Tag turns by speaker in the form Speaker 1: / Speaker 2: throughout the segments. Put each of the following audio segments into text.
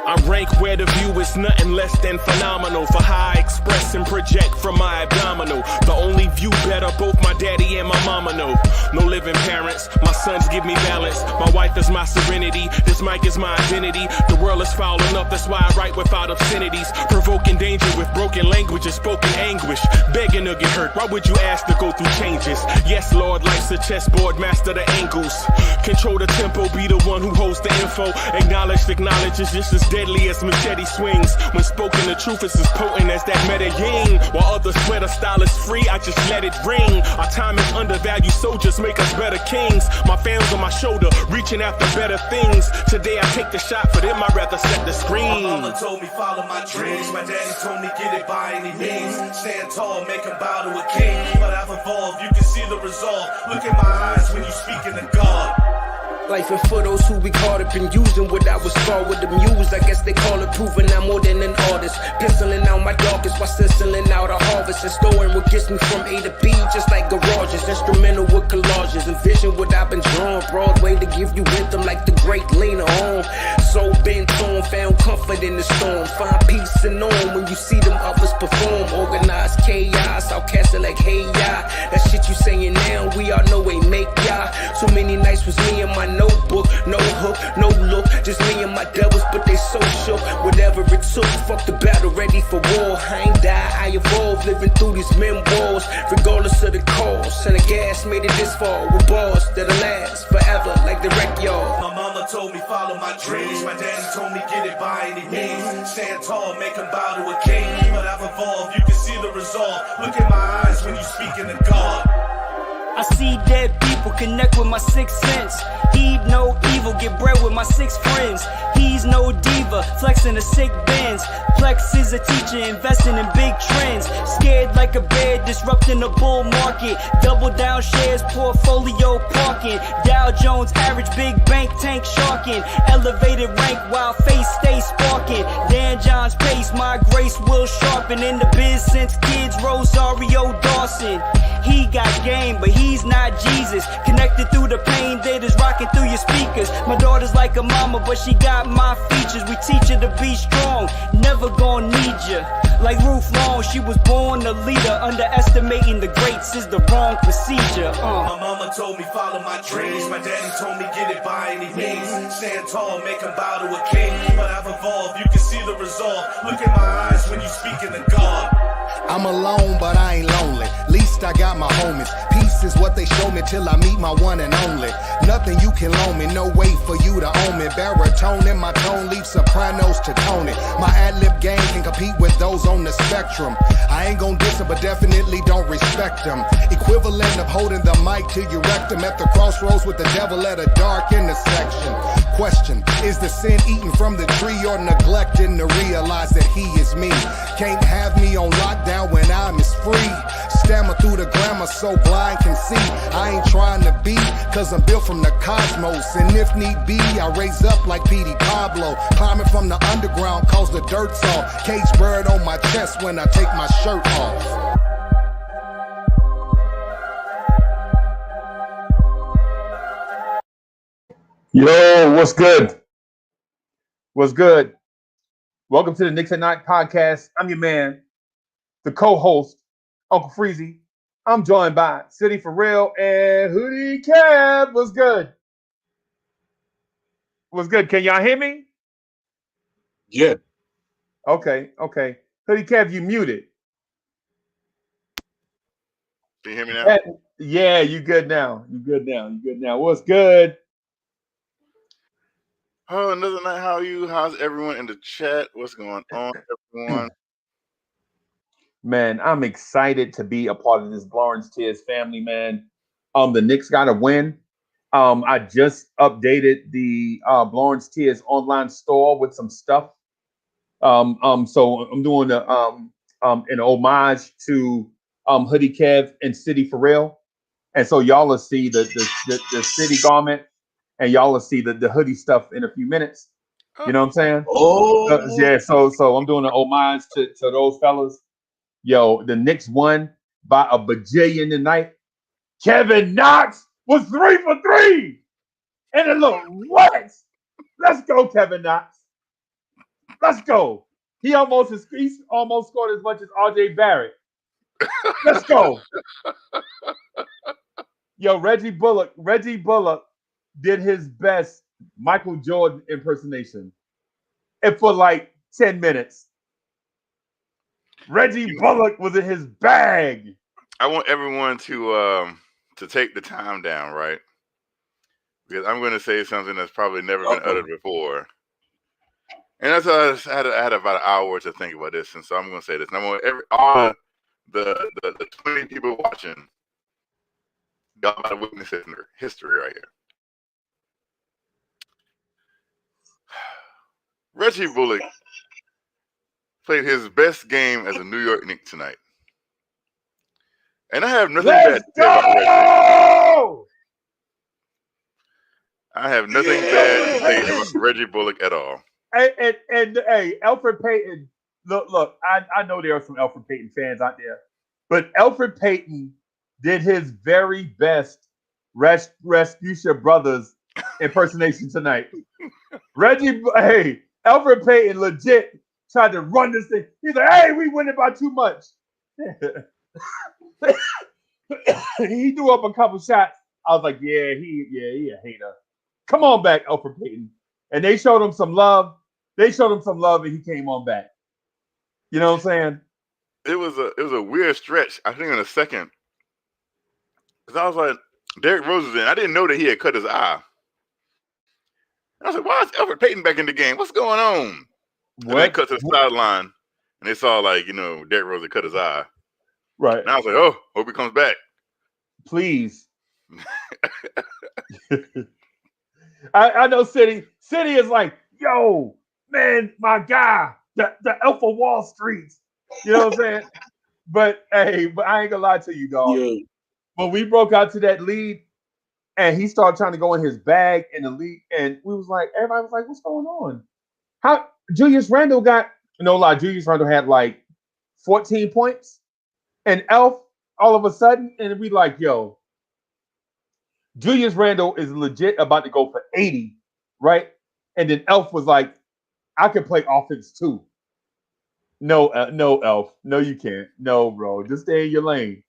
Speaker 1: I rank where the view is nothing less than phenomenal. For how I express and project from my abdominal. The only view better, both my daddy and my mama know. No living parents, my sons give me balance. My wife is my serenity, this mic is my identity. The world is foul enough, that's why I write without obscenities. Provoking danger with broken language and spoken anguish. Begging to get hurt, why would you ask to go through changes? Yes, Lord, life's a chessboard, master the angles. Control the tempo, be the one who holds the info. Acknowledge is just as deadly as machete swings. When spoken, the truth is as potent as that Medellin. While others swear the style is free, I just let it ring. Our time is undervalued, soldiers make us better kings. My fans on my shoulder, reaching after better things. Today I take the shot, for them I'd rather set the screen.
Speaker 2: My mama told me follow my dreams. My daddy told me get it by any means. Stand tall, make him bow to a king. But I've evolved, you can see the resolve. Look in my eyes when you speaking to God.
Speaker 3: Life and for those who be caught up in using what I was scarred with the muse. I guess they call it proving I'm more than an artist. Penciling out my darkest while stenciling out a harvest. And storing what gets me from A to B, just like garages. Instrumental with collages. Envision what I've been drawing. Broadway to give you rhythm like the great Lena Home. So bent on, found comfort in the storm. Find peace and on when you see them others perform. Organized chaos, I'll cast it like hey ya. That shit you saying now, we all know ain't make ya. So many nights was me and my notebook, no hook, no look, just me and my devils, but they so shook. Whatever it took, fuck the battle, ready for war. I ain't die, I evolve, living through these memoirs, regardless of the cost. And the gas made it this far with bars that'll last forever, like the wreck yard.
Speaker 2: My mama told me follow my dreams. My daddy told me get it by any means. Stand tall, make him bow to a king. But I've evolved, you can see the resolve. Look in my eyes when you speaking to God.
Speaker 4: I see dead people connect with my sixth sense. Heed no evil, get bread with my six friends. He's no diva, flexing the sick bends. Plex is a teacher, investing in big trends. Scared like a bear, disrupting the bull market. Double down shares, portfolio parking. Dow Jones average, big bank tank sharking. Elevated rank while face stays sparking. Dan John's pace, my grace will sharpen. In the biz since kids, Rosario Dawson. He got game, but he's not Jesus. Connected through the pain, data's rocking through your speakers. My daughter's like a mama, but she got my features. We teach her to be strong, never gonna need you. Like Ruth Long, she was born a leader. Underestimating the greats is the wrong procedure.
Speaker 2: My mama told me follow my dreams. My daddy told me get it by any means. Stand tall, make him bow to a king. But I've evolved, you can see the resolve. Look in my eyes when you speaking to God.
Speaker 5: I'm alone, but I ain't lonely. Least I got my homies. Peace is what they show me till I meet my one and only. Nothing you can loan me, no way for you to own me. Baritone in my tone, leave sopranos to Tony. My ad-lib game can compete with those on the spectrum. I ain't gon' diss them, but definitely don't respect them. Equivalent of holding the mic till you wreck them at the crossroads with the devil at a dark intersection. Question, is the sin eaten from the tree or neglecting to realize that he is me? Can't have me on lockdown when I'm as free. Stammer through the grammar so blind can see. I ain't trying to be, cause I'm built from the cosmos. And if need be, I raise up like P.D. Pablo. Climbing from the underground cause the dirt's off. Cage bird on my chest when I take my shirt off.
Speaker 6: Yo, what's good? What's good? Welcome to the Knicks at Night podcast. I'm your man, the co-host, Uncle Freezy. I'm joined by City for Real and Hoodie Cab. What's good? What's good? Can y'all hear me?
Speaker 7: Yeah.
Speaker 6: Okay. Hoodie Cab, you muted.
Speaker 7: Can you hear me now?
Speaker 6: Yeah, you good now. What's good?
Speaker 7: Oh, another night. How are you? How's everyone in the chat? What's going on, everyone?
Speaker 6: Man, I'm excited to be a part of this Blorange Tears family, man. The Knicks got to win. I just updated the Blorange Tears online store with some stuff. So I'm doing an homage to Hoodie Kev and City for Real. And so y'all will see the city garment and y'all will see the hoodie stuff in a few minutes. You know what I'm saying?
Speaker 7: Oh,
Speaker 6: yeah. So I'm doing an homage to those fellas. Yo, the Knicks won by a bajillion tonight. Kevin Knox was 3 for 3. And then look, what? Let's go, Kevin Knox. Let's go. He almost scored as much as RJ Barrett. Let's go. Yo, Reggie Bullock did his best Michael Jordan impersonation. And for like 10 minutes. Reggie Bullock was in his bag.
Speaker 7: I want everyone to take the time down, right? Because I'm going to say something that's probably never been uttered before. And that's I had about an hour to think about this, and so I'm going to say this. And I want all the 20 people watching, y'all about to witness history right here. Reggie Bullock played his best game as a New York Knicks tonight. And I have nothing bad to say about Reggie. I have nothing bad to say about Reggie Bullock at all.
Speaker 6: And Alfred Payton, look, I know there are some Alfred Payton fans out there, but Alfred Payton did his very best Rasputia Brothers impersonation tonight. Alfred Payton legit tried to run this thing. He's like, hey, we winning by too much. He threw up a couple shots. I was like, yeah, he a hater. Come on back, Alfred Payton. And they showed him some love. And he came on back. You know what I'm saying?
Speaker 7: It was a weird stretch. I think in a second, because I was like, Derrick Rose was in. I didn't know that he had cut his eye. And I was like, why is Alfred Payton back in the game? What's going on? What? And they cut to the sideline, and they saw Derrick Rose had cut his eye.
Speaker 6: Right.
Speaker 7: And I was like, oh, hope he comes back.
Speaker 6: Please. I know City is like, yo, man, my guy, the Alpha Wall Street. You know what I'm saying? But I ain't gonna lie to you, dog. Yeah. When we broke out to that lead and he started trying to go in his bag in the league, and everybody was like, what's going on? How Julius Randle Julius Randle had like 14 points, and Elf all of a sudden, and we like, yo, Julius Randle is legit about to go for 80, right? And then Elf was like, I can play offense too. No, Elf. No, you can't. No, bro. Just stay in your lane.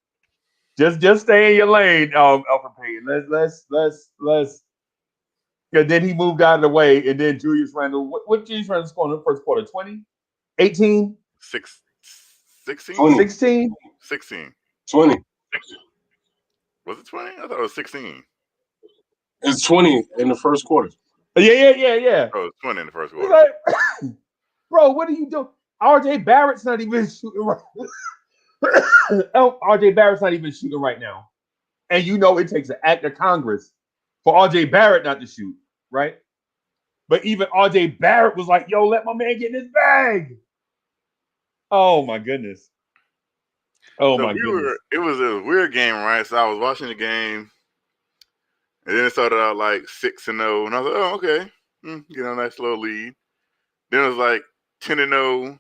Speaker 6: Just stay in your lane, Alfred Payton. Let's. And then he moved out of the way, and then Julius Randle. What Julius Randle scored in the first quarter? 20? 18?
Speaker 7: 16?
Speaker 6: 16?
Speaker 7: 16.
Speaker 8: 20.
Speaker 7: Was it 20? I thought it was 16.
Speaker 8: It's 20 in the first quarter.
Speaker 6: Yeah.
Speaker 7: Oh, it's 20 in the first quarter.
Speaker 6: Like, bro, what are you doing? RJ Barrett's not even shooting right. RJ Barrett's not even shooting right now. And you know it takes an act of Congress for RJ Barrett not to shoot, right? But even RJ Barrett was like, yo, let my man get in his bag. Oh my goodness. My goodness.
Speaker 7: It was a weird game, right? So I was watching the game, and then it started out like 6-0, and I was like, oh, okay. Get a nice little lead. Then it was like 10-0, and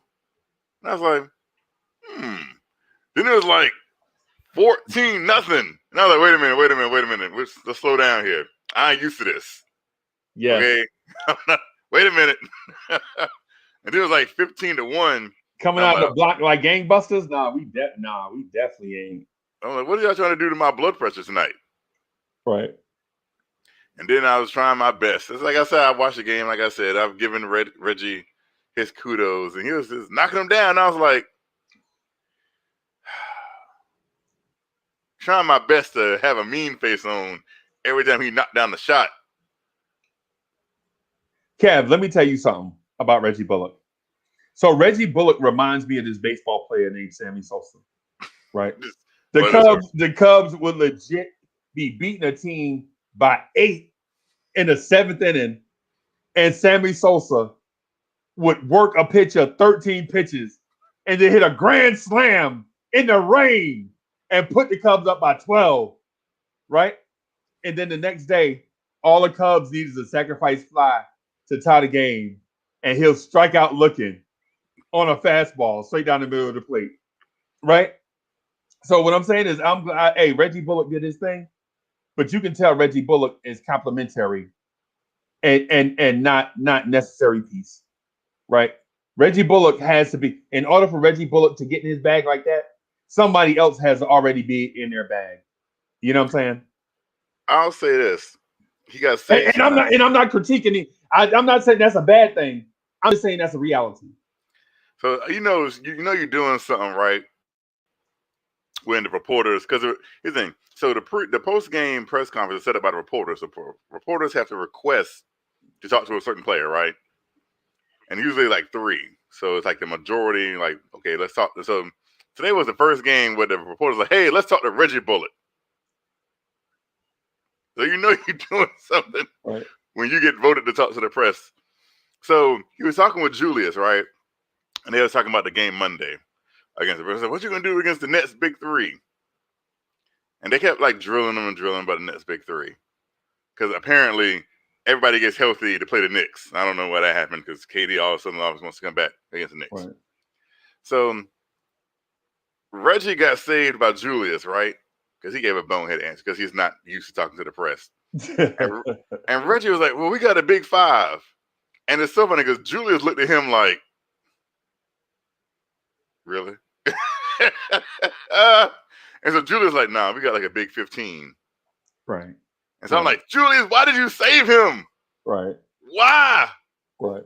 Speaker 7: I was like, Then it was like 14-0. And I was like, wait a minute. Let's slow down here. I ain't used to this.
Speaker 6: Yeah.
Speaker 7: Okay. Wait a minute. And then it was like 15-1.
Speaker 6: Coming out the block like gangbusters? We definitely ain't.
Speaker 7: I'm like, what are y'all trying to do to my blood pressure tonight?
Speaker 6: Right.
Speaker 7: And then I was trying my best. It's like I said, I watched the game. Like I said, I've given Reggie his kudos, and he was just knocking him down. And I was like, trying my best to have a mean face on every time he knocked down the shot.
Speaker 6: Kev, let me tell you something about Reggie Bullock. So Reggie Bullock reminds me of this baseball player named Sammy Sosa, right? The Cubs would legit be beating a team by 8 in the 7th inning, and Sammy Sosa would work a pitch of 13 pitches and then hit a grand slam in the rain and put the Cubs up by 12, right? And then the next day, all the Cubs need is a sacrifice fly to tie the game, and he'll strike out looking on a fastball straight down the middle of the plate. right? So what I'm saying is, I'm glad. Hey, Reggie Bullock did his thing, but you can tell Reggie Bullock is complimentary and not necessary piece, right? Reggie Bullock has to be, in order for Reggie Bullock to get in his bag like that, somebody else has to already be in their bag. You know what I'm saying?
Speaker 7: I'll say this: he got saved.
Speaker 6: And I'm not critiquing it. I'm not saying that's a bad thing. I'm just saying that's a reality.
Speaker 7: So you're doing something right when the reporters, because here's the thing. So the post game press conference is set up by the reporters. So reporters have to request to talk to a certain player, right? And usually like 3. So it's like the majority, like, okay, let's talk. So today was the first game where the reporters like, hey, let's talk to Reggie Bullock. So you're doing something
Speaker 6: right
Speaker 7: when you get voted to talk to the press. So he was talking with Julius, right? And they was talking about the game Monday against the Pistons. What you gonna do against the Nets big 3? And they kept like drilling about the Nets big 3. Because apparently everybody gets healthy to play the Knicks. I don't know why that happened, because KD all of a sudden always wants to come back against the Knicks.
Speaker 6: right.
Speaker 7: So Reggie got saved by Julius, right? Because he gave a bonehead answer because he's not used to talking to the press. And Reggie was like, well, we got a big 5. And it's so funny because Julius looked at him like, really? And so Julius like, nah, we got like a big 15.
Speaker 6: Right.
Speaker 7: And so I'm like, Julius, why did you save him?
Speaker 6: Right.
Speaker 7: Why?
Speaker 6: Right.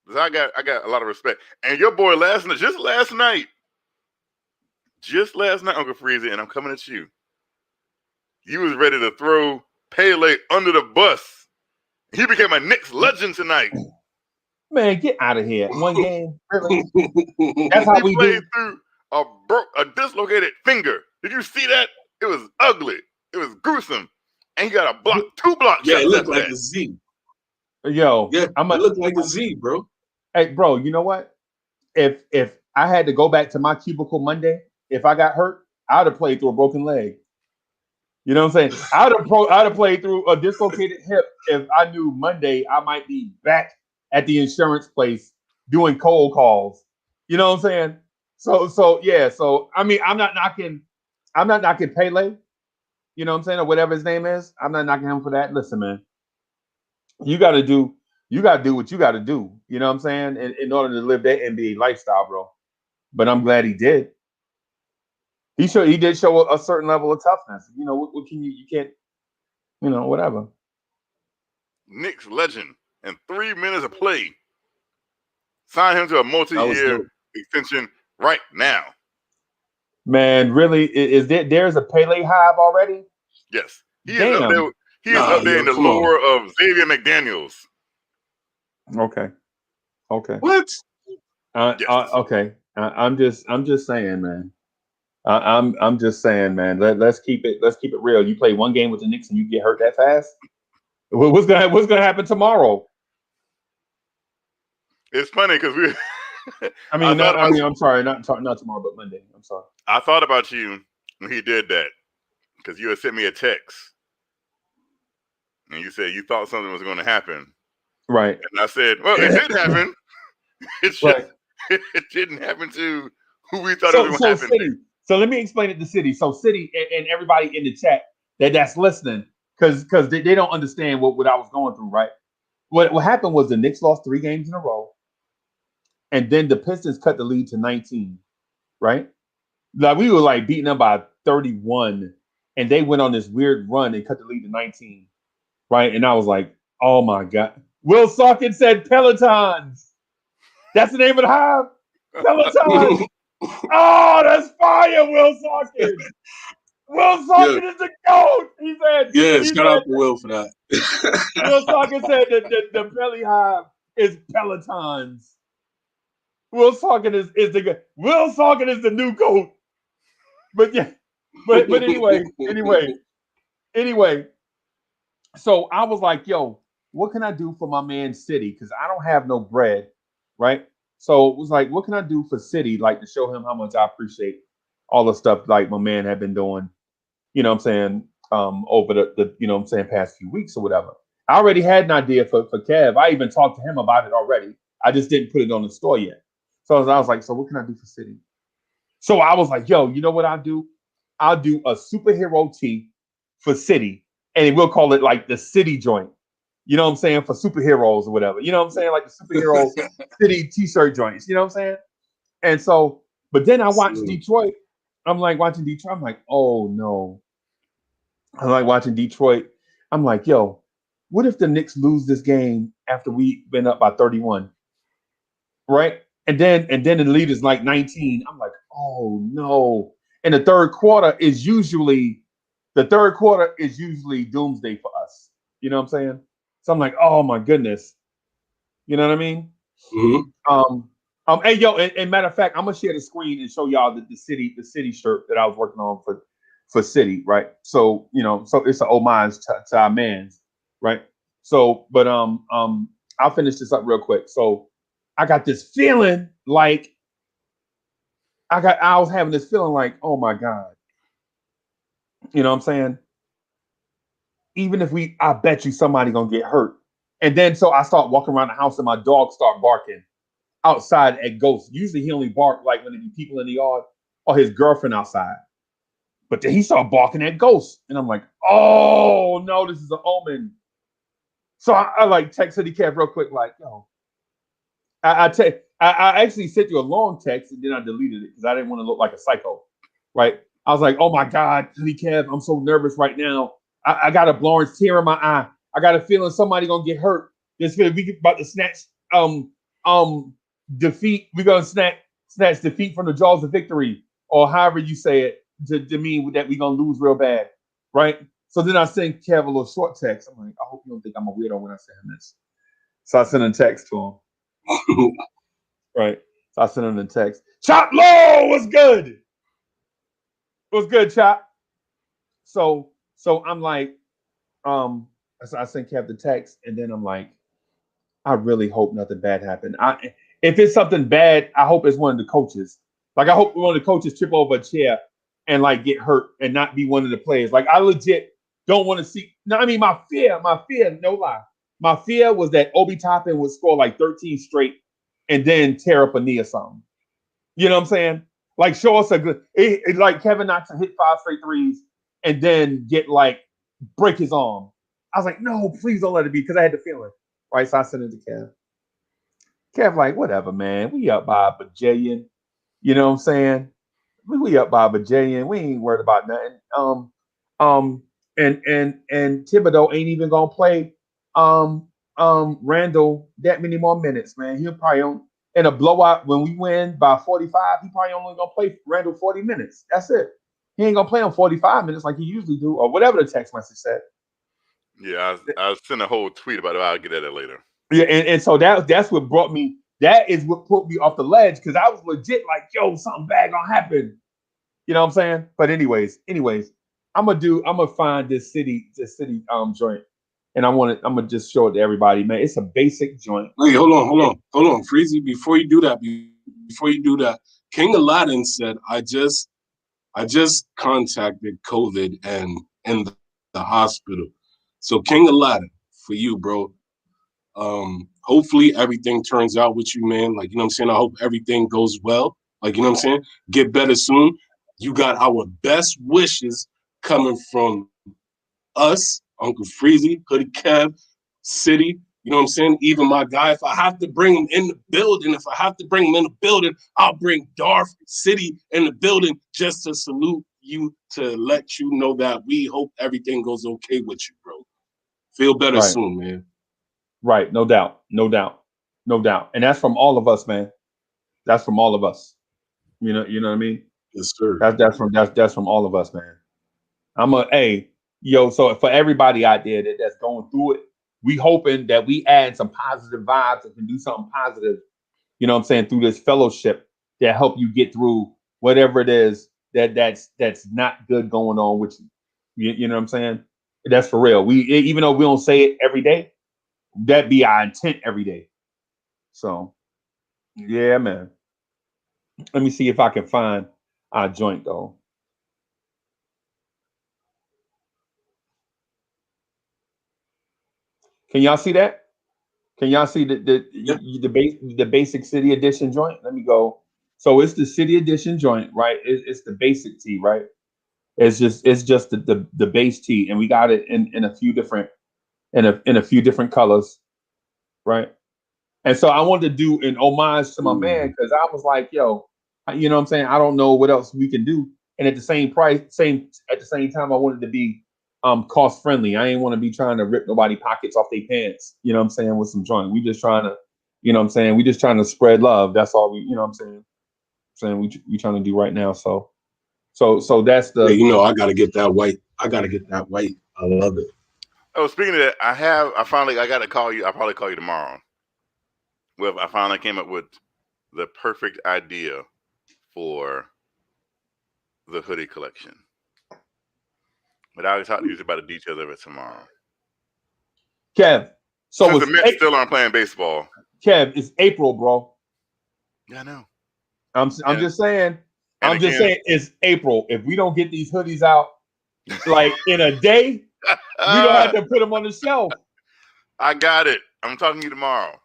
Speaker 7: Because I got a lot of respect. And your boy just last night, Uncle Frazier, and I'm coming at you. You was ready to throw Pele under the bus. He became a Knicks legend tonight.
Speaker 6: Man, get out of here. One game. Really? That's how we
Speaker 7: played
Speaker 6: do.
Speaker 7: through a dislocated finger. Did you see that? It was ugly. It was gruesome. And he got a block, 2 blocks.
Speaker 8: Yeah, it looked like a Z.
Speaker 6: Yo,
Speaker 8: yeah, it looked like a Z, bro.
Speaker 6: Hey, bro, you know what? If I had to go back to my cubicle Monday, if I got hurt, I'd have played through a broken leg. You know what I'm saying? I'd have played through a dislocated hip if I knew Monday I might be back at the insurance place doing cold calls. You know what I'm saying? So yeah. So I mean, I'm not knocking Pele. You know what I'm saying, or whatever his name is. I'm not knocking him for that. Listen, man, you got to do what you got to do. You know what I'm saying, in order to live that NBA lifestyle, bro. But I'm glad he did. He did show a certain level of toughness. You know, what can you can't, you know, whatever.
Speaker 7: Knicks legend in 3 minutes of play. Sign him to a multi-year extension right now.
Speaker 6: Man, really? Is there's a Pele hive already?
Speaker 7: Yes. He is up there. He is up there in the lore of Xavier McDaniels.
Speaker 6: Okay.
Speaker 8: What?
Speaker 7: Yes.
Speaker 6: Okay. I'm just saying, man. I'm just saying, man. Let's keep it real. You play one game with the Knicks and you get hurt that fast. What's gonna happen tomorrow?
Speaker 7: It's funny because we.
Speaker 6: I'm sorry, not tomorrow, but Monday. I'm sorry.
Speaker 7: I thought about you when he did that because you had sent me a text and you said you thought something was going to happen.
Speaker 6: Right.
Speaker 7: And I said, well, it did happen. It didn't happen to who we thought it was going to happen to.
Speaker 6: So let me explain it to City. So City and everybody in the chat that's listening, because they don't understand what I was going through, right? What happened was the Knicks lost 3 games in a row. And then the Pistons cut the lead to 19, right? Like we were like beating them by 31, and they went on this weird run and cut the lead to 19, right? And I was like, oh my God. Will Sawkins said Pelotons. That's the name of the hive? Pelotons. Oh, that's fire, Will Sawkins. Will Sawkins is the GOAT. He said.
Speaker 8: Yeah, shout out to Will for that.
Speaker 6: Will Sawkins said that the belly hive is Pelotons. Will Sawkins is the Will Sawkins is the new GOAT. But yeah, but anyway. So I was like, yo, what can I do for my man City? Because I don't have no bread, right? So it was like, what can I do for City, like to show him how much I appreciate all the stuff like my man had been doing, you know what I'm saying, over the you know what I'm saying, past few weeks or whatever. I already had an idea for Kev. I even talked to him about it already. I just didn't put it on the store yet. So I was like, so what can I do for City? So I was like, yo, you know what I'll do? I'll do a superhero tee for City, and we'll call it like the City joint. You know what I'm saying? For superheroes or whatever. You know what I'm saying? Like the superhero City t-shirt joints. You know what I'm saying? And so, but then I watched Detroit. I'm like watching Detroit. I'm like, oh no. I'm like watching Detroit. I'm like, yo, what if the Knicks lose this game after we've been up by 31? Right? And then the lead is like 19. I'm like, oh no. And the third quarter is usually doomsday for us. You know what I'm saying? So I'm like, oh my goodness. You know what I mean?
Speaker 8: Mm-hmm.
Speaker 6: Hey yo, and matter of fact, I'm gonna share the screen and show y'all the city shirt that I was working on for City, right? So so it's an homage to our man's, right? So, but I'll finish this up real quick. So I got this feeling like I was having this feeling like, oh my God, you know what I'm saying? Even if I bet you somebody gonna get hurt. And then so I start walking around the house and my dog start barking outside at Ghost. Usually he only bark like when there be people in the yard or his girlfriend outside. But then he started barking at Ghost. And I'm like, oh no, this is an omen. So I like texted the cat real quick, like, yo. I actually sent you a long text and then I deleted it because I didn't want to look like a psycho. Right? I was like, oh my God, Honey Kev, I'm so nervous right now. I got a Blorange tear in my eye. I got a feeling somebody gonna get hurt. We about to snatch defeat. We're gonna snatch defeat from the jaws of victory, or however you say it, to mean that we're gonna lose real bad, right? So then I sent Kev a little short text. I'm like, I hope you don't think I'm a weirdo when I send him this. So I sent a text to him. Right. So I sent him a text. Chop Low was good. Was good, Chop. So I'm like, so I sent Kev the text, and then I'm like, I really hope nothing bad happened. If it's something bad, I hope it's one of the coaches. Like I hope one of the coaches trip over a chair and like get hurt and not be one of the players. Like I legit don't want to see. No, I mean my fear, no lie. My fear was that Obi Toppin would score like 13 straight and then tear up a knee or something. You know what I'm saying? Like show us a good like Kevin Knox hit 5 straight threes and then break his arm. I was like, no, please don't let it be, because I had the feeling. Right. So I sent it to Kev. Kev, like, whatever, man. We up by a bajillion. You know what I'm saying? We up by a bajillion. We ain't worried about nothing. And Thibodeau ain't even gonna play Randle that many more minutes, man. He'll probably in a blowout when we win by 45, he probably only gonna play Randle 40 minutes. That's it. He ain't gonna play him 45 minutes like he usually do, or whatever the text message said.
Speaker 7: Yeah, I sent a whole tweet about it. I'll get at it later.
Speaker 6: Yeah, and so that's what brought me. That is what put me off the ledge, because I was legit like, yo, something bad gonna happen. You know what I'm saying? But anyways, I'm gonna find this city joint, and I'm gonna just show it to everybody, man. It's a basic joint.
Speaker 8: Wait, hold on, Freezy. Before you do that, King Aladdin said, I just contacted COVID and in the hospital. So King Aladdin, for you, bro. Hopefully everything turns out with you, man. Like, you know what I'm saying? I hope everything goes well. Like, you know what I'm saying? Get better soon. You got our best wishes coming from us, Uncle Freezy, Hoodie Kev, City. You know what I'm saying? Even my guy, if I have to bring him in the building, I'll bring Darth City in the building just to salute you, to let you know that we hope everything goes okay with you, bro. Feel better soon, man.
Speaker 6: Right, no doubt. And that's from all of us, man. That's from all of us. You know what I mean?
Speaker 8: Yes, sir.
Speaker 6: That's from all of us, man. So for everybody out there that's going through it, we hoping that we add some positive vibes and can do something positive, you know what I'm saying, through this fellowship that help you get through whatever it is that's not good going on with you. You know what I'm saying? That's for real. Even though we don't say it every day, that be our intent every day. So yeah, man. Let me see if I can find our joint though. Can y'all see that? Can y'all see the basic city edition joint? Let me go So it's the city edition joint, right? It's the basic tee, right? It's just the base tee, and we got it in a few different in a few different colors, right? And so I wanted to do an homage to my man because I was like, yo, you know what I'm saying? I don't know what else we can do. And at the same price, at the same time, I wanted to be cost friendly. I ain't want to be trying to rip nobody pockets off their pants, you know what I'm saying, with some joint. We just trying to, you know what I'm saying? We just trying to spread love. That's all we, you know what I'm saying we trying to do right now. So that's the
Speaker 8: I gotta get that white. I gotta get that white. I love it.
Speaker 7: Oh, speaking of that, I got to call you. I'll probably call you tomorrow. Well, I finally came up with the perfect idea for the hoodie collection. But I'll talk to you about the details of it tomorrow.
Speaker 6: Kev. So
Speaker 7: since the Mets still aren't playing baseball.
Speaker 6: Kev, it's April, bro.
Speaker 7: Yeah, I know.
Speaker 6: I'm just saying. I'm just saying it's April. If we don't get these hoodies out like in a day, we don't have to put them on the shelf.
Speaker 7: I got it. I'm talking to you tomorrow.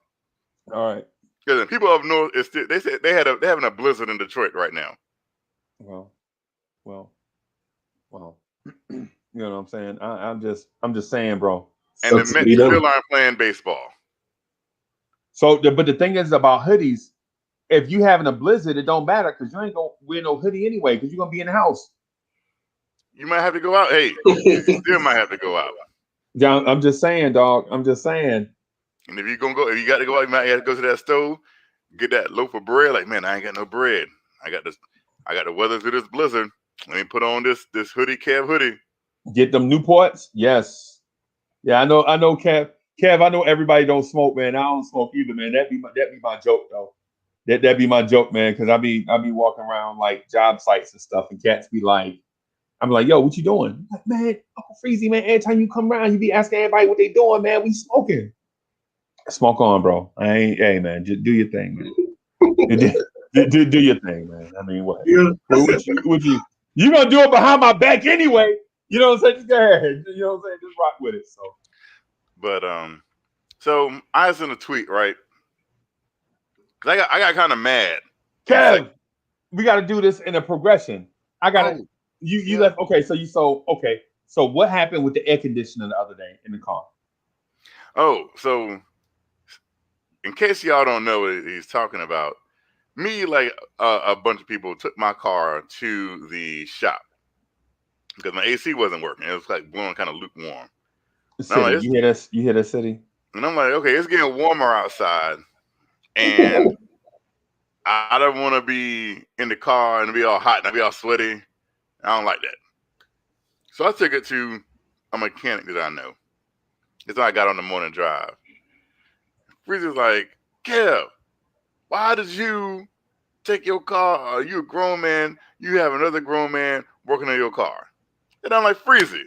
Speaker 6: All right.
Speaker 7: Because people up north, they said they're having a blizzard in Detroit right now.
Speaker 6: Well. You know what I'm saying? I'm just saying, bro.
Speaker 7: And the Mets still aren't playing baseball.
Speaker 6: So, but the thing is about hoodies, if you having a blizzard, it don't matter because you ain't gonna wear no hoodie anyway because you're gonna be in the house.
Speaker 7: You might have to go out. Hey, you still might have to go out.
Speaker 6: Yeah, I'm just saying, dog. I'm just saying.
Speaker 7: And if you got to go out, you might have to go to that stove, get that loaf of bread. Like, man, I ain't got no bread. I got to weather through this blizzard. Let me put on this hoodie, Kev hoodie.
Speaker 6: Get them Newports? Yes. Yeah, I know, Kev. Kev, I know everybody don't smoke, man. I don't smoke either, man. That be my joke though. That be my joke, man, because I be walking around like job sites and stuff, and cats be like, I'm like, yo, what you doing? I'm like, man, Uncle Freezy, man, every time you come around, you be asking everybody what they doing, man. We smoking. Smoke on, bro. Hey, man, just do your thing, man. do your thing, man. I mean, what? Yeah. What you gonna do it behind my back anyway? You know what I'm saying? Just go ahead. You know what I'm saying? Just rock with it. So,
Speaker 7: but so I was in a tweet, right? Cause I got kind of mad.
Speaker 6: Kev, like, we got to do this in a progression. I got to. You left. Okay, so what happened with the air conditioner the other day in the car?
Speaker 7: Oh, so in case y'all don't know what he's talking about, me, like a bunch of people, took my car to the shop because my AC wasn't working. It was like blowing kind of lukewarm.
Speaker 6: Like, you hear that, City?
Speaker 7: And I'm like, okay, it's getting warmer outside, and I don't want to be in the car and be all hot and be all sweaty. I don't like that. So I took it to a mechanic that I know. It's how I got on the morning drive. Frazier's like, Kev, why did you take your car? You a grown man. You have another grown man working on your car. And I'm like, Freezy,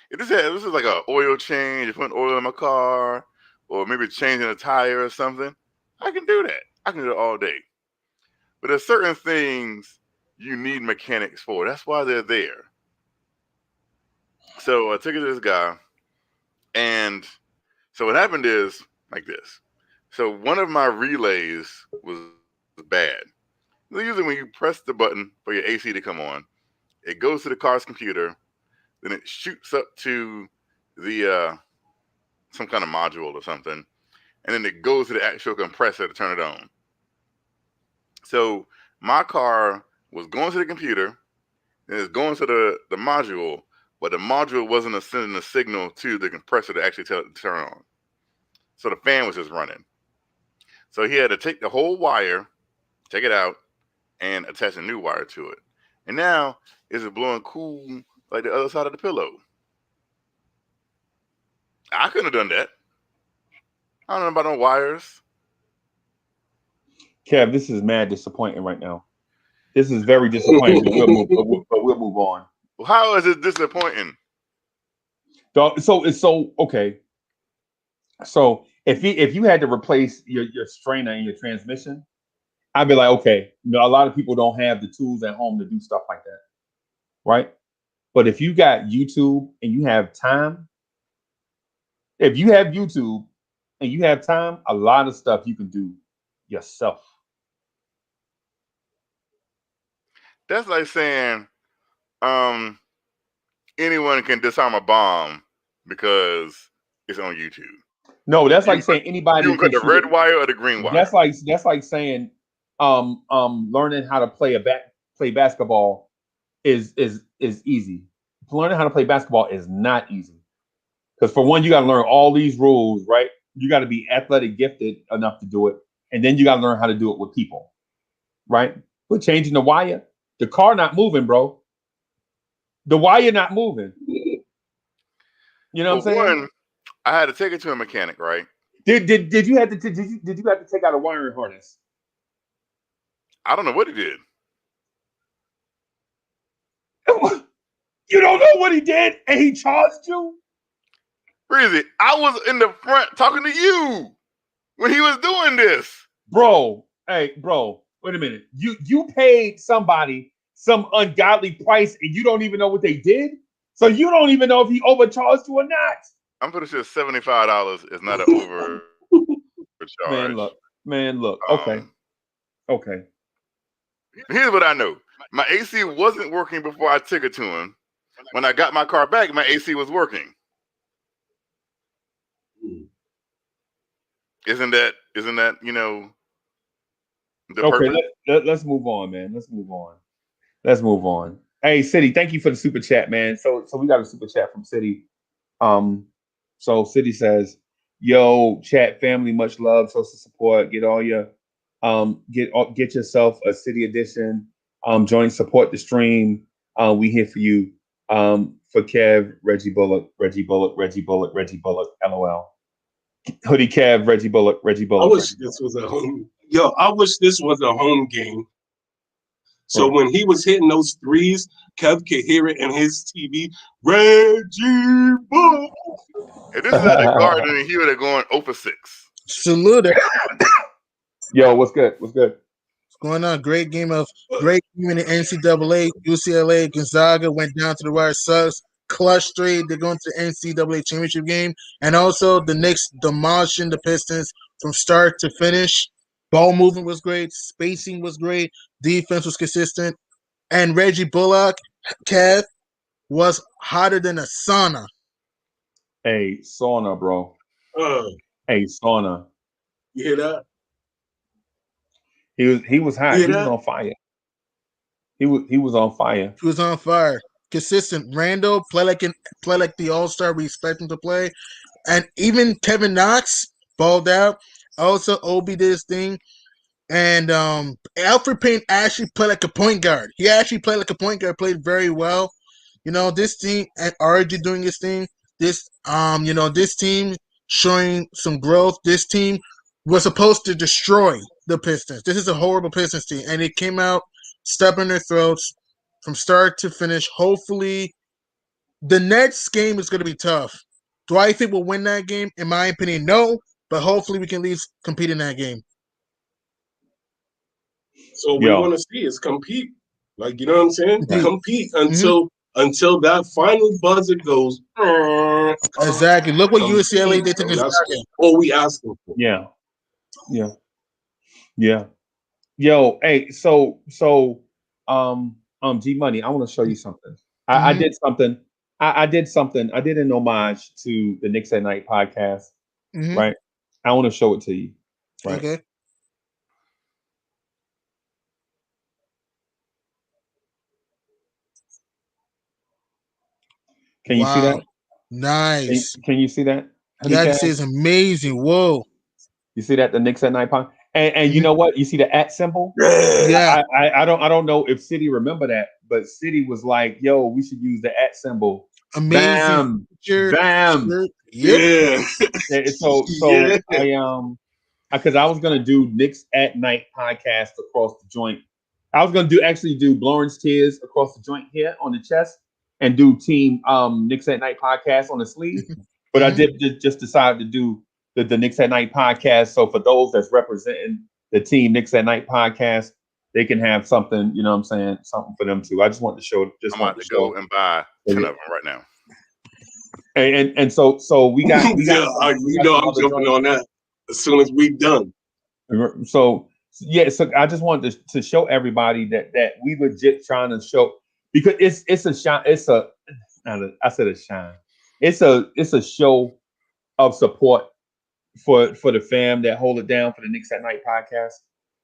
Speaker 7: if this is like an oil change, if putting oil in my car, or maybe changing a tire or something, I can do that. I can do it all day. But there's certain things you need mechanics for. That's why they're there. So I took it to this guy, and so what happened is like this. So one of my relays was bad. Usually when you press the button for your AC to come on, it goes to the car's computer, then it shoots up to the some kind of module or something, and then it goes to the actual compressor to turn it on. So my car was going to the computer, and it's going to the module, but the module wasn't sending a signal to the compressor to actually turn on. So the fan was just running. So he had to take the whole wire, take it out, and attach a new wire to it. And now it's blowing cool like the other side of the pillow. I couldn't have done that. I don't know about no wires.
Speaker 6: Kev, this is mad disappointing right now. This is very disappointing, but we'll move on.
Speaker 7: Well, how is it disappointing?
Speaker 6: So it's okay. So if you had to replace your strainer in your transmission, I'd be like, okay, a lot of people don't have the tools at home to do stuff like that, right? But if you got YouTube and you have time, a lot of stuff you can do yourself.
Speaker 7: That's like saying anyone can disarm a bomb because it's on YouTube.
Speaker 6: No, that's like saying anybody
Speaker 7: You can cut the red wire or the green wire.
Speaker 6: That's like saying learning how to play basketball is easy. Learning how to play basketball is not easy. Because for one, you got to learn all these rules, right? You got to be athletic gifted enough to do it. And then you got to learn how to do it with people, right? But changing the wire, the car not moving, bro. The wire not moving. You know what I'm saying?
Speaker 7: One, I had to take it to a mechanic, right?
Speaker 6: Did you have to take out a wiring harness?
Speaker 7: I don't know what he did.
Speaker 6: You don't know what he did, and he charged you?
Speaker 7: Breezy, I was in the front talking to you when he was doing this.
Speaker 6: Bro, hey, bro, wait a minute. You paid somebody some ungodly price, and you don't even know what they did? So you don't even know if he overcharged you or not.
Speaker 7: I'm pretty sure $75 is not an overcharge.
Speaker 6: Man, look. Okay.
Speaker 7: Here's what I know. My AC wasn't working before I took it to him. When I got my car back, my AC was working. Isn't that the
Speaker 6: okay,
Speaker 7: purpose?
Speaker 6: Let's move on, man. Let's move on. Hey, City, thank you for the super chat, man. So we got a super chat from City. So City says, "Yo, chat family, much love, social support. Get all your get yourself a City edition. Join, support the stream. We here for you. For Kev, Reggie Bullock, LOL. Hoodie Kev, Reggie Bullock.
Speaker 8: I wish this was a home. I wish this was a home game. So when he was hitting those threes, Kev could hear it in his TV. Reggie Bullock.
Speaker 7: If this is at the Garden, he would have gone 0 for 6.
Speaker 9: Salute it.
Speaker 6: Yo, what's good? What's
Speaker 9: going on? Great game in the NCAA. UCLA, Gonzaga went down to the wire. Sucks. Clutch 3. They're going to the NCAA championship game. And also the Knicks demolishing the Pistons from start to finish. Ball movement was great. Spacing was great. Defense was consistent. And Reggie Bullock, Kev, was hotter than a sauna.
Speaker 6: Hey, sauna, bro. Hey, sauna.
Speaker 8: You hear that?
Speaker 6: He was hot. He was on fire. He was on fire.
Speaker 9: He was on fire. Consistent. Randle play like the all-star we expect him to play. And even Kevin Knox balled out. Also, Obi did his thing. And Alfred Payne actually played like a point guard. He actually played like a point guard, played very well. This team and RG doing his thing. This team showing some growth. This team was supposed to destroy the Pistons. This is a horrible Pistons team, and it came out stepping their throats from start to finish. Hopefully, the next game is going to be tough. Do I think we'll win that game? In my opinion, no. But hopefully, we can at least compete in that game.
Speaker 8: So what we want to see is compete. Like, you know what I'm saying? Mm-hmm. Compete until that final buzzer goes.
Speaker 9: Exactly. Look what UCLA did to this game.
Speaker 8: All we asking for.
Speaker 6: Yeah. Yo, hey, so G Money, I want to show you something. I did something. I did an homage to the Knicks at Night podcast. Mm-hmm. Right. I want to show it to you. Right.
Speaker 9: Okay.
Speaker 6: Can you see that?
Speaker 9: Nice.
Speaker 6: Can you see that?
Speaker 9: Yeah, I can see it's amazing. Whoa.
Speaker 6: You see that? The Knicks at Night podcast? And you know what? You see the @ symbol?
Speaker 9: Yeah.
Speaker 6: I don't know if City remember that, but City was like, yo, we should use the @ symbol.
Speaker 9: Amazing.
Speaker 6: Bam.
Speaker 8: Yeah.
Speaker 6: So because I was gonna do Knicks at Night podcast across the joint. I was gonna do Blorange tears across the joint here on the chest and do team Knicks at Night podcast on the sleeve. But I did just decide to do the Knicks at Night podcast. So for those that's representing the team Knicks at Night podcast, they can have something, you know what I'm saying, something for them too. I just want to show.
Speaker 7: I'm about to go and buy 10 of them right now.
Speaker 6: And so we got
Speaker 8: I'm jumping on that as soon as we done.
Speaker 6: So Yeah, so I just wanted to show everybody that we legit trying to show because it's a shine. I said a shine. It's a show of support for the fam that hold it down for the Knicks at Night podcast.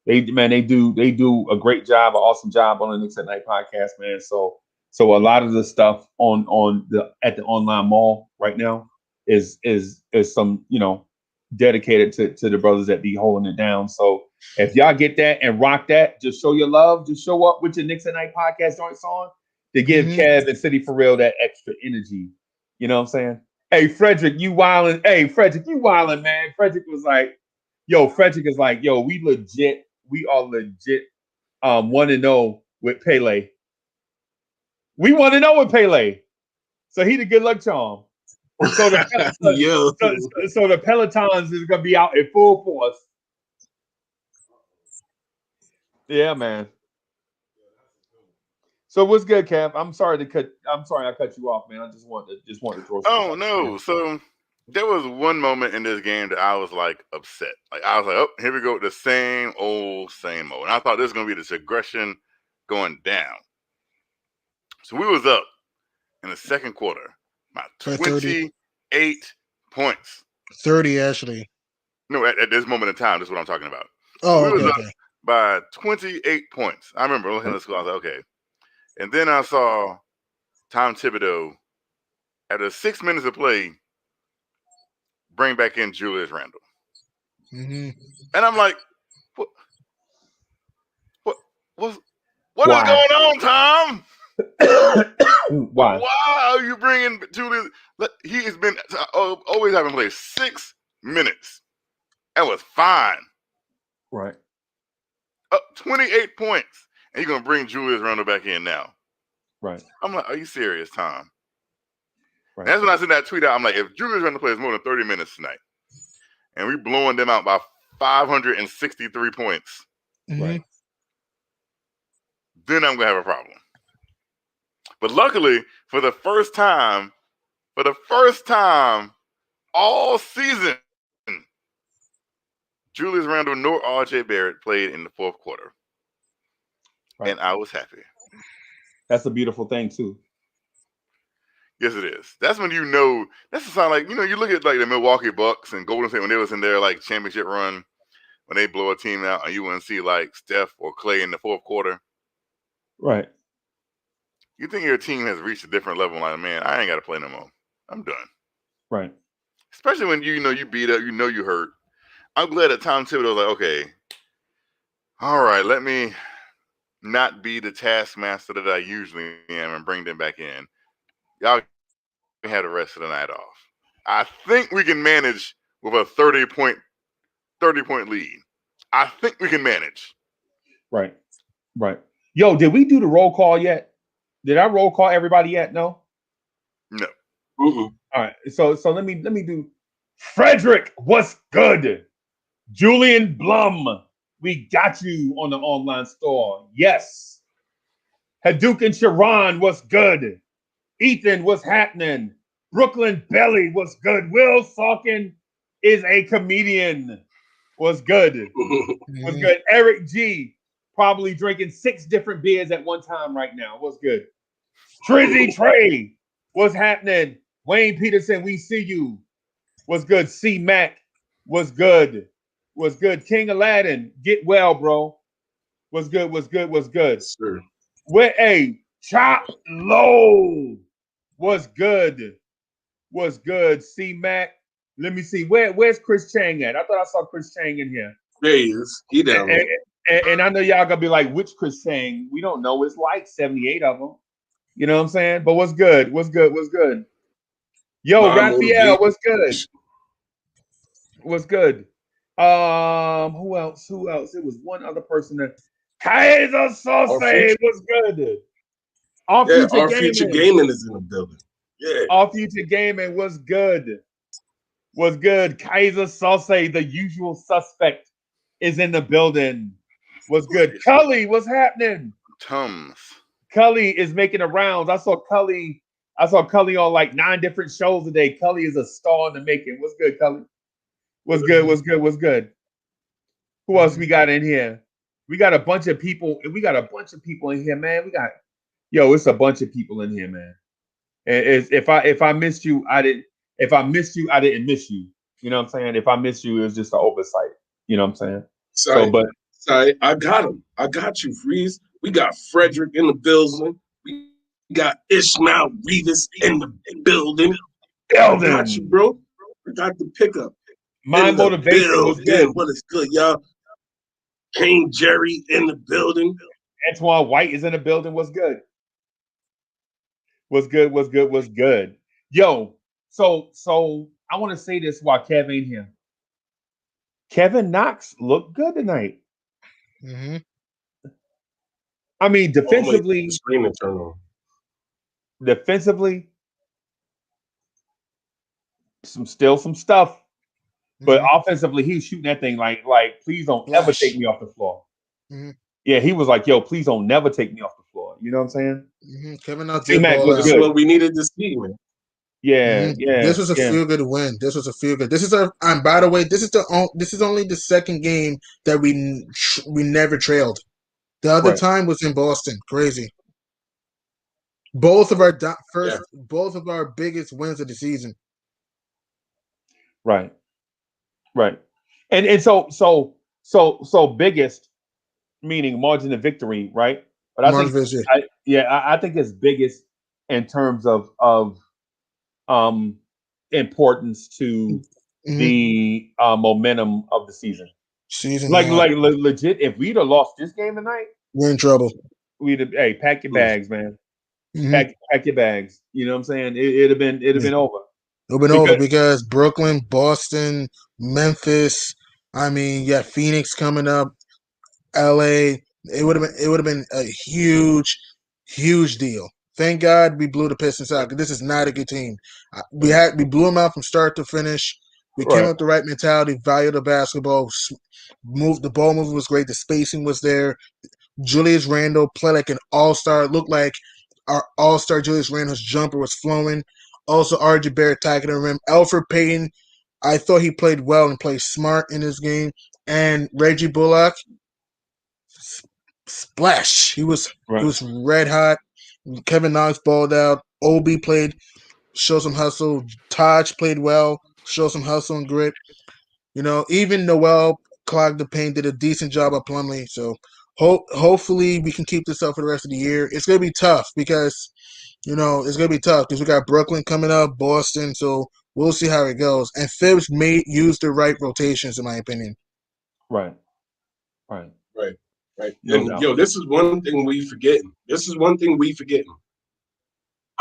Speaker 6: They do a great job, an awesome job on the Knicks at Night podcast, man. So a lot of the stuff on the at the online mall right now is some dedicated to the brothers that be holding it down. So if y'all get that and rock that, just show your love, just show up with your Knicks at Night podcast joints on to give Kev and City for Real that extra energy. You know what I'm saying? Hey, Frederick, you wildin'. Hey, Frederick, you wildin', man. Frederick is like, we are legit 1-0 with Pele. We want to know with Pele. So he the good luck charm. So the so the Pelotons is gonna be out in full force. Yeah, man. So what's good, Kev? I'm sorry I cut you off, man. I just want to throw.
Speaker 7: Oh no! So there was one moment in this game that I was like upset. Like I was like, oh, here we go, the same old. And I thought this was gonna be this aggression going down. So we was up in the second quarter by 28 points.
Speaker 9: 30 actually.
Speaker 7: No, at this moment in time, this is what I'm talking about.
Speaker 9: Oh,
Speaker 7: we was
Speaker 9: okay.
Speaker 7: up by 28 points. I remember looking at the score. I was like, okay. And then I saw Tom Thibodeau, after 6 minutes of play, bring back in Julius Randle.
Speaker 9: Mm-hmm.
Speaker 7: And I'm like, what's going on, Tom?
Speaker 6: Why?
Speaker 7: Why are you bringing Julius? He has been always having played 6 minutes. That was fine.
Speaker 6: Right.
Speaker 7: Up 28 points. And you're going to bring Julius Randle back in now.
Speaker 6: Right.
Speaker 7: I'm like, are you serious, Tom?
Speaker 6: Right.
Speaker 7: That's when I sent that tweet out. I'm like, if Julius Randle plays more than 30 minutes tonight, and we blowing them out by 563 points,
Speaker 6: right,
Speaker 7: then I'm going to have a problem. But luckily, for the first time all season, Julius Randle nor RJ Barrett played in the fourth quarter. Right. And I was happy.
Speaker 6: That's a beautiful thing, too.
Speaker 7: Yes, it is. That's when that's the sign like, you look at like the Milwaukee Bucks and Golden State when they was in their like championship run, when they blow a team out and you wouldn't see like Steph or Clay in the fourth quarter. Right. You think your team has reached a different level, like, man, I ain't got to play no more. I'm done. Right. Especially when you beat up, you hurt. I'm glad that Tom Thibodeau was like, okay, all right, let me not be the taskmaster that I usually am and bring them back in. Y'all can have the rest of the night off. I think we can manage with a 30-point lead. I think we can manage.
Speaker 6: Right. Right. Yo, did we do the roll call yet? Did I roll call everybody yet? No.
Speaker 7: No.
Speaker 6: All right. So let me do. Frederick, what's good? Julian Blum, we got you on the online store. Yes. Hadouken and Sharon, what's good? Ethan, what's happening? Brooklyn Belly, what's good? Will Salkin is a comedian. What's good? What's good? Eric G, probably drinking 6 different beers at one time right now. What's good? Trizzy Trey, what's happening? Wayne Peterson, we see you. What's good? C Mac, what's good? What's good? King Aladdin, get well, bro. What's good? What's good? What's good?
Speaker 8: Sure.
Speaker 6: Hey, Chop Low, what's good? What's good? C Mac, let me see. Where's Chris Chang at? I thought I saw Chris Chang in here.
Speaker 8: There he is. He down there.
Speaker 6: And I know y'all gonna be like, which Chris Chang? We don't know. It's like 78 of them. You know what I'm saying? But what's good? What's good? What's good? Yo, Raphael, what's good? What's good? Who else? It was one other person that Kaiser Sose was good.
Speaker 8: Our Future Gaming is in the building. Yeah.
Speaker 6: Our Future Gaming was good. Was good. Kaiser Sose, the usual suspect, is in the building. Was good. Cully, what's happening?
Speaker 7: Tums.
Speaker 6: Cully is making the rounds. I saw Cully on like 9 different shows today. Cully is a star in the making. What's good, Cully? What's good? What's good? What's good? Who else we got in here? We got a bunch of people. We got a bunch of people in here, man. It's a bunch of people in here, man. If I missed you, I didn't. If I missed you, I didn't miss you. You know what I'm saying? If I missed you, it was just an oversight. You know what I'm saying?
Speaker 8: Sorry, I got him. I got you, Freeze. We got Frederick in the building. We got Ishmael Revis in the building. I got you, bro. I got the pickup.
Speaker 6: My motivation was good.
Speaker 8: What is good, y'all? King Jerry in the building.
Speaker 6: Antoine White is in the building. What's good? What's good? Yo, so I want to say this while Kev ain't here. Kevin Knox looked good tonight.
Speaker 9: Mm-hmm.
Speaker 6: I mean, defensively,
Speaker 8: screen turn on.
Speaker 6: Defensively, some stuff. But offensively, he was shooting that thing like please don't ever take me off the floor.
Speaker 9: Mm-hmm.
Speaker 6: Yeah, he was like, yo, please don't never take me off the floor. You know what I'm saying?
Speaker 9: Mm-hmm. Kevin Knox
Speaker 6: did ball
Speaker 8: this is what we needed to see, man.
Speaker 6: Yeah, yeah.
Speaker 9: This was a feel good win. This was a feel good. This is and by the way, this is only the second game that we never trailed. The other time was in Boston. Crazy. Both of our both of our biggest wins of the season.
Speaker 6: Right. And so biggest meaning margin of victory, right? But I think it's biggest in terms of importance to the momentum of the season. Like legit, if we'd have lost this game tonight,
Speaker 9: we're in trouble.
Speaker 6: We'd have pack your bags, man. Pack your bags. You know what I'm saying? It'd have been over.
Speaker 9: It'd been over because Brooklyn, Boston, Memphis. I mean, yeah, Phoenix coming up, LA. It would have been a huge deal. Thank God we blew the Pistons out because this is not a good team. We blew them out from start to finish. We came up with the right mentality, valued the basketball, the ball movement was great, the spacing was there. Julius Randle played like an all-star. Looked like our all-star Julius Randle's jumper was flowing. Also, RJ Barrett attacking the rim. Elfrid Payton, I thought he played well and played smart in this game. And Reggie Bullock, splash. He was red hot. Kevin Knox balled out. Obi played, showed some hustle. Taj played well, showed some hustle and grit. You know, even Noel clogged the paint, did a decent job of Plumlee. So hopefully we can keep this up for the rest of the year. It's going to be tough because, we got Brooklyn coming up, Boston. So we'll see how it goes. And Phibbs may use the right rotations, in my opinion.
Speaker 6: Right.
Speaker 8: And this is one thing we forgetting.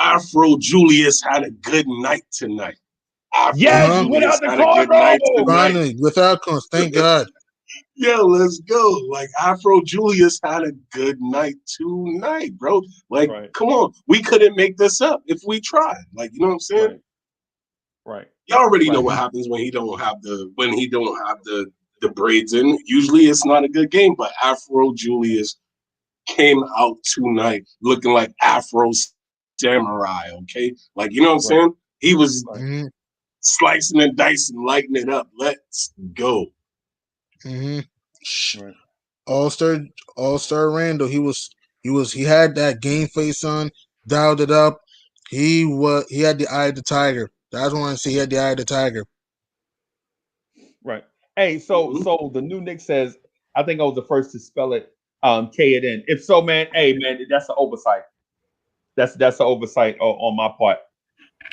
Speaker 8: Afro Julius had a good night tonight.
Speaker 6: Without the card,
Speaker 9: finally, without cons. Thank God.
Speaker 8: Yo, let's go. Like, Afro Julius had a good night tonight, bro. Like, come on. We couldn't make this up if we tried. Like, you know what I'm saying?
Speaker 6: Right.
Speaker 8: You already know what happens when he don't have the braids in. Usually it's not a good game, but Afro Julius came out tonight looking like Afro Samurai, okay? Like, you know what I'm saying? He was slicing and dicing, lighting it up. Let's go.
Speaker 9: All-star Randle. He had that game face on, dialed it up. He had the eye of the tiger. That's what I want to see. He had the eye of the tiger.
Speaker 6: Right. Hey, so the new Knicks says, I think I was the first to spell it K it in. If so, man, that's an oversight. That's an oversight on my part.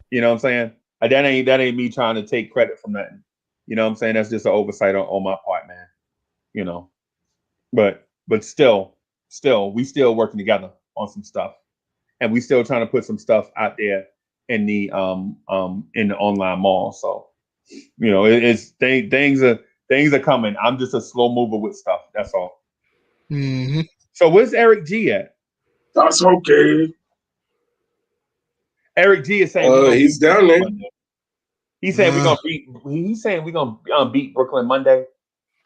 Speaker 6: You know what I'm saying? That ain't me trying to take credit from nothing. You know what I'm saying? That's just an oversight on my part, man. You know. But still, we still working together on some stuff. And we still trying to put some stuff out there in the online mall. So, it's things are coming. I'm just a slow mover with stuff. That's all. So where's Eric G at?
Speaker 8: That's okay.
Speaker 6: Eric G is saying
Speaker 8: he's down there.
Speaker 6: He's saying we're gonna beat Brooklyn Monday.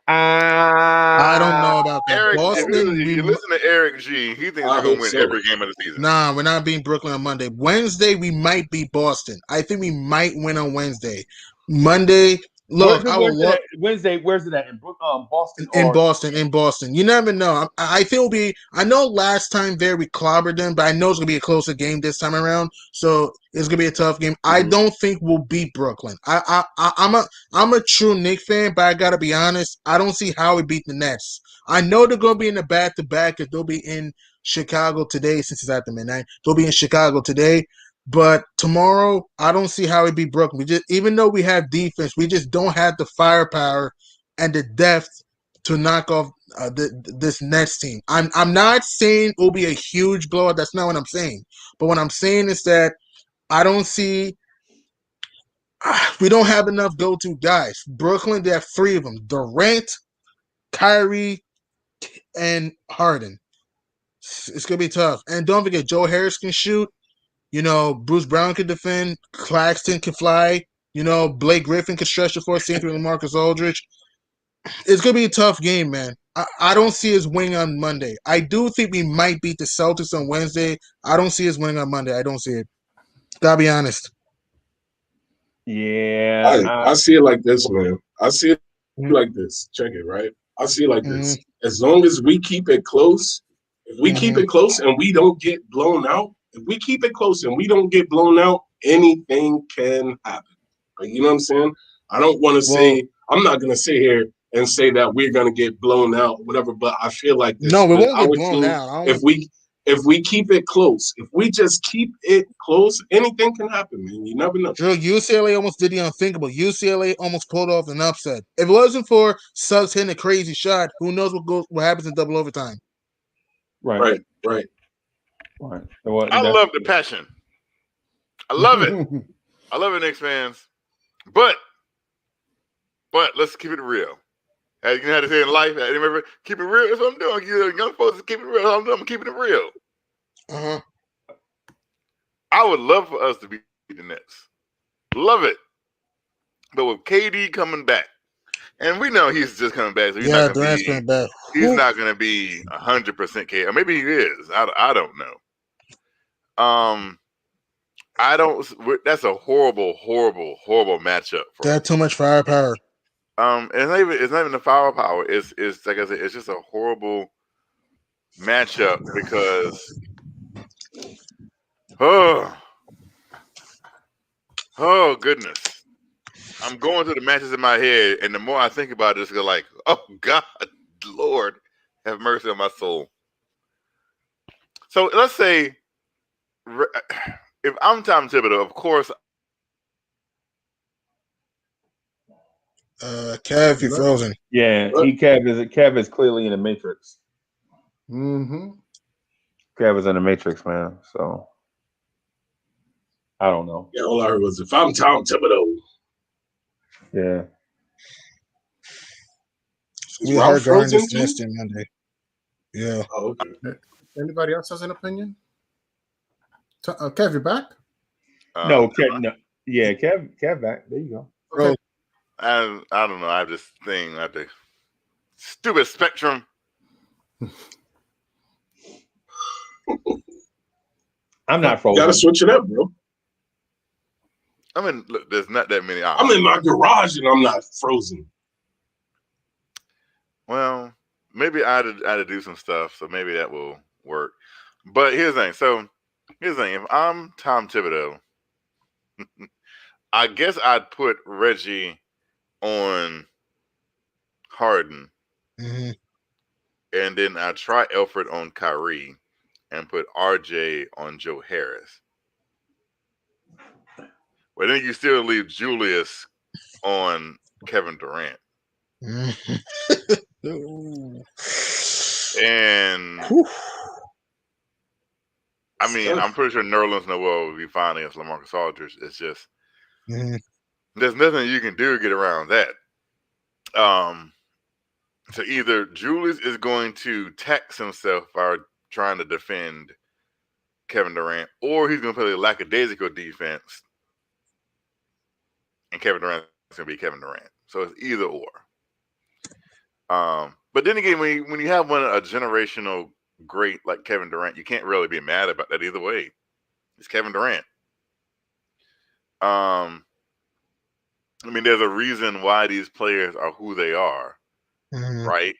Speaker 9: I don't know about that.
Speaker 7: Eric,
Speaker 9: Boston,
Speaker 7: you listen to Eric G. He thinks we're gonna win every game of the season.
Speaker 9: Nah, we're not beating Brooklyn on Monday. Wednesday, we might beat Boston. I think we might win on Wednesday. Monday, Look, I would
Speaker 6: Where's it
Speaker 9: love
Speaker 6: at? Wednesday. Where's it at? In Boston
Speaker 9: in
Speaker 6: or
Speaker 9: Boston. In Boston, you never know. I think it'll be. I know last time there we clobbered them, but I know it's gonna be a closer game this time around. So it's gonna be a tough game. I don't think we'll beat Brooklyn. I'm a true Knicks fan, but I gotta be honest. I don't see how we beat the Nets. I know they're gonna be in the back to back because they'll be in Chicago today since it's after midnight. They'll be in Chicago today. But tomorrow, I don't see how we beat Brooklyn. We just, even though we have defense, we just don't have the firepower and the depth to knock off this Nets team. I'm not saying it will be a huge blowout. That's not what I'm saying. But what I'm saying is that I don't see we don't have enough go-to guys. Brooklyn, they have three of them: Durant, Kyrie, and Harden. It's gonna be tough. And don't forget, Joe Harris can shoot. You know, Bruce Brown can defend. Claxton can fly. You know, Blake Griffin can stretch the floor. Same thing with Marcus Aldridge. It's gonna be a tough game, man. I don't see us winning on Monday. I do think we might beat the Celtics on Wednesday. I don't see us winning on Monday. I don't see it. Gotta be honest.
Speaker 6: yeah?
Speaker 8: I see it like this, man. I see it like this. Check it, right? I see it like this. As long as we keep it close, if we keep it close and we don't get blown out, anything can happen. Like, you know what I'm saying? I don't want to say, I'm not going to sit here and say that we're going to get blown out, whatever, but I feel like this.
Speaker 9: No, we
Speaker 8: with
Speaker 9: won't get
Speaker 8: our
Speaker 9: blown
Speaker 8: team,
Speaker 9: out.
Speaker 8: if we keep it close, if we just keep it close, anything can happen, man. You never know.
Speaker 9: Drew, UCLA almost did the unthinkable. UCLA almost pulled off an upset. If it wasn't for Suggs hitting a crazy shot, who knows what happens in double overtime?
Speaker 6: Right.
Speaker 7: I love the passion. I love it. I love it, Knicks fans. But let's keep it real. As you know how to say in life, remember, keep it real. That's what I'm doing. You young folks, keep it real. I'm keeping it real. I would love for us to beat the Nets. Love it. But with KD coming back, and we know he's just coming back, so he's not going to be.
Speaker 9: Coming back.
Speaker 7: He's not going to be 100% KD. Or maybe he is. I don't know. That's a horrible matchup.
Speaker 9: They have too much firepower.
Speaker 7: It's not even the firepower. It's like I said, it's just a horrible matchup because oh goodness. I'm going through the matches in my head, and the more I think about it, it's like, oh God, Lord, have mercy on my soul. So let's say if I'm Tom Thibodeau, of course.
Speaker 9: Kev, you're frozen.
Speaker 6: Yeah, Kev is clearly in the Matrix. Kev is in the Matrix, man. So I don't know.
Speaker 8: Yeah, all I heard was if I'm Tom Thibodeau.
Speaker 6: Yeah.
Speaker 9: We hard going this Wednesday, Monday. Yeah.
Speaker 8: Oh, okay.
Speaker 10: Anybody else has an opinion? Kev, you back?
Speaker 6: No, Kev. No. Yeah, Kev back. There you go.
Speaker 10: Okay.
Speaker 7: I don't know. I have this thing at the stupid Spectrum.
Speaker 6: I'm not frozen.
Speaker 8: You gotta switch it up, bro.
Speaker 7: I mean, look, there's not that many options.
Speaker 8: I'm in my garage and I'm not frozen.
Speaker 7: Well, maybe I had to do some stuff, so maybe that will work. But here's the thing. If I'm Tom Thibodeau, I guess I'd put Reggie on Harden, and then I try Alfred on Kyrie, and put RJ on Joe Harris. Well, then you still leave Julius on Kevin Durant. And I mean, I'm pretty sure Nerlens Noel will be fine against LaMarcus Aldridge. It's just there's nothing you can do to get around that. So either Julius is going to tax himself by trying to defend Kevin Durant, or he's going to play a lackadaisical defense, and Kevin Durant is going to be Kevin Durant. So it's either or. But then again, when you have a generational great like Kevin Durant, you can't really be mad about that either way. It's Kevin Durant. I mean, there's a reason why these players are who they are, right?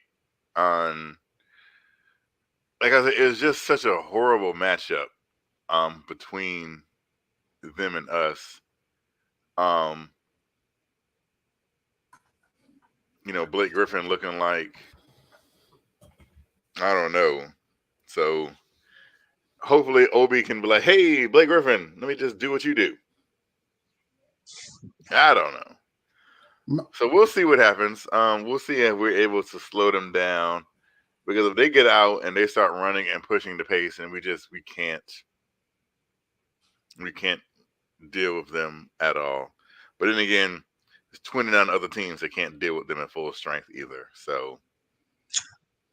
Speaker 7: Like I said, it was just such a horrible matchup between them and us. Blake Griffin looking like, I don't know. So hopefully Obi can be like, hey, Blake Griffin, let me just do what you do. I don't know. So we'll see what happens. We'll see if we're able to slow them down. Because if they get out and they start running and pushing the pace, and we can't deal with them at all. But then again, there's 29 other teams that can't deal with them at full strength either. So,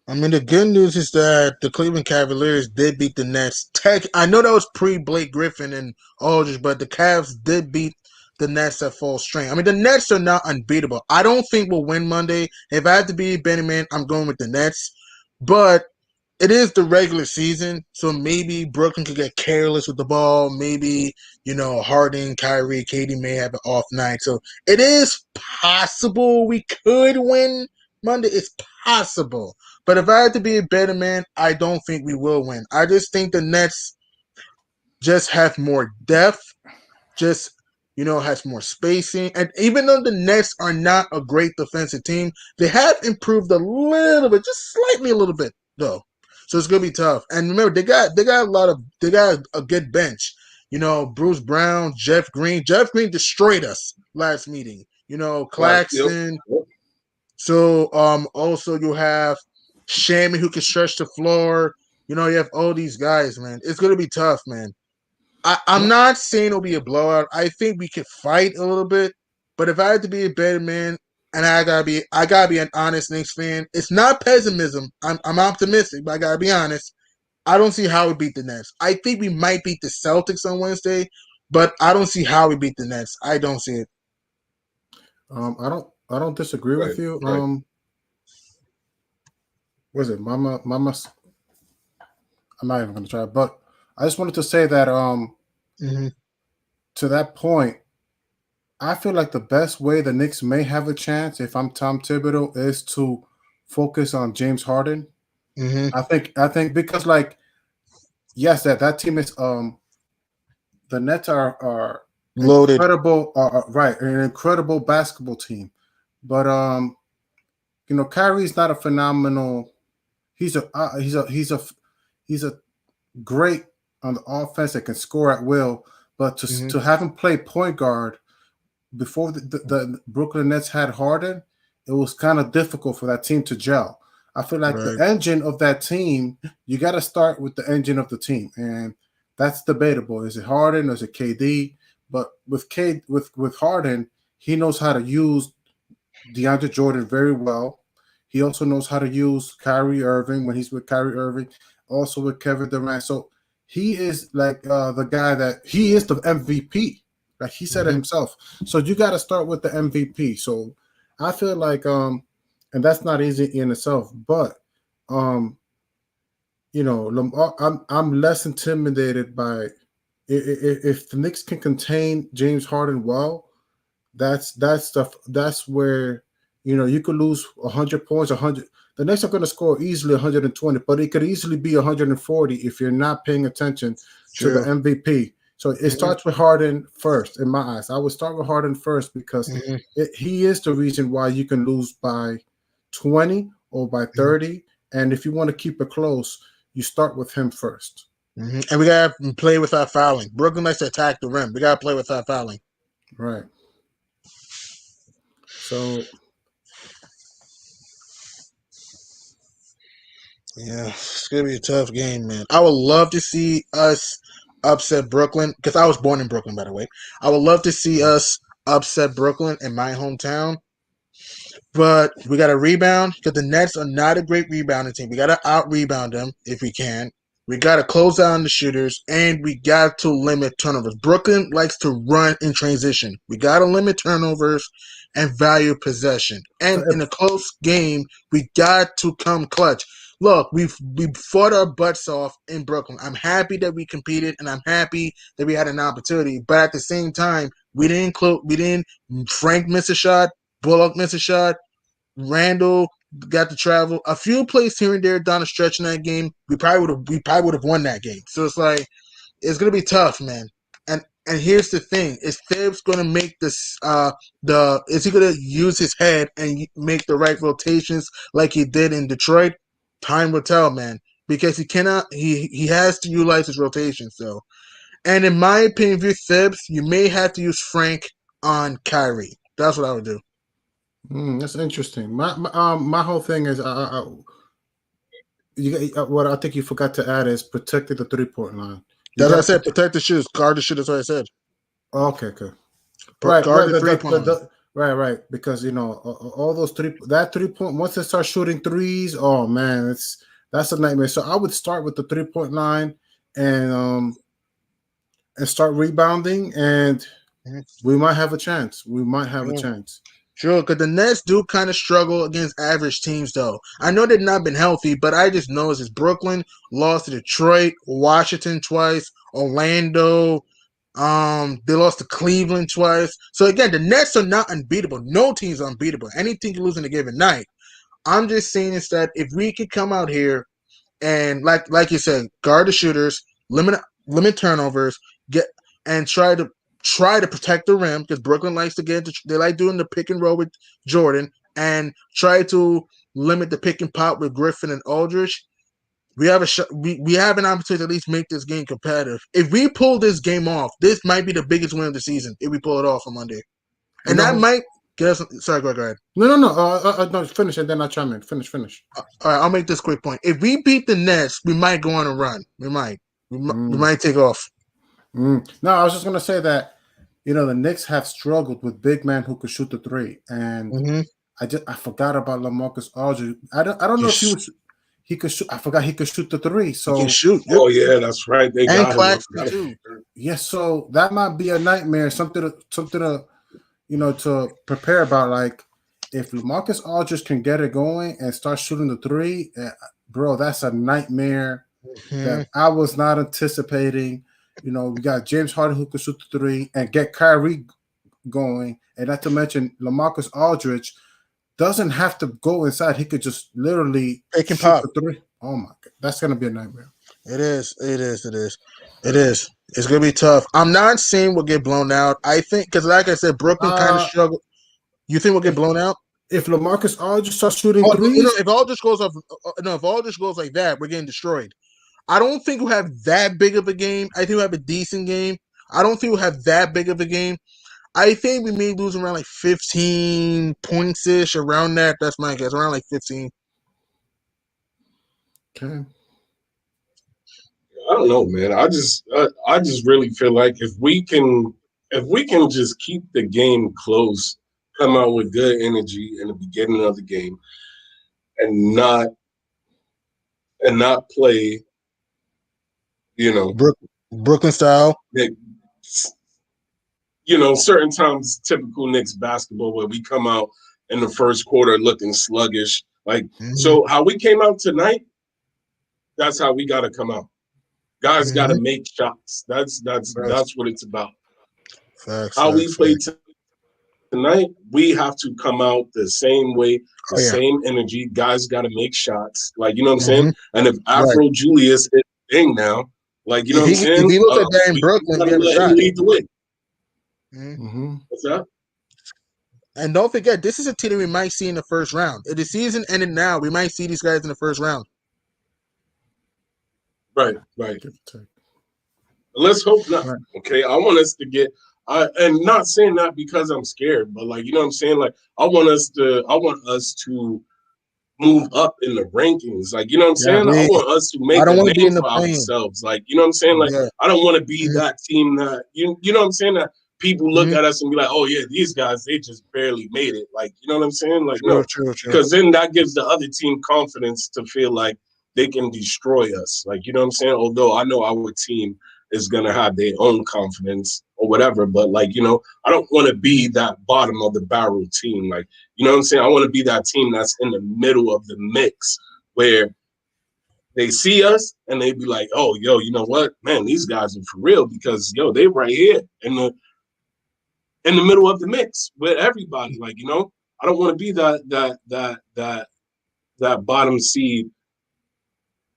Speaker 9: I mean, the good news is that the Cleveland Cavaliers did beat the Nets. I know that was pre-Blake Griffin and Aldridge, but the Cavs did beat the Nets at full strength. I mean, the Nets are not unbeatable. I don't think we'll win Monday. If I have to be Benny Man, I'm going with the Nets. But it is the regular season, so maybe Brooklyn could get careless with the ball. Maybe, Harden, Kyrie, KD may have an off night. So it is possible we could win Monday. It's possible. But if I had to be a better man, I don't think we will win. I just think the Nets just have more depth, has more spacing. And even though the Nets are not a great defensive team, they have improved a little bit, just slightly a little bit, though. So it's gonna be tough. And remember, they got a good bench. Bruce Brown, Jeff Green. Jeff Green destroyed us last meeting. Claxton. So also you have Shammy who can stretch the floor. You have all these guys, man. It's gonna be tough, man. I'm not saying it'll be a blowout. I think we could fight a little bit, but if I had to be a better man, and I gotta be an honest Knicks fan. It's not pessimism. I'm optimistic, but I gotta be honest. I don't see how we beat the Nets. I think we might beat the Celtics on Wednesday, but I don't see how we beat the Nets. I don't see it.
Speaker 10: I don't disagree with you.
Speaker 6: Right.
Speaker 10: Was it Mama? I'm not even gonna try, but I just wanted to say that to that point, I feel like the best way the Knicks may have a chance, if I'm Tom Thibodeau, is to focus on James Harden. I think because yes, that team is the Nets are
Speaker 9: loaded,
Speaker 10: incredible, right? An incredible basketball team, but Kyrie's not a phenomenal. He's a great on the offense that can score at will, but to have him play point guard before the Brooklyn Nets had Harden, it was kind of difficult for that team to gel. I feel like the engine of that team, you got to start with the engine of the team, and that's debatable. Is it Harden or is it KD? But with Harden, he knows how to use DeAndre Jordan very well. He also knows how to use Kyrie Irving when he's with Kyrie Irving, also with Kevin Durant. So he is like the guy that he is the MVP. Like he said it himself. So you got to start with the MVP. So I feel like, and that's not easy in itself, but I'm less intimidated by if the Knicks can contain James Harden well. That's where you could lose 100 points, 100. The Knicks are going to score easily 120, but it could easily be 140 if you're not paying attention to the MVP. So it starts with Harden first, in my eyes. I would start with Harden first because he is the reason why you can lose by 20 or by 30. And if you want to keep it close, you start with him first.
Speaker 9: And we got to play without fouling. Brooklyn likes to attack the rim. We got to play without fouling.
Speaker 10: Right. So...
Speaker 9: yeah, it's going to be a tough game, man. I would love to see us upset Brooklyn, because I was born in Brooklyn, by the way. I would love to see us upset Brooklyn in my hometown. But we got to rebound, because the Nets are not a great rebounding team. We got to out-rebound them if we can. We got to close down the shooters, and we got to limit turnovers. Brooklyn likes to run in transition. We got to limit turnovers and value possession. And in a close game, we got to come clutch. Look, we fought our butts off in Brooklyn. I'm happy that we competed, and I'm happy that we had an opportunity. But at the same time, We didn't. Frank missed a shot. Bullock missed a shot. Randle got to travel. A few plays here and there down the stretch in that game. We probably would have won that game. So it's like it's gonna be tough, man. And here's the thing: is Thibs gonna make this? Is he gonna use his head and make the right rotations like he did in Detroit? Time will tell, man. Because he cannot. He has to utilize his rotations, though. And in my opinion, if you're Thibs, you may have to use Frank on Kyrie. That's what I would do.
Speaker 10: That's interesting. My whole thing is what I think you forgot to add is protecting the 3-point line.
Speaker 9: That's what I said. Protect the shooters, guard the shooters. That's what I said.
Speaker 10: Okay.
Speaker 9: Guard the 3-point line.
Speaker 10: Right. Because all those 3-point. Once they start shooting threes, oh man, that's a nightmare. So I would start with the 3-point line and start rebounding, and we might have a chance. A chance.
Speaker 9: Sure, because the Nets do kind of struggle against average teams, though. I know they've not been healthy, but I just know it's Brooklyn lost to Detroit, Washington twice, Orlando. They lost to Cleveland twice. So again, the Nets are not unbeatable. No team's unbeatable. Any team can lose in a given night. I'm just saying is that if we could come out here and like you said, guard the shooters, limit turnovers, try to protect the rim because Brooklyn likes to they like doing the pick and roll with Jordan and try to limit the pick and pop with Griffin and Aldridge. We have we have an opportunity to at least make this game competitive. If we pull this game off, this might be the biggest win of the season if we pull it off on Monday. And that might get us. Sorry, go ahead.
Speaker 10: No, finish and then I'll chime in. Finish.
Speaker 9: All right, I'll make this quick point. If we beat the Nets, we might go on a run. We might take off.
Speaker 10: No, I was just gonna say that the Knicks have struggled with big men who could shoot the three, and I forgot about LaMarcus Aldridge. I don't know if he could shoot. I forgot he could shoot the three. So
Speaker 9: he can shoot.
Speaker 8: Oh yeah, that's right. They got
Speaker 9: Claxton too.
Speaker 10: Yes, so that might be a nightmare. Something to to prepare about. Like if LaMarcus Aldridge can get it going and start shooting the three, bro, that's a nightmare that I was not anticipating. We got James Harden who can shoot the three and get Kyrie going, and not to mention LaMarcus Aldridge doesn't have to go inside. He could just literally
Speaker 9: pick and pop
Speaker 10: the three. Oh my god, that's gonna be a nightmare.
Speaker 9: It is. It's gonna be tough. I'm not saying we'll get blown out. I think because, like I said, Brooklyn kind of struggle. You think we'll get blown out
Speaker 10: if LaMarcus Aldridge starts shooting threes?
Speaker 9: If Aldridge goes off, if Aldridge goes like that, we're getting destroyed. I don't think we'll have that big of a game. I think we'll have a decent game. I don't think we'll have that big of a game. I think we may lose around like 15 points-ish, around that. That's my guess, around like 15.
Speaker 10: Okay.
Speaker 8: I don't know, man. I just really feel like if we can just keep the game close, come out with good energy in the beginning of the game, and not play,
Speaker 9: Brooklyn style.
Speaker 8: Certain times typical Knicks basketball where we come out in the first quarter looking sluggish. So how we came out tonight, that's how we got to come out. Guys got to make shots. That's what it's about. We play tonight, we have to come out the same way, same energy. Guys got to make shots. You know what I'm saying? And if Afro Julius is thing now, what I'm saying?
Speaker 9: If he looks at that in Brooklyn,
Speaker 8: he lead the way. What's that?
Speaker 9: And don't forget, this is a team that we might see in the first round. If the season ended now, we might see these guys in the first round.
Speaker 8: Right. Let's hope not. Right. Okay, I want us to get. And not saying that because I'm scared, but you know what I'm saying. I want us to move up in the rankings. You know what I'm saying. I want us to make a name for ourselves. You know what I'm saying. I don't want to be that team that you know what I'm saying, that people look at us and be like, oh yeah, these guys, they just barely made it. You know what I'm saying.
Speaker 9: True.
Speaker 8: Because then that gives the other team confidence to feel like they can destroy us. You know what I'm saying. Although I know our team is gonna have their own confidence or whatever, but I don't want to be that bottom of the barrel team. You know what I'm saying. I want to be that team that's in the middle of the mix where they see us and they be like, oh, yo, you know what, man, these guys are for real because they right here in the middle of the mix with everybody. Like, you know, I don't want to be that bottom seed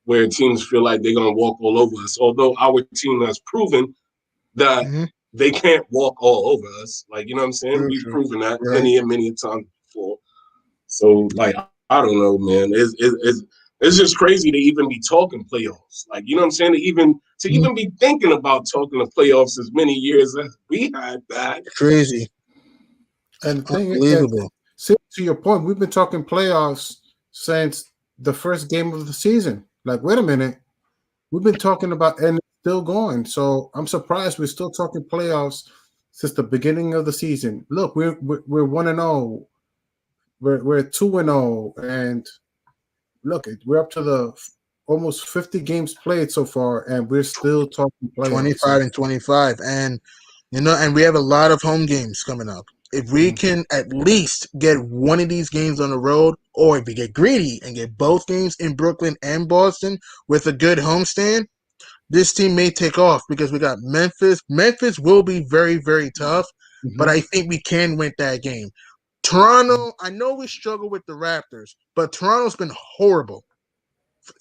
Speaker 8: where teams feel like they're gonna walk all over us. Although our team has proven that they can't walk all over us. Like, you know what I'm saying? We've proven that many and many times before. So, like, I don't know, man. It's just crazy to even be talking playoffs. Like, you know what I'm saying? To even be thinking about talking to playoffs as many years as we had back.
Speaker 9: Crazy.
Speaker 10: And the thing
Speaker 9: Unbelievable.
Speaker 10: is, to your point, we've been talking playoffs since the first game of the season. Like, wait a minute, we've been talking about and it's still going. So I'm surprised we're still talking playoffs since the beginning of the season. Look, we're 1-0. We're 2-0, and look, we're up to the almost 50 games played so far, and we're still talking playoffs.
Speaker 9: 25 and 25, and you know, and we have a lot of home games coming up. If we can at least get one of these games on the road, or if we get greedy and get both games in Brooklyn and Boston with a good homestand, this team may take off because we got Memphis. Memphis will be very, very tough, but I think we can win that game. Toronto, I know we struggle with the Raptors, but Toronto's been horrible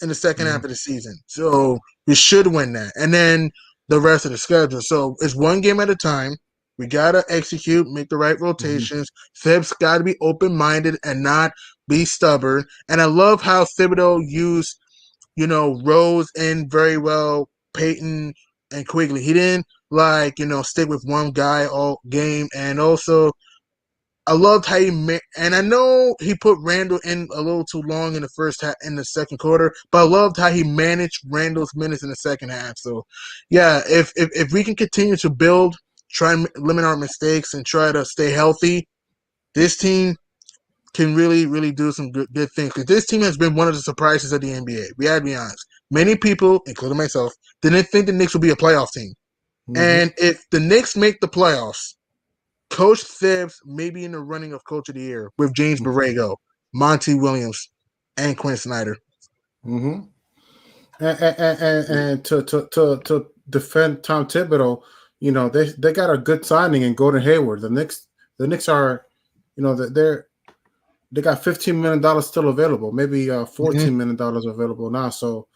Speaker 9: in the second half of the season. So we should win that. And then the rest of the schedule. So it's one game at a time. We got to execute, make the right rotations. Thibs got to be open-minded and not be stubborn. And I love how Thibodeau used, you know, Rose in very well, Peyton and Quigley. He didn't, like, you know, stick with one guy all game. And also, I loved how and I know he put Randle in a little too long in the first half, in the second quarter, but I loved how he managed Randle's minutes in the second half. So, yeah, if we can continue to build, try and limit our mistakes, and try to stay healthy, this team can really, really do some good things. Because this team has been one of the surprises of the NBA. We had to be honest. Many people, including myself, didn't think the Knicks would be a playoff team. And if the Knicks make the playoffs, Coach Thibs may be in the running of Coach of the Year with James Borrego, Monty Williams, and Quinn Snyder.
Speaker 10: And to defend Tom Thibodeau, you know, they got a good signing in Gordon Hayward. The Knicks are, you know, they got $15 million still available, maybe $14 million available now. So,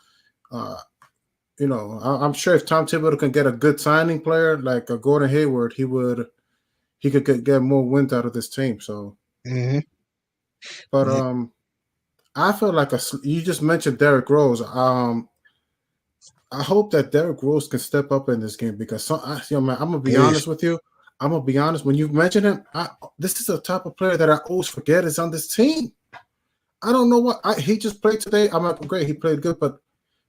Speaker 10: you know, I'm sure if Tom Thibodeau can get a good signing player like Gordon Hayward, he could get more wins out of this team. So, but I feel like you just mentioned Derrick Rose. I hope that Derrick Rose can step up in this game because man, I'm gonna be honest with you. I'm gonna be honest. When you mention him, this is a type of player that I always forget is on this team. I don't know what he just played today. I'm like, great, he played good, but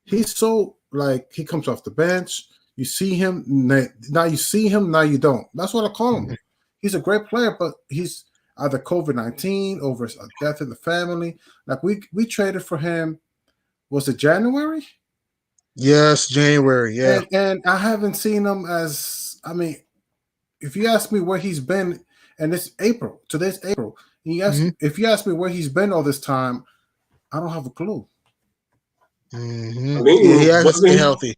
Speaker 10: he's so like he comes off the bench. You see him now. You see him now. You don't. That's what I call him. He's a great player, but he's either COVID-19 over a death in the family. Like we traded for him. Was it January?
Speaker 9: Yes, January. Yeah,
Speaker 10: and I haven't seen him as. I mean, if you ask me where he's been, and it's April. Today's April. If you ask me where he's been all this time, I don't have a clue.
Speaker 8: I mean,
Speaker 9: he hasn't stayed healthy.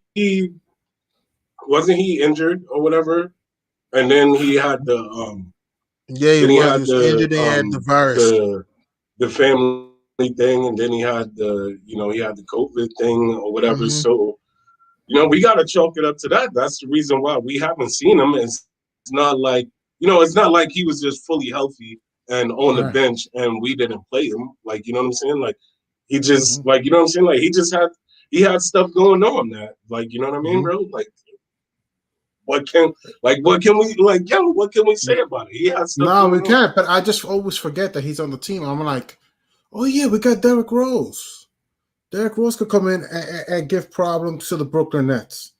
Speaker 8: Wasn't he injured or whatever? And then he had the
Speaker 9: he was injured. He had the virus,
Speaker 8: the family thing, and then he had the COVID thing or whatever. So, you know, we got to chalk it up to that. That's the reason why we haven't seen him. It's not like, you know, it's not like he was just fully healthy and on the bench and we didn't play him. Like, you know what I'm saying? Like, he just like, you know what I'm saying? Like, he had stuff going on that, like, you know what I mean, bro? Like, what can we say about it? He has stuff.
Speaker 10: No, we can't. But I just always forget that he's on the team. I'm like, oh yeah, we got Derrick Rose. Derrick Rose could come in and give problems to the Brooklyn Nets,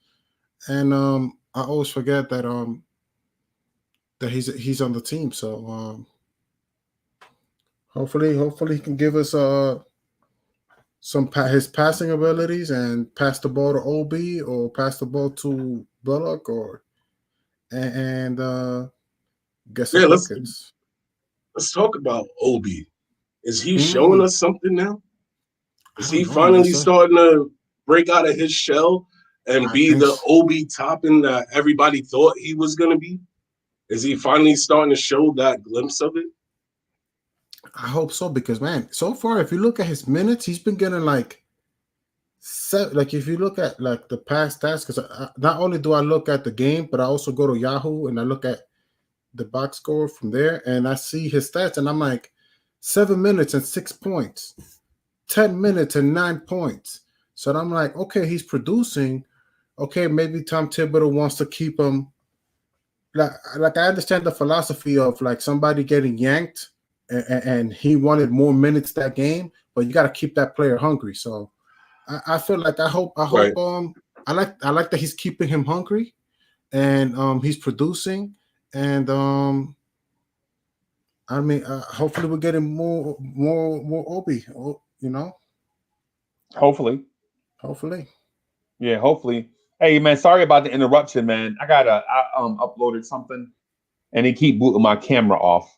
Speaker 10: and I always forget that that he's on the team. So hopefully he can give us his passing abilities and pass the ball to Obi or pass the ball to Bullock and get some buckets.
Speaker 8: Let's talk about Obi. Is he showing us something now? Is he finally starting to break out of his shell and be the Obi Toppin that everybody thought he was going to be? Is he finally starting to show that glimpse of it?
Speaker 10: I hope so, because man, so far if you look at his minutes, he's been getting like if you look at like the past stats, because not only do I look at the game, but I also go to Yahoo and I look at the box score from there, and I see his stats, and I'm like 7 minutes and 6 points, 10 minutes and 9 points. So I'm like, okay, he's producing. Okay, maybe Tom Thibodeau wants to keep him. Like I understand the philosophy of like somebody getting yanked, and he wanted more minutes that game, but you got to keep that player hungry. So I feel like I hope
Speaker 8: Right.
Speaker 10: I like that he's keeping him hungry, and he's producing, and I mean hopefully we're getting more Obi, you know.
Speaker 6: Hopefully.
Speaker 10: Yeah,
Speaker 6: hopefully. Hey man, sorry about the interruption, man. I uploaded something and it keep booting my camera off.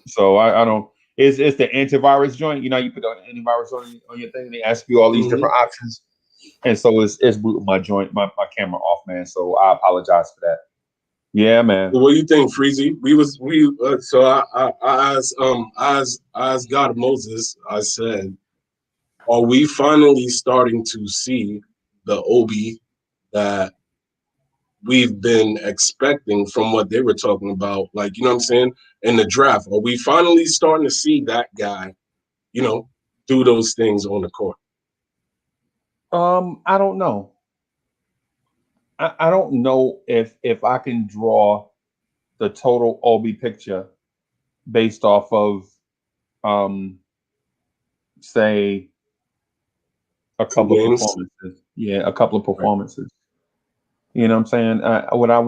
Speaker 6: So I don't. It's the antivirus joint. You know, you put the antivirus on your thing, and they ask you all these different options, and so it's booting my my camera off, man. So I apologize for that. Yeah, man.
Speaker 8: Well, what do you think, Freezy? So I asked God Moses. I said, are we finally starting to see the Obi that we've been expecting from what they were talking about, like, you know what I'm saying, in the draft? Are we finally starting to see that guy, you know, do those things on the court?
Speaker 6: I don't know. I don't know if I can draw the total Obi picture based off of say a couple of performances. Yeah, a couple of performances. You know what I'm saying? What I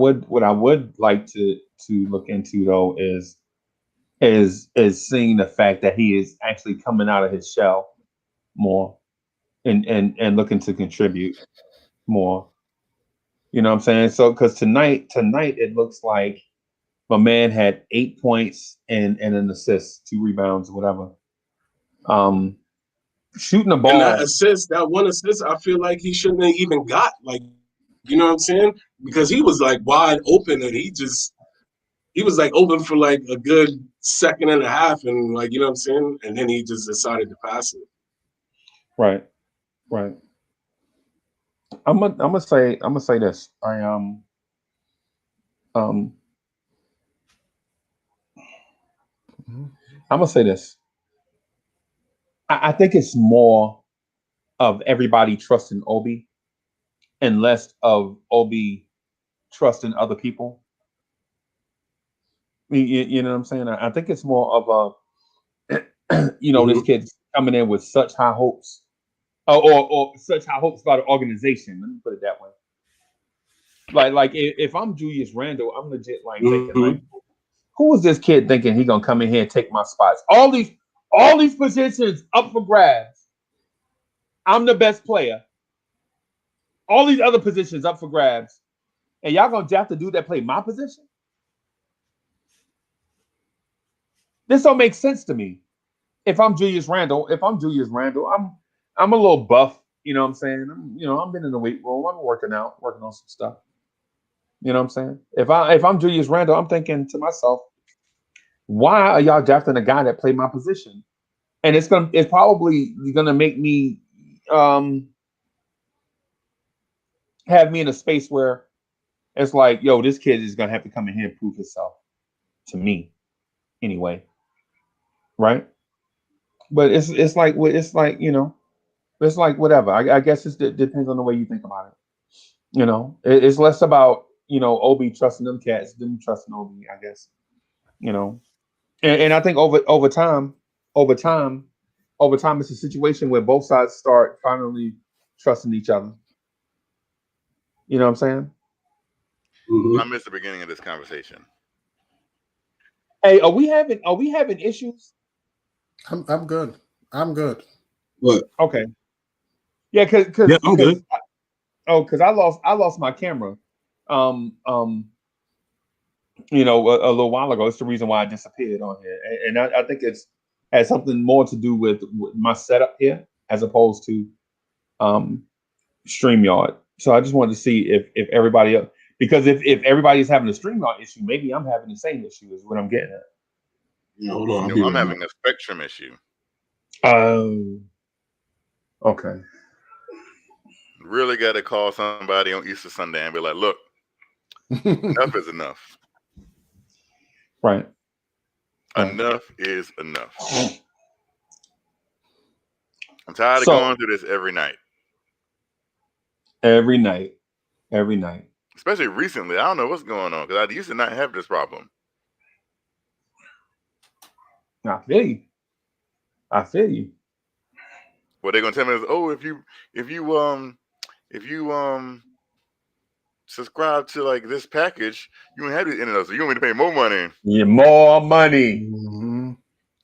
Speaker 6: would like to look into though is seeing the fact that he is actually coming out of his shell more and looking to contribute more. You know what I'm saying? So because tonight it looks like my man had 8 points and an assist, 2 rebounds, whatever. Shooting the ball.
Speaker 8: And that one assist, I feel like he shouldn't have even got, like, you know what I'm saying? Because he was like wide open, and he was like open for like a good second and a half, and like, you know what I'm saying? And then he just decided to pass it.
Speaker 6: Right. I'm gonna say this. I'm gonna say this. I think it's more of everybody trusting Obi and less of Obi trusting other people. You know what I'm saying? I think it's more of a, this kid's coming in with such high hopes, or such high hopes about an organization. Let me put it that way. Like if I'm Julius Randle, I'm legit like thinking like, who is this kid thinking he gonna come in here and take my spots? All these positions up for grabs. I'm the best player. All these other positions up for grabs, and y'all gonna draft a dude that play my position? This don't make sense to me. If I'm Julius Randle, I'm a little buff. You know what I'm saying? I've been in the weight room. I'm working on some stuff. You know what I'm saying? If I'm Julius Randle, I'm thinking to myself, why are y'all drafting a guy that played my position? And it's probably gonna make me have me in a space where it's like, yo, this kid is gonna have to come in here and prove himself to me, anyway, right? But it's like it's like whatever. I guess it depends on the way you think about it. It's less about Obi trusting them cats, them trusting Obi, I guess. And I think over time, it's a situation where both sides start finally trusting each other. You know what I'm saying?
Speaker 7: I missed the beginning of this conversation.
Speaker 6: Hey, are we having issues?
Speaker 10: I'm good.
Speaker 8: What?
Speaker 6: Okay. Yeah, because
Speaker 8: I'm good.
Speaker 6: Because I lost my camera. A little while ago. It's the reason why I disappeared on here, and I think it's has something more to do with my setup here as opposed to StreamYard. So I just wanted to see if everybody else, Because if everybody's having a StreamYard issue, maybe I'm having the same issue. Is what I'm getting at.
Speaker 8: Yeah, hold on.
Speaker 7: I'm having a spectrum issue.
Speaker 6: Okay.
Speaker 7: Really got to call somebody on Easter Sunday and be like, look, enough is enough.
Speaker 6: Right.
Speaker 7: Enough is enough. I'm tired of going through this every night.
Speaker 6: Every night.
Speaker 7: Especially recently. I don't know what's going on because I used to not have this problem.
Speaker 6: I feel you.
Speaker 7: What they're gonna tell me is, oh, if you subscribe to like this package, you won't have these internet, so you want me to pay more money.
Speaker 6: Yeah, more money.
Speaker 10: Mm-hmm.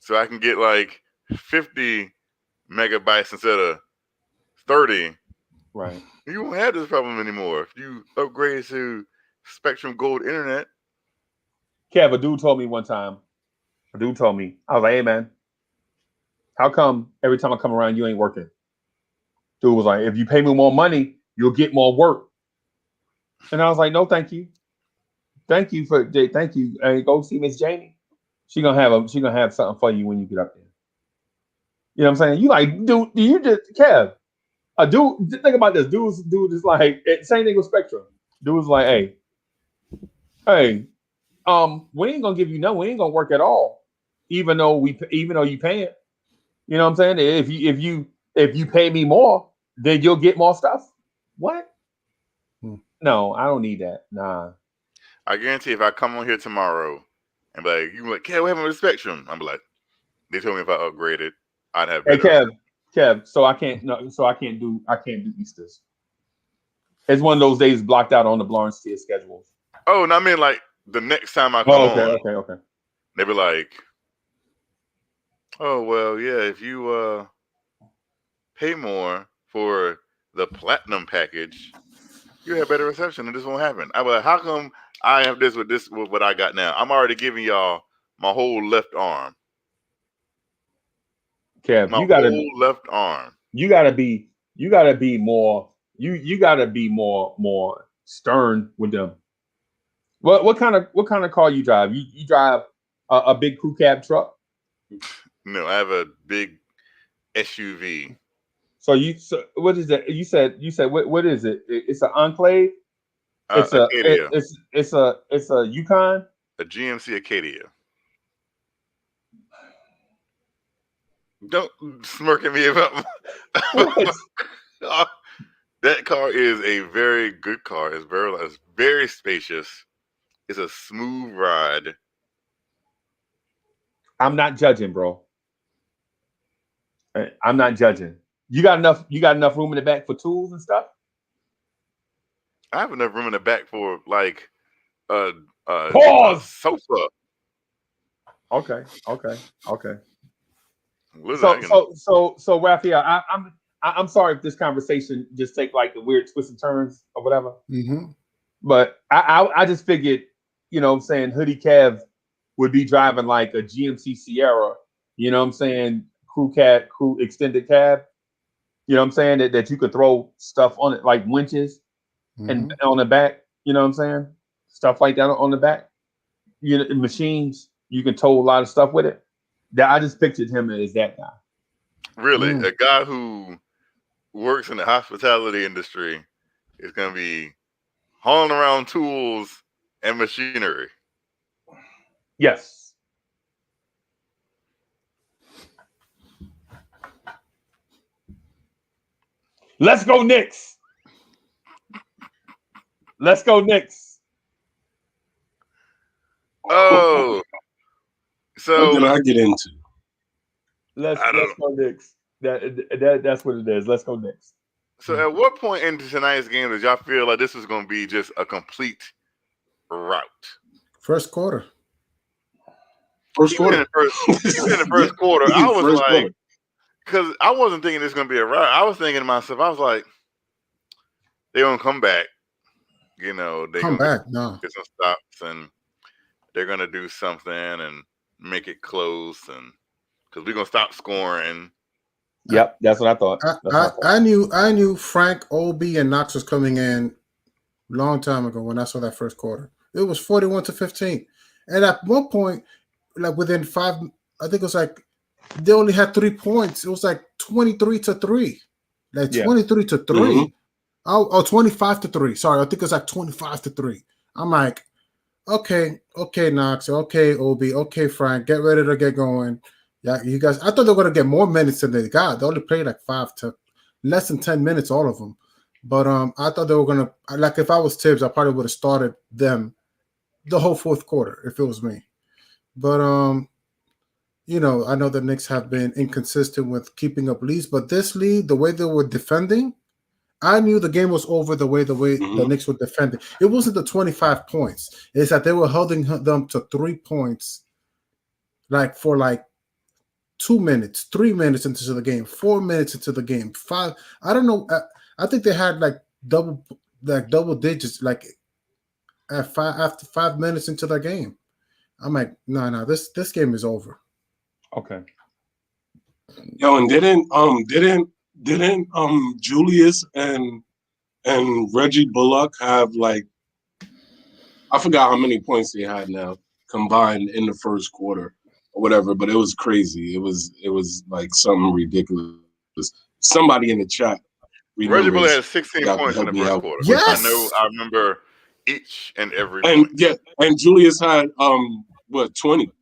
Speaker 7: So I can get like 50 megabytes instead of 30.
Speaker 6: Right.
Speaker 7: You won't have this problem anymore if you upgrade to Spectrum Gold Internet.
Speaker 6: Kev, a dude told me one time. I was like, hey man, how come every time I come around you ain't working? Dude was like, if you pay me more money, you'll get more work. And I was like, no, thank you. Thank you. Hey, go see Miss Janie. She gonna have something for you when you get up there. You know what I'm saying? You like, dude, you just Kev. A dude, think about this. Dude is like, same thing with Spectrum. Dude was like, hey, we ain't gonna give you we ain't gonna work at all, even though you paying. You know what I'm saying? If you pay me more, then you'll get more stuff. What? No, I don't need that. Nah.
Speaker 7: I guarantee if I come on here tomorrow and be like, you like, Kev, we having a Spectrum. I'm like, they told me if I upgraded, I'd have better.
Speaker 6: Hey Kev, so I can't do Easters. It's one of those days blocked out on the Blorange tier schedules.
Speaker 7: Oh, no, I mean like the next time I come on.
Speaker 6: Okay.
Speaker 7: They be like, oh well, yeah, if you pay more for the platinum package, you have better reception and this won't happen. I be like, how come I have this with what I got now? I'm already giving y'all my whole left arm.
Speaker 6: Kev,
Speaker 7: my
Speaker 6: you gotta
Speaker 7: whole left arm.
Speaker 6: You gotta be more stern with them. What kind of car you drive? You drive a big crew cab truck?
Speaker 7: No, I have a big SUV.
Speaker 6: So what is that? You said what is it? It's an Enclave.
Speaker 7: Acadia.
Speaker 6: It's a Yukon.
Speaker 7: A GMC Acadia. Don't smirk at me about that car is a very good car. It's very spacious. It's a smooth ride.
Speaker 6: I'm not judging, bro. I'm not judging. You got enough room in the back for tools and stuff?
Speaker 7: I have enough room in the back for like a sofa.
Speaker 6: Okay.
Speaker 7: Listen,
Speaker 6: so Raphael, I'm sorry if this conversation just take like the weird twists and turns or whatever.
Speaker 10: Mm-hmm.
Speaker 6: But I just figured, you know what I'm saying, Hoodie Kev would be driving like a GMC Sierra, you know what I'm saying, crew extended cab. You know what I'm saying, that you could throw stuff on it like winches and on the back, you know what I'm saying? Stuff like that on the back. You know, machines, you can tow a lot of stuff with it. That I just pictured him as that guy.
Speaker 7: Really, a guy who works in the hospitality industry is going to be hauling around tools and machinery.
Speaker 6: Yes. Let's go Knicks. Let's go Knicks.
Speaker 7: Oh, so
Speaker 8: what did I get into?
Speaker 6: Let's go Knicks. That's what it is. Let's go Knicks.
Speaker 7: So at what point in tonight's game did y'all feel like this was going to be just a complete rout?
Speaker 10: First quarter.
Speaker 7: Even in the first quarter, I was like, because I wasn't thinking this was going to be a rout. I was thinking to myself, I was like, they're going to come back. You know, they're going to get some stops and they're going to do something and make it close, and because we're going to stop scoring.
Speaker 6: Yep, that's what I thought.
Speaker 10: I knew Frank, Obi, and Knox was coming in long time ago when I saw that first quarter. It was 41-15, and at one point, like within 5, I think it was like they only had 3 points. It was like 23-3, like 23-3.
Speaker 8: Mm-hmm.
Speaker 10: Oh, 25-3. Sorry, I think it was like 25-3. I'm like, okay, Knox, okay, Obi, okay, Frank, get ready to get going. Yeah, you guys. I thought they were gonna get more minutes than they got. They only played like 5 to less than 10 minutes, all of them. But I thought they were gonna, like, if I was Tibbs, I probably would have started them the whole fourth quarter if it was me. But you know, I know the Knicks have been inconsistent with keeping up leads, but this lead, the way they were defending, I knew the game was over the way the Knicks were defending. It wasn't the 25 points. It's that they were holding them to 3 points, like for like 2 minutes, 3 minutes into the game, 4 minutes into the game, 5. I don't know. I think they had like double digits, like after 5 minutes into the game. I'm like, no, this game is over.
Speaker 6: Okay.
Speaker 8: Yo, and didn't Julius and Reggie Bullock have like, I forgot how many points they had now combined in the first quarter or whatever, but it was crazy. It was like something ridiculous. Somebody in the chat.
Speaker 7: Reggie Bullock had 16 points in the first quarter.
Speaker 10: Yes!
Speaker 7: I remember each and every
Speaker 8: and
Speaker 7: point.
Speaker 8: yeah, and Julius had 20.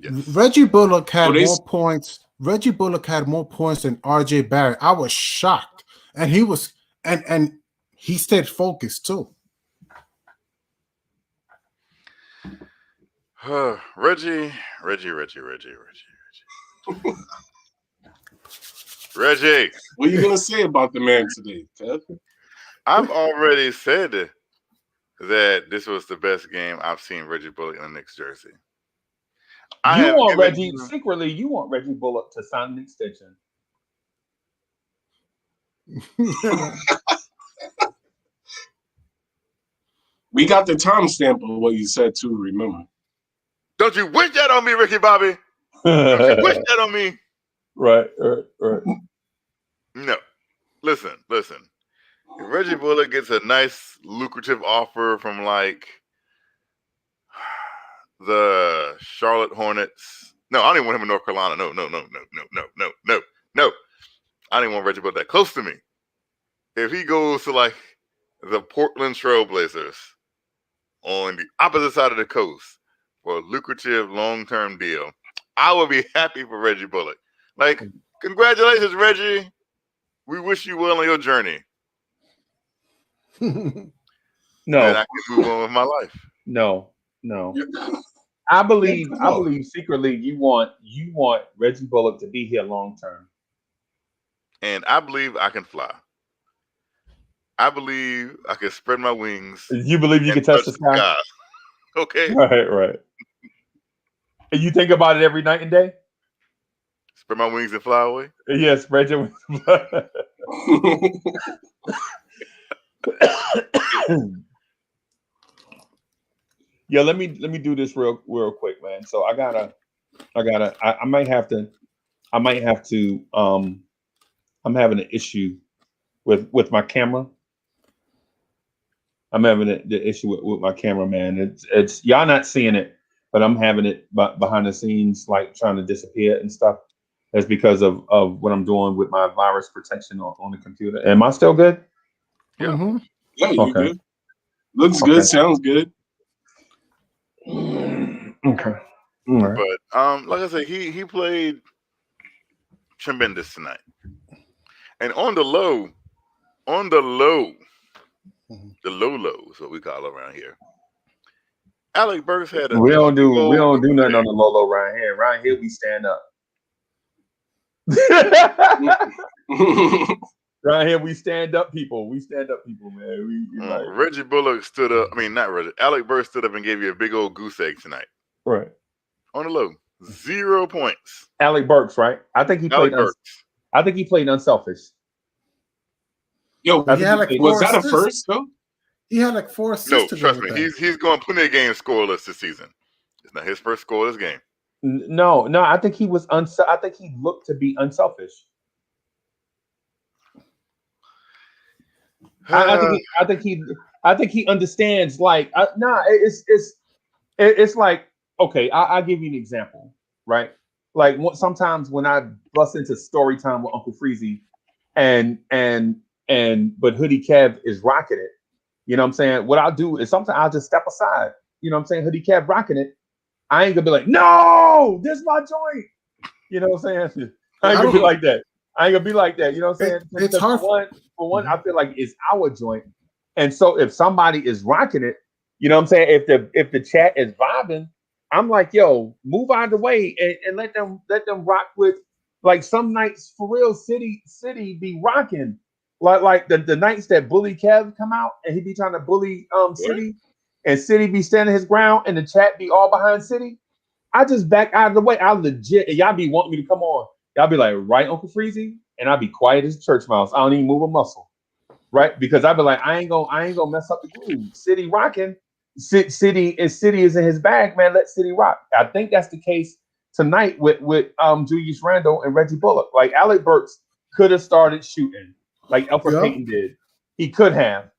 Speaker 7: Yes.
Speaker 10: Reggie Bullock had more points. Reggie Bullock had more points than RJ Barrett. I was shocked. And he was and he stayed focused too.
Speaker 7: Reggie. Reggie.
Speaker 8: What are you gonna say about the man today, Kev?
Speaker 7: I've already said that this was the best game I've seen Reggie Bullock in a Knicks jersey.
Speaker 6: You want Reggie Bullock to sign an extension.
Speaker 8: We got the timestamp of what you said too, remember?
Speaker 7: Don't you wish that on me, Ricky Bobby? Don't you wish that on me?
Speaker 6: Right.
Speaker 7: No. Listen. If Reggie Bullock gets a nice, lucrative offer from like the Charlotte Hornets. No, I don't even want him in North Carolina. No. I didn't want Reggie Bullock that close to me. If he goes to like the Portland Trailblazers on the opposite side of the coast for a lucrative long-term deal, I would be happy for Reggie Bullock. Like, congratulations, Reggie. We wish you well on your journey.
Speaker 6: No.
Speaker 7: And I can move on with my life.
Speaker 6: No. I believe secretly you want Reggie Bullock to be here long term.
Speaker 7: And I believe I can fly. I believe I can spread my wings.
Speaker 6: You believe you can touch the sky?
Speaker 7: Okay.
Speaker 6: Right. And you think about it every night and day?
Speaker 7: Spread my wings and fly away?
Speaker 6: Yes, spread your wings and fly. Yeah, let me do this real quick, man. So I might have to I'm having an issue with my camera. I'm having the issue with my camera, man. It's y'all not seeing it, but I'm having it behind the scenes, like trying to disappear and stuff. That's because of what I'm doing with my virus protection on the computer. Am I still good?
Speaker 7: Yeah.
Speaker 10: Mm-hmm.
Speaker 8: Yeah, you good. Looks good, sounds good.
Speaker 6: Okay. All right.
Speaker 7: But like I said, he played tremendous tonight. And on the low, the low is what we call it around here. Alec Burks had
Speaker 6: we don't do nothing on the low around here. Around here we stand up. Right here, we stand up people. We stand up people, man.
Speaker 7: Reggie Bullock stood up. I mean, not Reggie. Alec Burks stood up and gave you a big old goose egg tonight.
Speaker 6: Right.
Speaker 7: On the low, 0 points.
Speaker 6: Alec Burks, right? I think he played. I think he played unselfish.
Speaker 8: Yo, was that a first though?
Speaker 10: He had like 4 assists.
Speaker 7: No, trust me. He's going plenty of games scoreless this season. It's not his first scoreless game.
Speaker 6: No. I think he was I think he looked to be unselfish. I think I think he understands. Like, it's like, okay, I'll give you an example, right? Like, sometimes when I bust into story time with Uncle Freezy, but Hoodie Kev is rocking it. You know what I'm saying? What I'll do is sometimes I'll just step aside. You know what I'm saying? Hoodie Kev rocking it. I ain't gonna be like, no, this is my joint. You know what I'm saying? I ain't gonna be like that. I ain't gonna be like that. You know what I'm saying?
Speaker 10: It's hard.
Speaker 6: For one, I feel like it's our joint. And so if somebody is rocking it, you know what I'm saying? If the chat is vibing, I'm like, yo, move out of the way and let them rock with, like, some nights for real. City be rocking. Like the nights that Bully Kev come out and he be trying to bully City, and City be standing his ground and the chat be all behind City. I just back out of the way. I legit, and y'all be wanting me to come on. Y'all be like, right, Uncle Freezy? And I be quiet as a church mouse. I don't even move a muscle. Right? Because I be like, I ain't gonna mess up the groove. City rocking. City is in his bag, man. Let City rock. I think that's the case tonight with Julius Randle and Reggie Bullock. Like, Alec Burks could have started shooting like Alfred Payton did. He could have.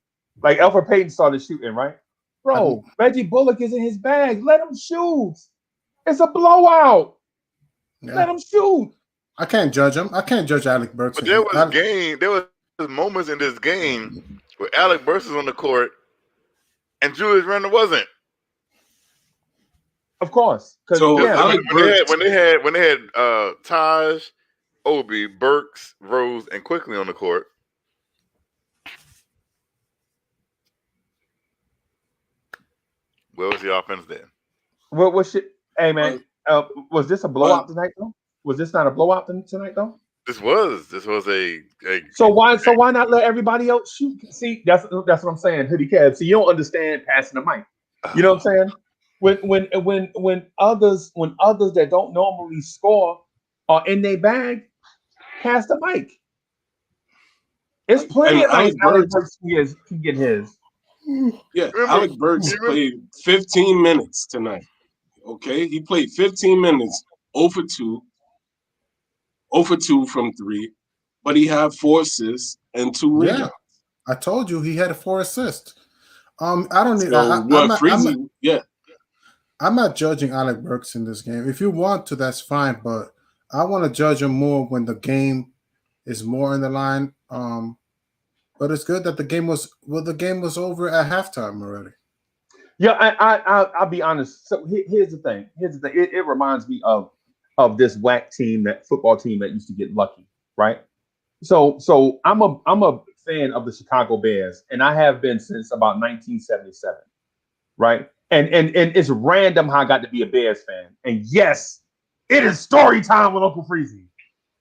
Speaker 6: Like, Alfred Payton started shooting, right? Bro, Reggie Bullock is in his bag. Let him shoot. It's a blowout. Yeah. Let him shoot.
Speaker 10: I can't judge him. I can't judge Alec Burks.
Speaker 7: But there was moments in this game where Alec Burks was on the court and Julius Randle wasn't.
Speaker 6: Of course.
Speaker 7: So when they had Taj, Obi, Burks, Rose, and Quickly on the court. Where was the offense then?
Speaker 6: What shit? Hey man, was this a blowout tonight though? Was this not a blowout tonight though?
Speaker 7: This was a
Speaker 6: So why not let everybody else shoot? See, that's what I'm saying, Hoodie Kev. See, you don't understand passing the mic. You know what I'm saying? When others that don't normally score are in their bag, pass the mic. It's plenty of nights Alec Burks can get his.
Speaker 8: Yeah, Alec Burks played 15 minutes tonight. Okay, he played 15 minutes, 0 for 2 from 3, but he had 4 assists and 2 rebounds.
Speaker 10: I told you he had 4 assists. I don't need. I'm not judging Alec Burks in this game. If you want to, that's fine. But I want to judge him more when the game is more in the line. But it's good that the game was over at halftime already.
Speaker 6: Yeah, I'll be honest. So here's the thing. It reminds me of this whack football team that used to get lucky, right? So I'm a fan of the Chicago Bears, and I have been since about 1977, right? And it's random how I got to be a Bears fan. And yes, it is story time with Uncle Freezy,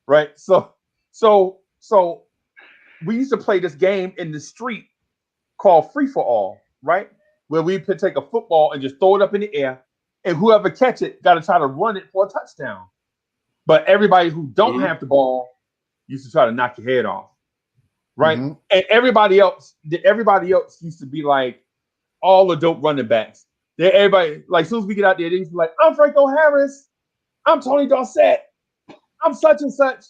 Speaker 6: right? So we used to play this game in the street called Free for All, right? Where we could take a football and just throw it up in the air, and whoever catch it got to try to run it for a touchdown. But everybody who don't have the ball used to try to knock your head off, right? Mm-hmm. And everybody else used to be like all the dope running backs. Everybody, like, as soon as we get out there, they used to be like, I'm Franco Harris, I'm Tony Dorsett, I'm such and such.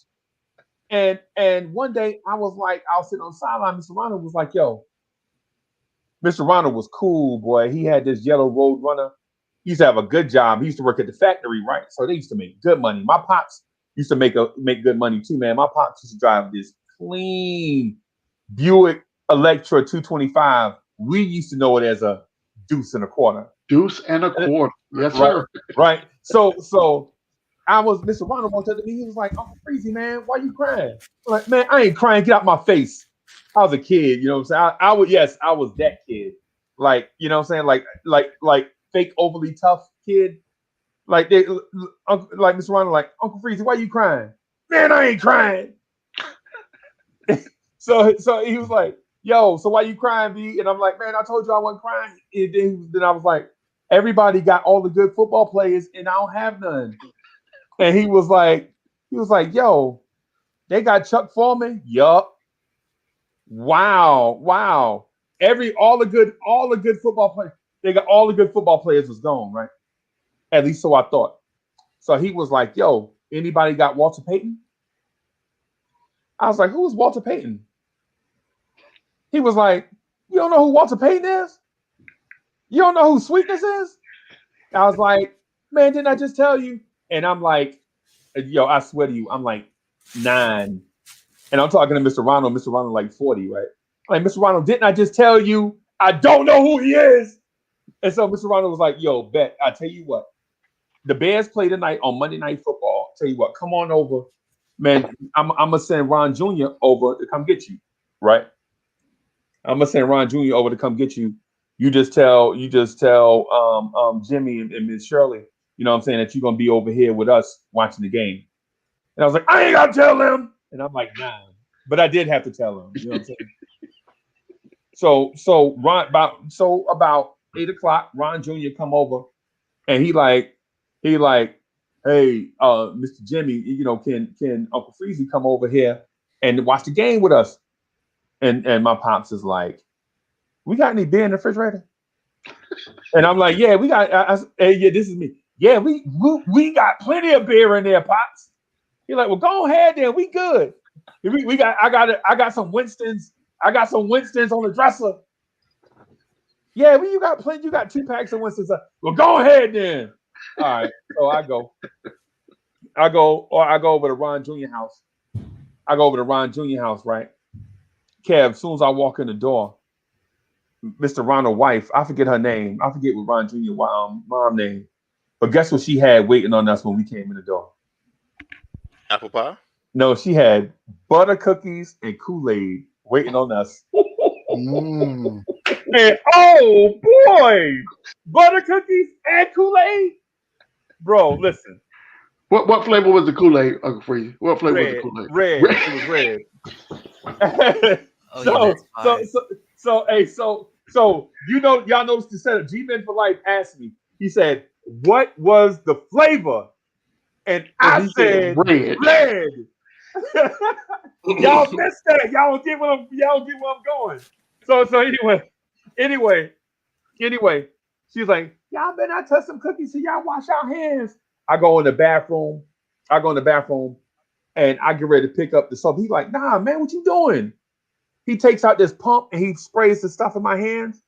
Speaker 6: And one day I was sitting on the sideline. Mr. Ronald was like, yo, Mr. Ronald was cool, boy. He had this yellow road runner. He used to have a good job. He used to work at the factory, right? So they used to make good money. My pops used to make good money too, man. My pops used to drive this clean Buick Electra 225. We used to know it as a deuce and a quarter.
Speaker 11: Deuce and a quarter. Yes,
Speaker 6: right,
Speaker 11: sir.
Speaker 6: Right. So Mr. Ronald wanted to me. He was like, Uncle Freezy, man, why you crying? I'm like, man, I ain't crying. Get out my face. I was a kid, you know what I'm saying? I was that kid. Like, you know what I'm saying? Like fake overly tough kid. Like Mr. Ronald, like, Uncle Freezy, why you crying? Man, I ain't crying. so he was like, yo, so why you crying, B? And I'm like, man, I told you I wasn't crying. And then I was like, everybody got all the good football players and I don't have none. And he was like, yo, they got Chuck Foreman? Yup. Wow. All the good football players. They got all the good football players was gone, right? At least so I thought. So he was like, yo, anybody got Walter Payton? I was like, who is Walter Payton? He was like, You don't know who Walter Payton is? You don't know who Sweetness is? I was like, man, didn't I just tell you? And I'm like, yo, I swear to you, I'm like 9. And I'm talking to Mr. Ronald. Mr. Ronald like 40, right? I'm like, Mr. Ronald, didn't I just tell you I don't know who he is? And so Mr. Ronald was like, yo, bet, I tell you what. The Bears play tonight on Monday Night Football. Tell you what, come on over. Man, I'm going to send Ron Jr. over to come get you, right? I'm going to send Ron Jr. over to come get you. You just tell Jimmy and Miss Shirley, you know what I'm saying, that you're going to be over here with us watching the game. And I was like, I ain't got to tell them. And I'm like, nah. But I did have to tell them. You know what I'm saying? So about 8 o'clock, Ron Jr. come over, and he like, hey, Mr. Jimmy, you know, can Uncle Freezy come over here and watch the game with us? And my pops is like, we got any beer in the refrigerator? And I'm like, yeah, we got. Hey, yeah, this is me. Yeah, we got plenty of beer in there, pops. He's like, well, go ahead then. We good. I got some Winstons. I got some Winstons on the dresser. Yeah, you got plenty. You got 2 packs of Winstons. Well, go ahead then. All right. So I go over to Ron Jr. house. I go over to Ron Jr. house, right? Kev, as soon as I walk in the door, Mr. Ronald's wife, I forget her name. I forget what Ron Jr. Mom name. But guess what she had waiting on us when we came in the door?
Speaker 7: Apple pie?
Speaker 6: No, she had butter cookies and Kool-Aid waiting on us.
Speaker 10: Mm.
Speaker 6: And oh boy, butter cookies and Kool-Aid, bro. Listen,
Speaker 11: What flavor was the Kool-Aid, Uncle Freeze? What flavor was the Kool-Aid?
Speaker 6: Red. It was red. So you know, y'all noticed the setup. G-Men for Life asked me. He said, "What was the flavor?" And I said, "Red." Y'all missed that. Y'all don't get where I'm going. So anyway, she's like, y'all better not touch some cookies so y'all wash our hands. I go in the bathroom, and I get ready to pick up the soap. He's like, nah, man, what you doing? He takes out this pump and he sprays the stuff in my hands,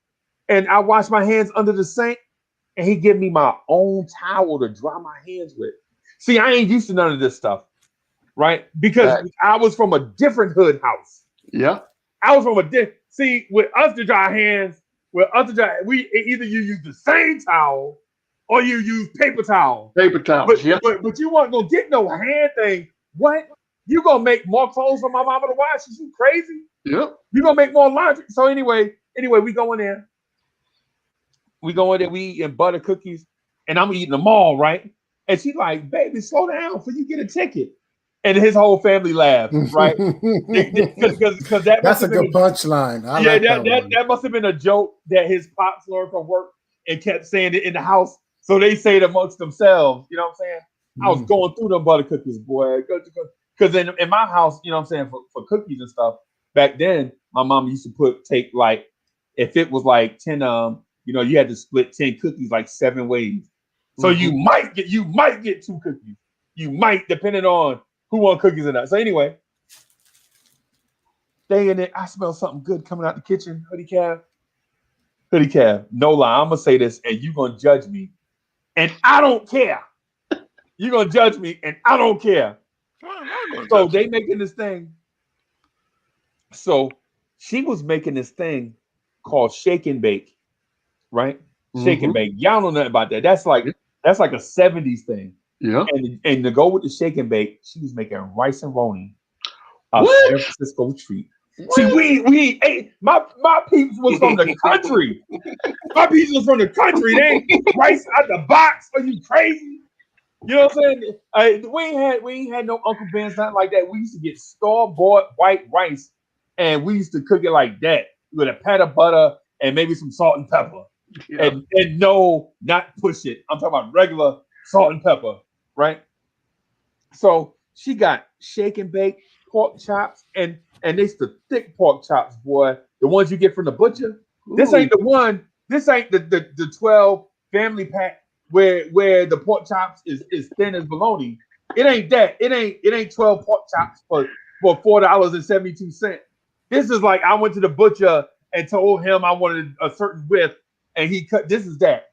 Speaker 6: and I wash my hands under the sink, and he give me my own towel to dry my hands with. See, I ain't used to none of this stuff, right? Because I was from a different hood house.
Speaker 11: Yeah.
Speaker 6: I was from see, with us to dry hands, we either you use the same towel or you use paper towel.
Speaker 11: Paper towels,
Speaker 6: but you weren't gonna get no hand thing. What? You gonna make more clothes for my mama to wash? Is you crazy?
Speaker 11: Yep.
Speaker 6: You gonna make more laundry? So anyway, we go in there. We eating butter cookies, and I'm eating them all, right? And she's like, baby, slow down before you get a ticket. And his whole family laughed, right? Because
Speaker 10: that's a good punchline.
Speaker 6: That must have been a joke that his pops learned from work and kept saying it in the house. So they say it amongst themselves. You know what I'm saying? I was going through them butter cookies, boy. Because in my house, you know what I'm saying, for cookies and stuff, back then, my mom used to take like, if it was like 10, you had to split 10 cookies like 7 ways. So you might get 2 cookies. You might, depending on who want cookies or not. So anyway, stay in it. I smell something good coming out the kitchen. Hoodie cab. No lie. I'm gonna say this, and you're gonna judge me, and I don't care. You're gonna judge me, and I don't care. So they making this thing. So she was making this thing called shake and bake, right? Shake and bake. Y'all know nothing about that. That's like a 70s thing.
Speaker 11: Yeah.
Speaker 6: And to go with the shake and bake, she was making rice and roni, San Francisco treat. What? See, we ate. My peeps was from the country. My peeps was from the country. They ain't rice out the box. Are you crazy? You know what I'm saying? We ain't had no Uncle Ben's, nothing like that. We used to get store-bought white rice, and we used to cook it like that with a pat of butter and maybe some salt and pepper. Yeah. And no, not push it. I'm talking about regular salt and pepper, right? So she got shake and bake pork chops, and it's the thick pork chops, boy. The ones you get from the butcher. Ooh. This ain't the one. This ain't the 12 family pack where the pork chops is thin as bologna. It ain't that. It ain't 12 pork chops for $4.72. This is like I went to the butcher and told him I wanted a certain width, and he cut. This is that.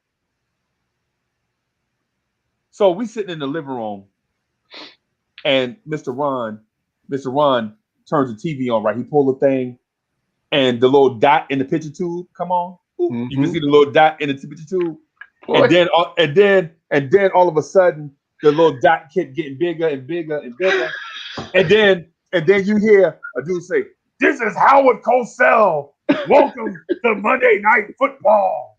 Speaker 6: So we sitting in the living room, and Mr. Ron turns the TV on. Right, he pulled the thing, and the little dot in the picture tube come on. You can see the little dot in the picture tube, and then all of a sudden the little dot kept getting bigger and bigger and bigger, and then you hear a dude say, "This is Howard Cosell. Welcome to Monday Night Football."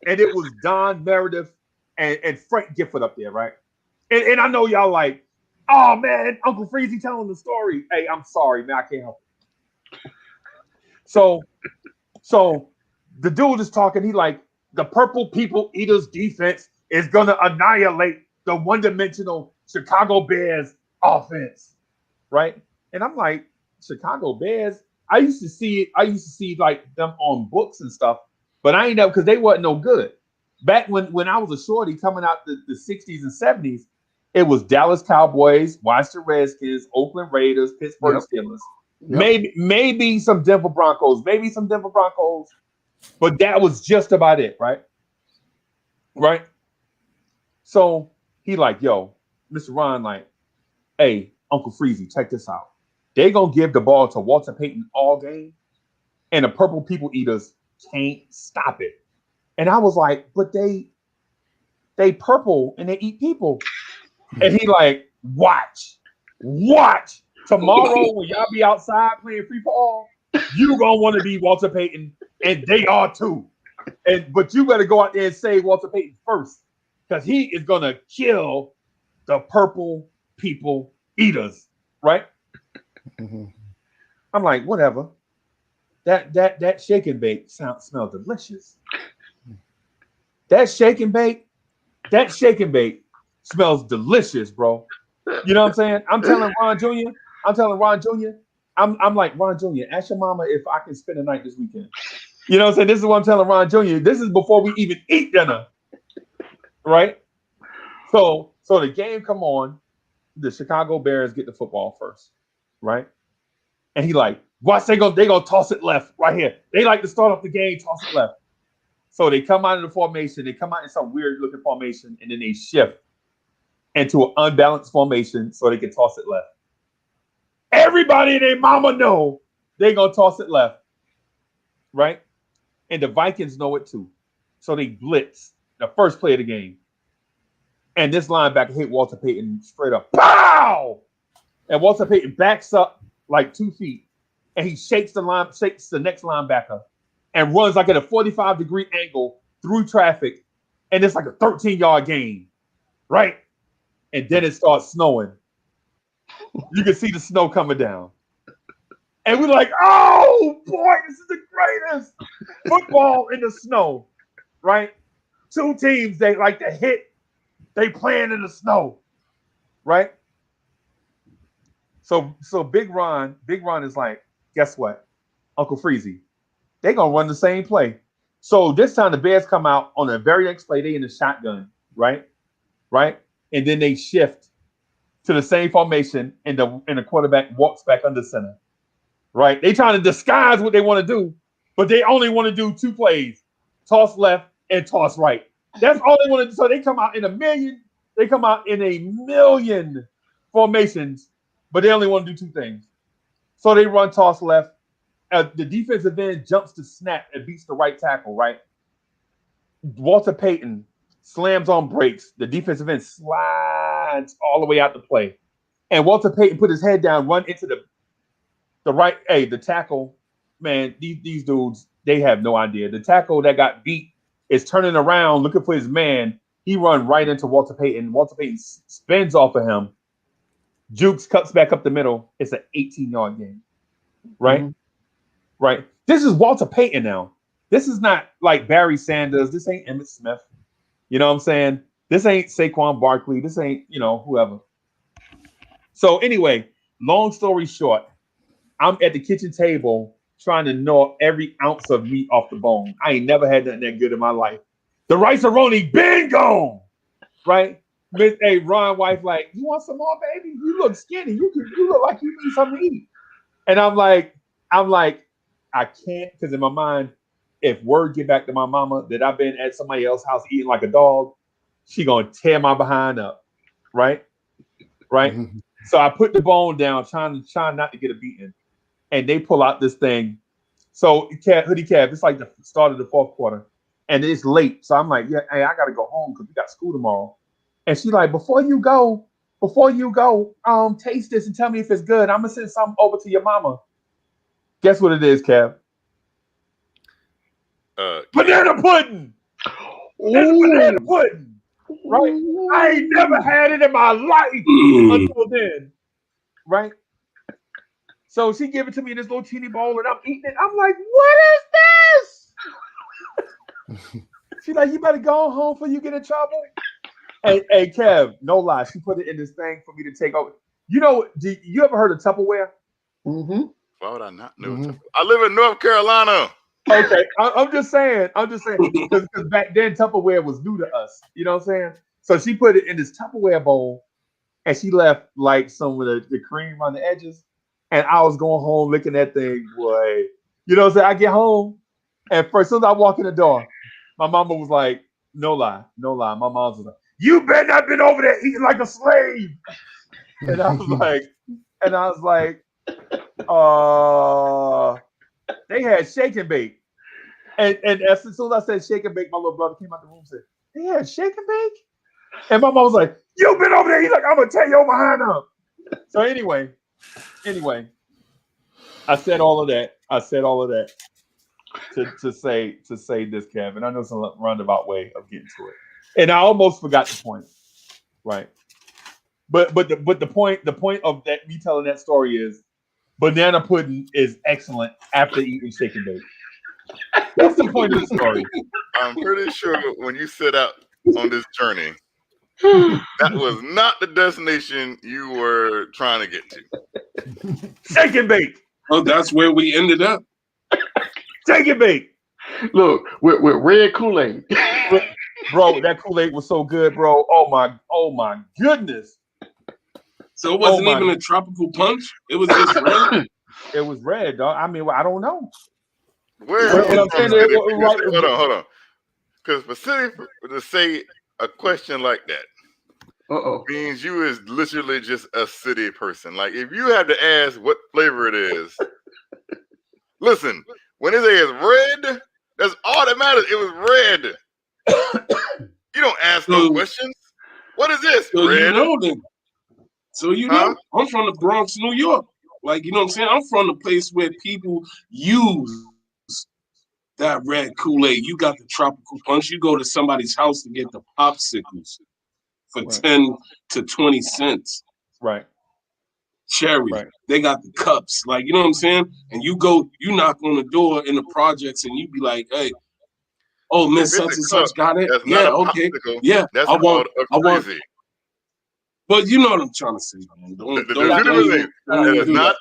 Speaker 6: And it was Don Meredith and Frank Gifford up there, right? And I know y'all like, oh man, Uncle Freezy telling the story. Hey, I'm sorry, man, I can't help it. So the dude is talking. He like, the Purple People Eaters defense is gonna annihilate the one-dimensional Chicago Bears offense, right? And I'm like, Chicago Bears. I used to see like them on books and stuff, but I ain't know because they wasn't no good. Back when I was a shorty coming out the 60s and 70s, it was Dallas Cowboys, Washington Redskins, Oakland Raiders, Pittsburgh Steelers, maybe some Denver Broncos, but that was just about it, right? Right. So he like, yo, Mr. Ron, like, hey, Uncle Freezy, check this out. They gonna give the ball to Walter Payton all game, and the Purple People Eaters can't stop it. And I was like, but they purple and they eat people. And he like, watch. Tomorrow when y'all be outside playing free fall, you gonna want to be Walter Payton, and they are too. But you better go out there and save Walter Payton first, because he is gonna kill the Purple People Eaters, right? I'm like, whatever. That shake and bake smells delicious. That shake and bake smells delicious, bro. You know what I'm saying? I'm telling Ron Jr. I'm like, Ron Jr., ask your mama if I can spend the night this weekend. You know what I'm saying? This is what I'm telling Ron Jr. This is before we even eat dinner. Right? So the game come on, the Chicago Bears get the football first, right? And he like, watch, they gonna toss it left right here. They like to start off the game, toss it left. So they come out of the formation, they come out in some weird looking formation, and then they shift into an unbalanced formation so they can toss it left. Everybody and their mama know they gonna toss it left, right? And the Vikings know it too. So they blitz the first play of the game. And this linebacker hit Walter Payton straight up. Pow! And Walter Payton backs up like 2 feet, and he shakes the next linebacker and runs like at a 45-degree angle through traffic, and it's like a 13-yard gain, right? And then it starts snowing. You can see the snow coming down. And we're like, oh, boy, this is the greatest football in the snow, right? 2 teams, they like to hit, they playing in the snow, right? So Big Ron is like, guess what? Uncle Freezy, they gonna run the same play. So this time the Bears come out on the very next play, they in the shotgun, right? And then they shift to the same formation, and the quarterback walks back under center, right? They trying to disguise what they want to do, but they only want to do 2 plays: toss left and toss right. That's all they want to do. So they come out in a million formations, but they only want to do 2 things. So they run toss left. The defensive end jumps to snap and beats the right tackle, right? Walter Payton slams on brakes. The defensive end slides all the way out to play. And Walter Payton put his head down, run into the right. Hey, the tackle, man, these dudes, they have no idea. The tackle that got beat is turning around, looking for his man. He run right into Walter Payton. Walter Payton spins off of him. Jukes cuts back up the middle. It's an 18-yard game, right? Right. This is Walter Payton now. This is not like Barry Sanders. This ain't Emmitt Smith. You know what I'm saying? This ain't Saquon Barkley. This ain't, whoever. So anyway, long story short, I'm at the kitchen table trying to gnaw every ounce of meat off the bone. I ain't never had nothing that good in my life. The rice-a-roni been gone, right? Miss Ron wife like, you want some more, baby? You look skinny. You look like you need something to eat. And I'm like, I can't, because in my mind, if word get back to my mama that I've been at somebody else's house eating like a dog, she gonna tear my behind up, right? Right.
Speaker 10: Mm-hmm.
Speaker 6: So I put the bone down, trying not to get a beating, and they pull out this thing. So hoodie cab, it's like the start of the fourth quarter, and it's late. So I'm like, yeah, hey, I gotta go home because we got school tomorrow. And she's like, before you go, taste this and tell me if it's good. I'm gonna send something over to your mama. Guess what it is, Kev? Banana pudding. It's banana pudding. Right? I ain't never had it in my life until then. Right? So she gave it to me in this little teeny bowl, and I'm eating it. I'm like, what is this? She's like, you better go home before you get in trouble. Hey, Kev, no lie. She put it in this thing for me to take over. You know, you ever heard of Tupperware?
Speaker 11: Mm-hmm.
Speaker 7: Why would I not know? I live in North Carolina.
Speaker 6: Okay, I'm just saying, because back then Tupperware was new to us. You know what I'm saying? So she put it in this Tupperware bowl, and she left like some of the cream on the edges. And I was going home licking that thing, boy. You know what I'm saying? I get home, and first, as soon as I walk in the door, my mama was like, no lie. My mom was like, you better not been over there eating like a slave. And I was like, they had shake and bake. And as soon as I said shake and bake, my little brother came out the room and said, they had shake and bake? And my mom was like, you been over there? He's like, I'm going to tear your behind up. So anyway, I said all of that to say this, Kevin. I know it's a roundabout way of getting to it. And I almost forgot the point, right? But the point of that me telling that story is banana pudding is excellent after eating shake and bake. That's the point of the story.
Speaker 7: I'm pretty sure when you set out on this journey, that was not the destination you were trying to get to.
Speaker 6: Shake and bake.
Speaker 8: Oh, that's where we ended up.
Speaker 6: Shake and bake.
Speaker 11: Look, with red Kool-Aid.
Speaker 6: Bro, that Kool-Aid was so good, bro. Oh my goodness.
Speaker 8: So it wasn't even a tropical punch. It was just red.
Speaker 6: It was red, dog. I mean, I don't know.
Speaker 7: Hold on. Because for city to say a question like that means you is literally just a city person. Like if you had to ask what flavor it is, listen, when it says red, that's all that matters. It was red. You don't ask no questions. What is this?
Speaker 8: So
Speaker 7: red?
Speaker 8: You know, I'm from the Bronx, New York. Like, you know what I'm saying? I'm from the place where people use that red Kool-Aid. You got the tropical punch. You go to somebody's house to get the popsicles for 10 to 20 cents.
Speaker 6: Right.
Speaker 8: Cherry. Right. They got the cups. Like, you know what I'm saying? And you knock on the door in the projects and you be like, hey, oh, Miss Such and Such got it? Yeah, okay. Popsicle. Yeah,
Speaker 7: that's
Speaker 8: I want. But you know what I'm trying to say, man. That's not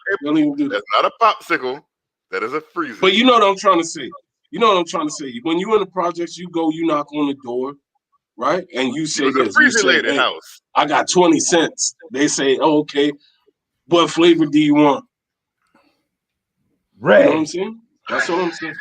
Speaker 8: a popsicle. That is a freezer. But you know what I'm trying to say. When you in the projects, you knock on the door, right? And you say this. You say, hey, house. I got 20 cents. They say, oh, okay. What flavor do you want?
Speaker 6: Red.
Speaker 8: You know what I'm saying? That's what I'm saying.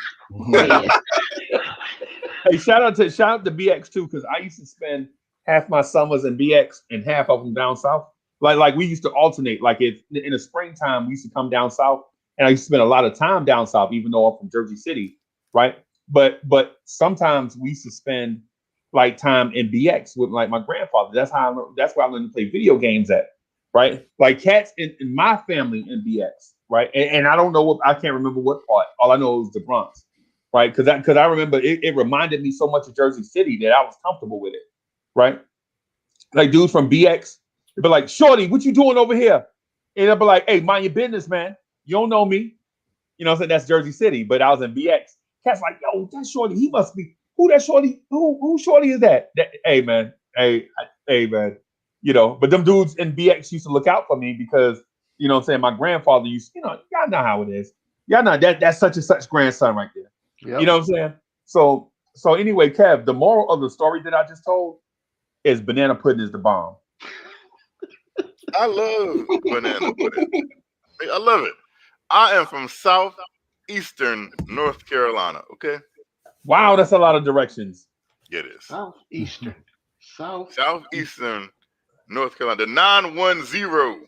Speaker 6: Hey, shout out to BX too, because I used to spend half my summers in BX and half of them down south. Like we used to alternate. Like in the springtime, we used to come down south, and I used to spend a lot of time down south, even though I'm from Jersey City, right? But sometimes we used to spend like time in BX with like my grandfather. That's where I learned to play video games at, right? Like cats in my family in BX, right? And I don't know I can't remember what part. All I know is the Bronx, right? Because I remember it reminded me so much of Jersey City that I was comfortable with it, right? Like dudes from BX, they'd be like, "Shorty, what you doing over here?" And I'd be like, "Hey, mind your business, man. You don't know me." You know what I'm saying? That's Jersey City, but I was in BX. Cat's like, "Yo, that Shorty, he must be who that Shorty? Who Shorty is that?" Hey, man. Hey, man. You know, but them dudes in BX used to look out for me because, you know what I'm saying, my grandfather used, y'all know how it is. Y'all know that's such and such grandson right there. Yep. You know what I'm saying? So anyway, Kev, the moral of the story that I just told is banana pudding is the bomb.
Speaker 7: I love banana pudding. I love it. I am from Southeast southeastern North Carolina. Okay.
Speaker 6: Wow, that's a lot of directions.
Speaker 7: Yeah, it is.
Speaker 11: Southeastern.
Speaker 7: Southeastern North Carolina. The 910.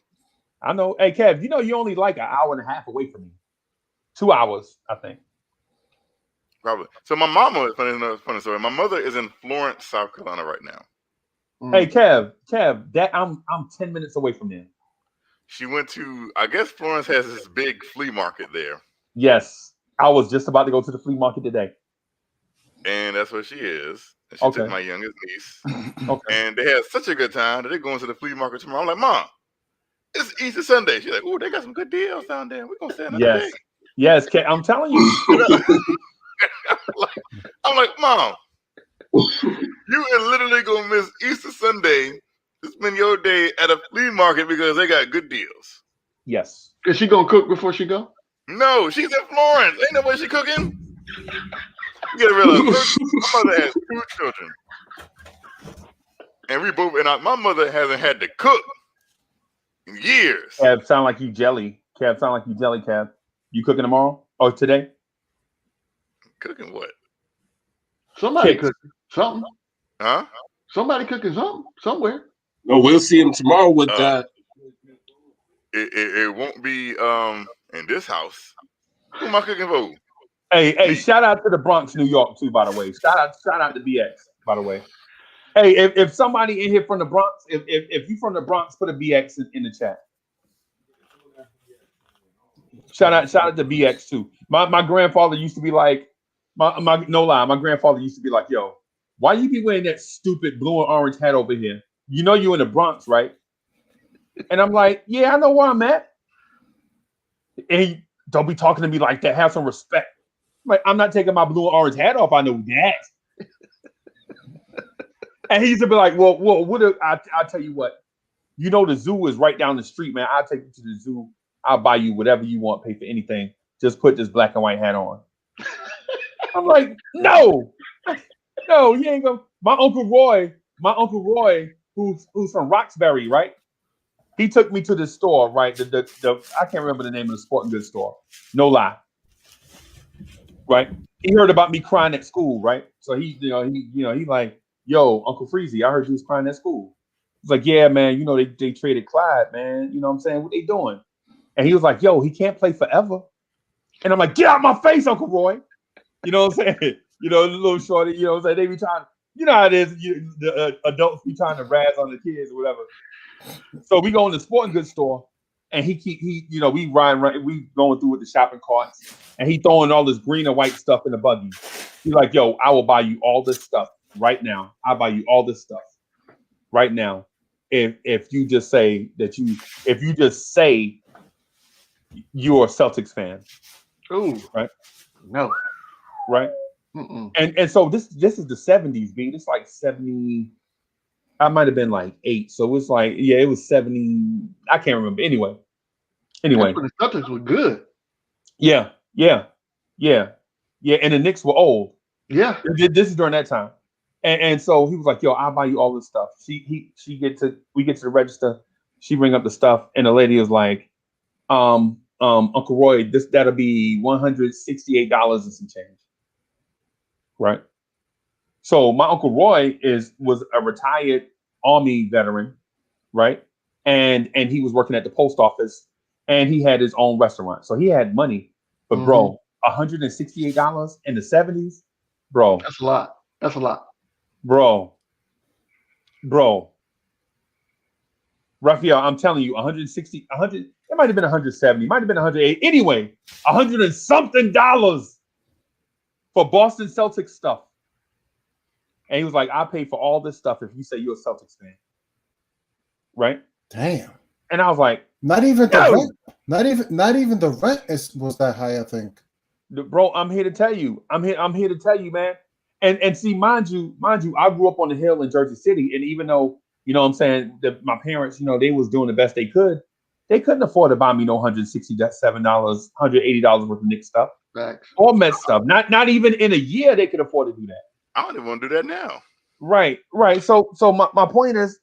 Speaker 6: I know. Hey, Kev, you know you only like an hour and a half away from me. 2 hours, I think.
Speaker 7: Probably. So my mama, funny story. My mother is in Florence, South Carolina right now.
Speaker 6: Hey, Kev, that I'm 10 minutes away from there.
Speaker 7: She went to, I guess Florence has this big flea market there.
Speaker 6: Yes, I was just about to go to the flea market today.
Speaker 7: And that's where she is. And she took my youngest niece. And they had such a good time that they're going to the flea market tomorrow. I'm like, Mom, it's Easter Sunday. She's like, oh, they got some good deals down there. We're going to stay another day.
Speaker 6: Yes, I'm telling you.
Speaker 7: I'm like, Mom, you are literally going to miss Easter Sunday to spend your day at a flea market because they got good deals.
Speaker 6: Yes.
Speaker 11: Is she going to cook before she go?
Speaker 7: No, she's in Florence. Ain't no way she cooking. You gotta realize, my mother has 2 children. And my mother hasn't had to cook in years.
Speaker 6: Kev, sound like you jelly. Kev. You cooking tomorrow? Or today?
Speaker 7: Cooking what?
Speaker 11: Somebody cooking something.
Speaker 7: Huh?
Speaker 11: Somebody cooking something somewhere.
Speaker 8: No, we'll see him tomorrow with that.
Speaker 7: It won't be in this house. Who am I cooking for?
Speaker 6: Hey, shout out to the Bronx, New York, too, by the way. Shout out to BX, by the way. Hey, if somebody in here from the Bronx, if you from the Bronx, put a BX in the chat. Shout out to BX too. My grandfather used to be like, no lie, my grandfather used to be like, yo, why you be wearing that stupid blue and orange hat over here? You know you in the Bronx, right? And I'm like, yeah, I know where I'm at. And he, don't be talking to me like that. Have some respect. I'm like, I'm not taking my blue and orange hat off. I know that. And he used to be like, well, I'll tell you what. You know the zoo is right down the street, man. I'll take you to the zoo. I'll buy you whatever you want, pay for anything. Just put this black and white hat on. I'm like, no, you ain't gonna. My Uncle Roy, who's from Roxbury, right? He took me to the store, right? The I can't remember the name of the sporting goods store. No lie. Right? He heard about me crying at school, right? So he like, yo, Uncle Freezy, I heard you was crying at school. He's like, yeah, man, you know, they traded Clyde, man. You know what I'm saying? What they doing? And he was like, yo, he can't play forever. And I'm like, get out my face, Uncle Roy. You know what I'm saying? You know, the little shorty, you know what I'm saying? They be trying, you know how it is, the adults be trying to razz on the kids or whatever. So we go in the sporting goods store, and we going through with the shopping carts, and he throwing all this green and white stuff in the buggy. He's like, yo, I will buy you all this stuff right now. I'll buy you all this stuff right now. If you just say you're a Celtics fan.
Speaker 11: Ooh.
Speaker 6: Right?
Speaker 11: No.
Speaker 6: Right?
Speaker 11: Mm-mm.
Speaker 6: And so this is the 70s, B. It's like 70. I might have been like 8. So it's like, yeah, it was 70. I can't remember. Anyway.
Speaker 11: That's when the Celtics were good.
Speaker 6: Yeah. And the Knicks were old.
Speaker 11: Yeah.
Speaker 6: This is during that time. And so he was like, yo, I'll buy you all this stuff. We get to the register. She bring up the stuff. And the lady is like, Uncle Roy, that'll be $168 and some change. Right. So my Uncle Roy was a retired Army veteran, right? And he was working at the post office, and he had his own restaurant. So he had money. But bro, $168 in the 70s, bro.
Speaker 11: That's a lot.
Speaker 6: Bro. Raphael, I'm telling you, 160, 100, it might have been 170, might have been 108. Anyway, $100 and something for Boston Celtics stuff. And he was like, I'll pay for all this stuff if you say you're a Celtics fan. Right?
Speaker 10: Damn.
Speaker 6: And I was like,
Speaker 10: not even the rent. Not even the rent was that high, I think.
Speaker 6: Bro, I'm here to tell you. I'm here to tell you, man. And see, mind you, I grew up on the hill in Jersey City. And even though, you know what I'm saying, that my parents, you know, they was doing the best they couldn't afford to buy me no $167, $180 worth of Knicks stuff.
Speaker 11: Facts.
Speaker 6: Or Mets stuff. Not even in a year they could afford to do that.
Speaker 7: I don't even want to do that now.
Speaker 6: Right. So my point is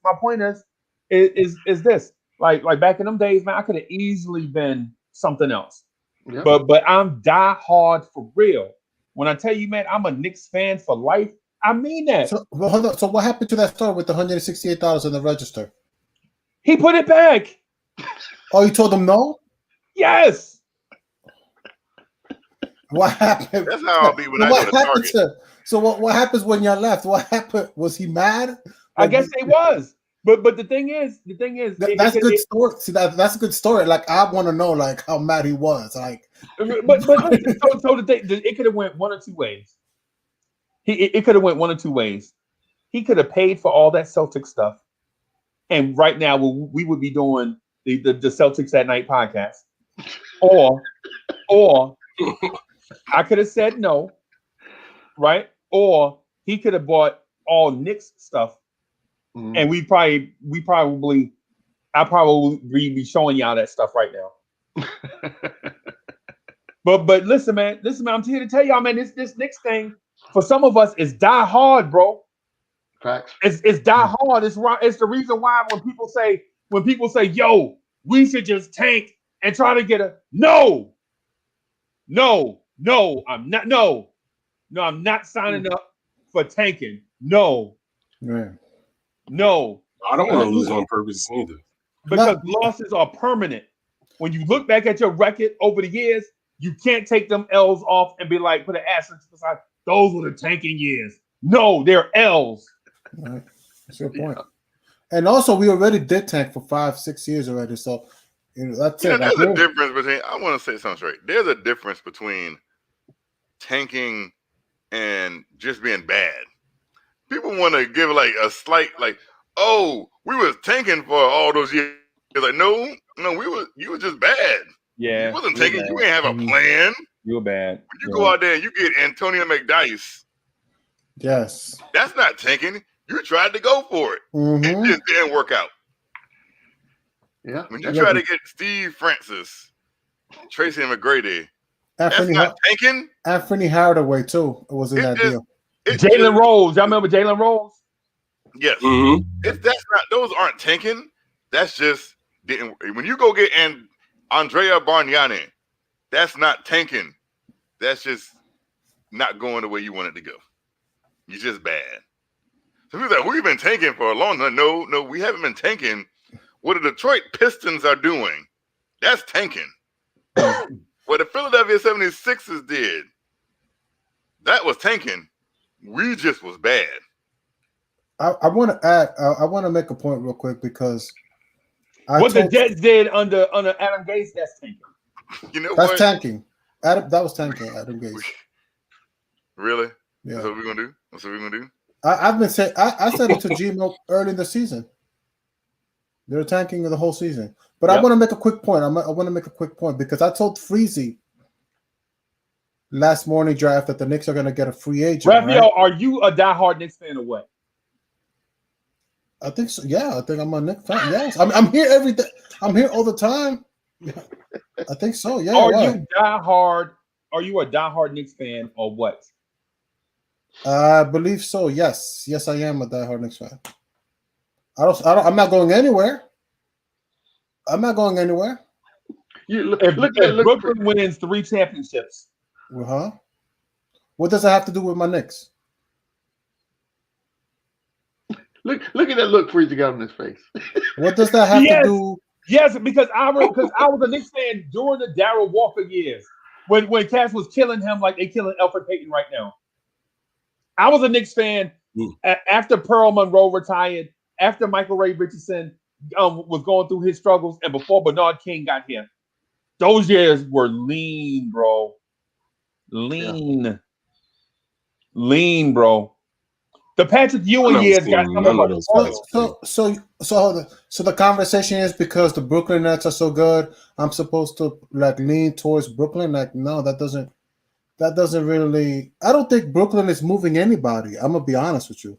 Speaker 6: this. Like back in them days, man, I could have easily been something else.
Speaker 11: Yep.
Speaker 6: But I'm die hard for real. When I tell you, man, I'm a Knicks fan for life. I mean that.
Speaker 10: So, well, hold on. So what happened to that store with the $168 in the register?
Speaker 6: He put it back.
Speaker 10: Oh, you told him no?
Speaker 6: Yes.
Speaker 10: What happened?
Speaker 7: That's how I'll be when I go to Target.
Speaker 10: So what happens when y'all left? What happened? Was he mad?
Speaker 6: I guess he was. But the thing is,
Speaker 10: that's a good story. See, that's a good story. Like, I want to know, like, how mad he was. Like,
Speaker 6: but so the thing, it could have went one or two ways. It could have went one or two ways. He could have paid for all that Celtic stuff, and right now we would be doing the Celtics at Night podcast, or I could have said no, right? Or he could have bought all Knicks stuff. And I'll probably be showing y'all that stuff right now. but listen, man, I'm here to tell y'all, man, this Knicks thing for some of us is die hard, bro.
Speaker 11: Facts.
Speaker 6: It's die hard. It's the reason why when people say, yo, we should just tank and try to get no, I'm not signing up for tanking. No.
Speaker 10: Right.
Speaker 6: No,
Speaker 8: I don't want to lose on purpose either.
Speaker 6: Because losses are permanent. When you look back at your record over the years, you can't take them L's off and be like, put an asterisk beside. Those were the tanking years. No, they're L's.
Speaker 10: Right. That's your point. And also, we already did tank for 5-6 years already. So, that's it.
Speaker 7: There's a difference between. I want to say something straight. There's a difference between tanking and just being bad. People want to give like a slight, like, oh, we was tanking for all those years. Like, no, you were just bad.
Speaker 6: Yeah,
Speaker 7: you wasn't tanking. You ain't have a plan.
Speaker 6: You were bad.
Speaker 7: When you go out there and you get Antonio McDyess.
Speaker 10: Yes.
Speaker 7: That's not tanking. You tried to go for it. It just didn't work out.
Speaker 11: Yeah.
Speaker 7: When you try to get Steve Francis, Tracy McGrady, that's not tanking.
Speaker 10: Anthony Hardaway too. It was in that deal.
Speaker 6: Jalen Rose. Y'all remember Jalen Rose?
Speaker 7: Yes. That's not. Those aren't tanking. That's just didn't. When you go get Andrea Bargnani, that's not tanking. That's just not going the way you want it to go. You're just bad. So people like, we've been tanking for a long time. No, we haven't been tanking. What the Detroit Pistons are doing, that's tanking. What the Philadelphia 76ers did, that was tanking. We just was bad.
Speaker 10: I want to add. I want to make a point real quick because
Speaker 6: the Jets did under Adam Gase, that's tanking.
Speaker 7: You know
Speaker 10: that's
Speaker 7: what?
Speaker 10: tanking. That was tanking. Adam Gase.
Speaker 7: Really?
Speaker 10: Yeah.
Speaker 7: That's what we're gonna do. That's what we're gonna do.
Speaker 10: I've been saying. I said it to Gmo early in the season. They're tanking the whole season. But I want to make a quick point. I want to make a quick point because I told Freezy last morning draft that the Knicks are going to get a free agent.
Speaker 6: Raphael,
Speaker 10: right?
Speaker 6: are you a diehard Knicks fan or what?
Speaker 10: I think so. Yeah, I think I'm a Knicks fan. Yes, I'm here every day. I'm here all the time. Yeah. I think so. Yeah.
Speaker 6: Are you diehard? Are you a diehard Knicks fan or what?
Speaker 10: I believe so. Yes, I am a diehard Knicks fan. I'm not going anywhere. I'm not going anywhere.
Speaker 6: If Brooklyn wins 3 championships.
Speaker 10: What does that have to do with my Knicks?
Speaker 11: Look at that look Freezer got on his face.
Speaker 10: What does that have to do?
Speaker 6: Yes, because I was a Knicks fan during the Darryl Walker years when Cass was killing him like they killing Elfrid Payton right now. I was a Knicks fan after Pearl Monroe retired, after Michael Ray Richardson was going through his struggles, and before Bernard King got here. Those years were lean, bro. Lean, bro. The Patrick Ewing years got some of those.
Speaker 10: So the conversation is because the Brooklyn Nets are so good, I'm supposed to like lean towards Brooklyn. Like, no, that doesn't really. I don't think Brooklyn is moving anybody. I'm gonna be honest with you.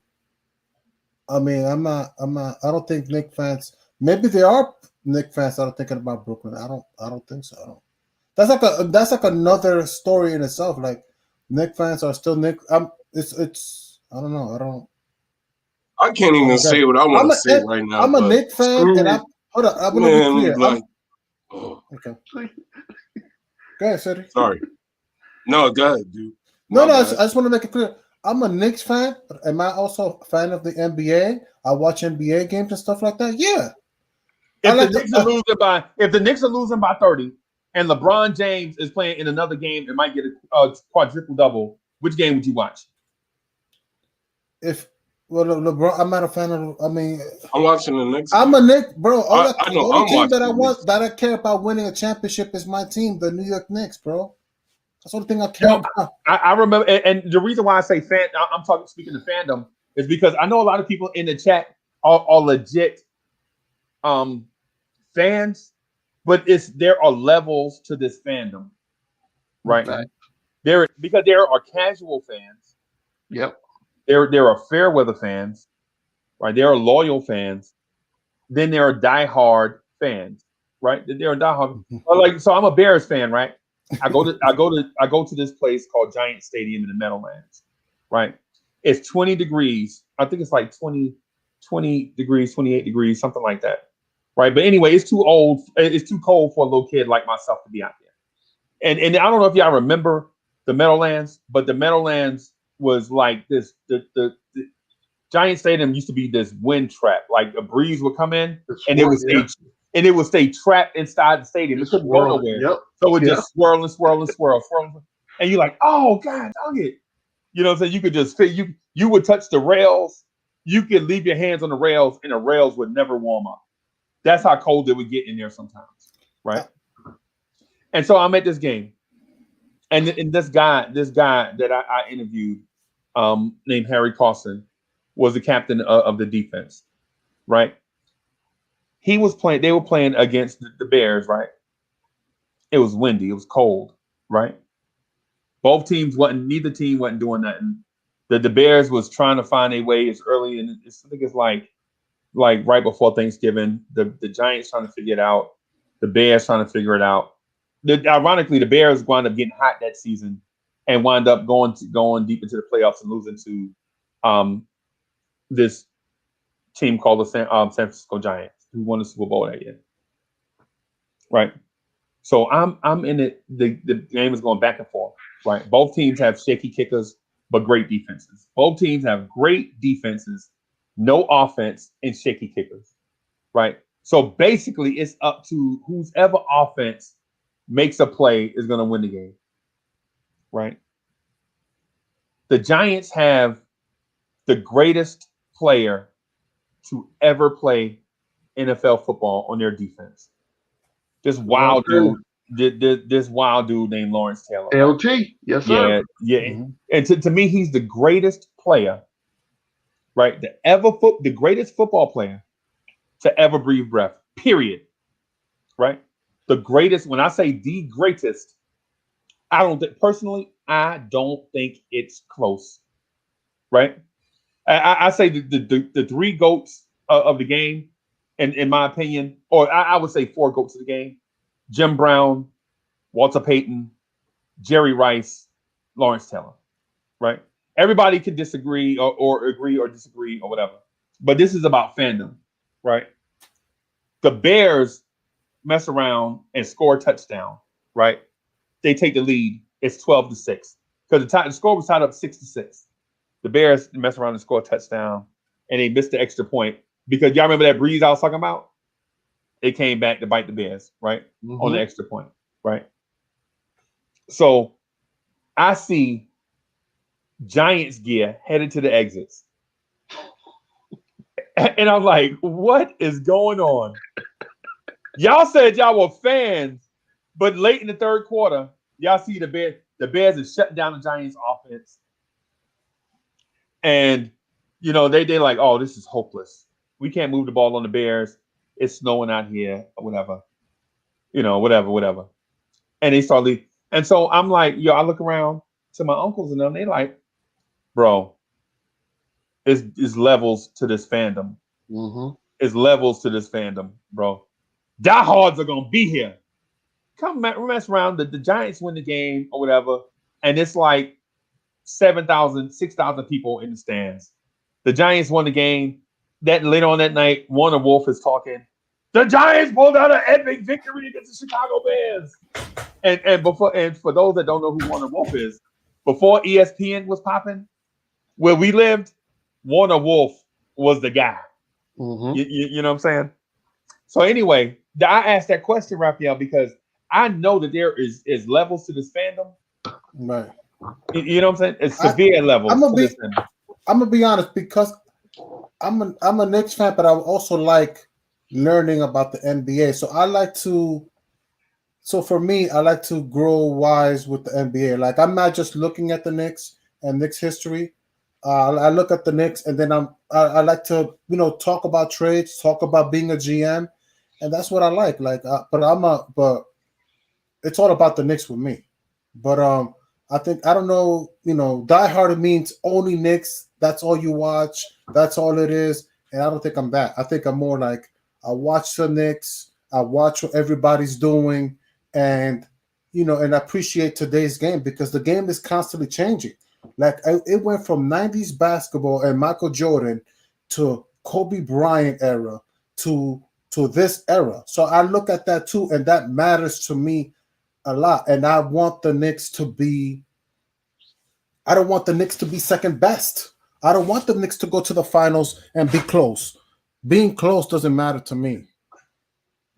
Speaker 10: I mean, I'm not. I don't think Knicks fans. Maybe there are Knicks fans that are thinking about Brooklyn. I don't think so. That's like another story in itself. Like Knicks fans are still Knicks. It's. I don't know.
Speaker 8: I can't even say what I want to say right now.
Speaker 10: I'm a Knicks fan, and I'm gonna be clear.
Speaker 8: Like,
Speaker 10: okay. Go ahead, Cedric.
Speaker 8: Sorry. No, go ahead, dude.
Speaker 10: No,
Speaker 8: My
Speaker 10: I
Speaker 8: bad.
Speaker 10: just want to make it clear. I'm a Knicks fan. Am I also a fan of the NBA? I watch NBA games and stuff like that. Yeah.
Speaker 6: If the Knicks are losing by 30 and LeBron James is playing in another game and might get a quadruple double, which game would you watch?
Speaker 10: LeBron, I'm not a fan of. I mean,
Speaker 8: I'm watching the Knicks.
Speaker 10: I'm a Knicks, bro.
Speaker 8: I know. I'm
Speaker 10: team that I
Speaker 8: watching
Speaker 10: want, that I care about winning a championship is my team, the New York Knicks, bro. That's the only thing I care about.
Speaker 6: I remember, and the reason why I say I'm speaking to fandom, is because I know a lot of people in the chat are legit fans, but there are levels to this fandom, right?
Speaker 11: Okay.
Speaker 6: Because there are casual fans.
Speaker 11: Yep.
Speaker 6: There are fair weather fans, right? There are loyal fans. Then there are diehard fans, right? There are diehard. So I'm a Bears fan, right? I go to this place called Giant Stadium in the Meadowlands, right? It's 20 degrees. I think it's like 20 degrees, 28 degrees, something like that, right? But anyway, it's too cold for a little kid like myself to be out there. And I don't know if y'all remember the Meadowlands, but the Meadowlands was like this. The Giant Stadium used to be this wind trap. Like a breeze would come in, and it would stay trapped inside the stadium. It couldn't go nowhere. Yep. So it would just swirl and swirl and swirl, and you're like, oh God, dang it! You know, so you could just fit. You would touch the rails. You could leave your hands on the rails, and the rails would never warm up. That's how cold it would get in there sometimes, right? And so I'm at this game, and this guy that I interviewed, named Harry Carson, was the captain of the defense, right? They were playing against the Bears, right? It was windy, it was cold, right? Neither team wasn't doing nothing. The Bears was trying to find a way. It's early, and I think it's like right before Thanksgiving. The Giants trying to figure it out. The Bears trying to figure it out. Ironically, the Bears wound up getting hot that season and wound up going deep into the playoffs and losing to this team called the San Francisco Giants, who won the Super Bowl that year. Right. So I'm in it. The game is going back and forth. Right. Both teams have shaky kickers, but great defenses. Both teams have great defenses, no offense, and shaky kickers. Right. So basically, it's up to whoever offense makes a play is going to win the game. Right. The Giants have the greatest player to ever play NFL football on their defense. This wild dude named Lawrence Taylor.
Speaker 11: LT, yes sir.
Speaker 6: Yeah. Mm-hmm. And to me, he's the greatest player, right? The greatest football player to ever breathe breath. Period. Right? The greatest. When I say the greatest, I don't think it's close. Right? I say the three GOATs of the game, and in my opinion, or I would say four GOATs of the game: Jim Brown, Walter Payton, Jerry Rice, Lawrence Taylor. Right? Everybody can disagree or agree or disagree or whatever, but this is about fandom, right? The Bears mess around and score a touchdown, right? They take the lead. It's 12-6 because the score was tied up 6-6. The Bears mess around and score a touchdown, and they missed the extra point because y'all remember that breeze I was talking about? It came back to bite the Bears, right? Mm-hmm. On the extra point, right? So I see Giants gear headed to the exits. And I'm like, what is going on? Y'all said y'all were fans, but late in the third quarter, y'all see the Bears is shutting down the Giants offense. And, you know, they like, oh, this is hopeless. We can't move the ball on the Bears. It's snowing out here or whatever. You know, whatever. And they start leaving. And so I'm like, yo, I look around to my uncles and them. They like, bro, it's levels to this fandom.
Speaker 11: Mm-hmm.
Speaker 6: It's levels to this fandom, bro. Diehards are going to be here. Come mess around. The Giants win the game or whatever. And it's like 7,000, 6,000 people in the stands. The Giants won the game. That later on that night, Warner Wolf is talking, The Giants pulled out an epic victory against the Chicago Bears. And for those that don't know who Warner Wolf is, before ESPN was popping, where we lived, Warner Wolf was the guy.
Speaker 11: Mm-hmm.
Speaker 6: You know what I'm saying? So anyway, I asked that question, Raphael, because I know that there is levels to this fandom.
Speaker 10: Right.
Speaker 6: You know what I'm saying? It's severe levels.
Speaker 10: I'm gonna be honest, because I'm a Knicks fan, but I also like learning about the NBA. So for me, I like to grow wise with the NBA. Like, I'm not just looking at the Knicks and Knicks history. I look at the Knicks, and then I like to talk about trades, talk about being a GM, and that's what I like. But it's all about the Knicks with me. But I don't know. Die Hard means only Knicks. That's all you watch. That's all it is. And I don't think I'm that. I think I'm more like, I watch the Knicks. I watch what everybody's doing, and and I appreciate today's game, because the game is constantly changing. Like, it went from 90s basketball and Michael Jordan to Kobe Bryant era to this era. So I look at that too, and that matters to me a lot. And I want the Knicks to be. I don't want the Knicks to be second best. I don't want the Knicks to go to the finals and be close. Being close doesn't matter to me.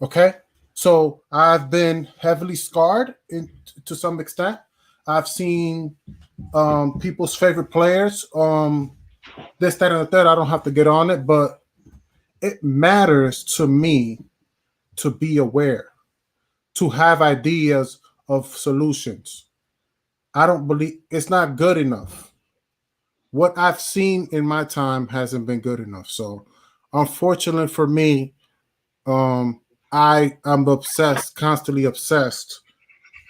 Speaker 10: Okay? So I've been heavily scarred to some extent. I've seen people's favorite players, this, that, and the third. I don't have to get on it, but it matters to me to be aware, to have ideas of solutions. I don't believe it's not good enough. What I've seen in my time hasn't been good enough. So, unfortunately for me, I am constantly obsessed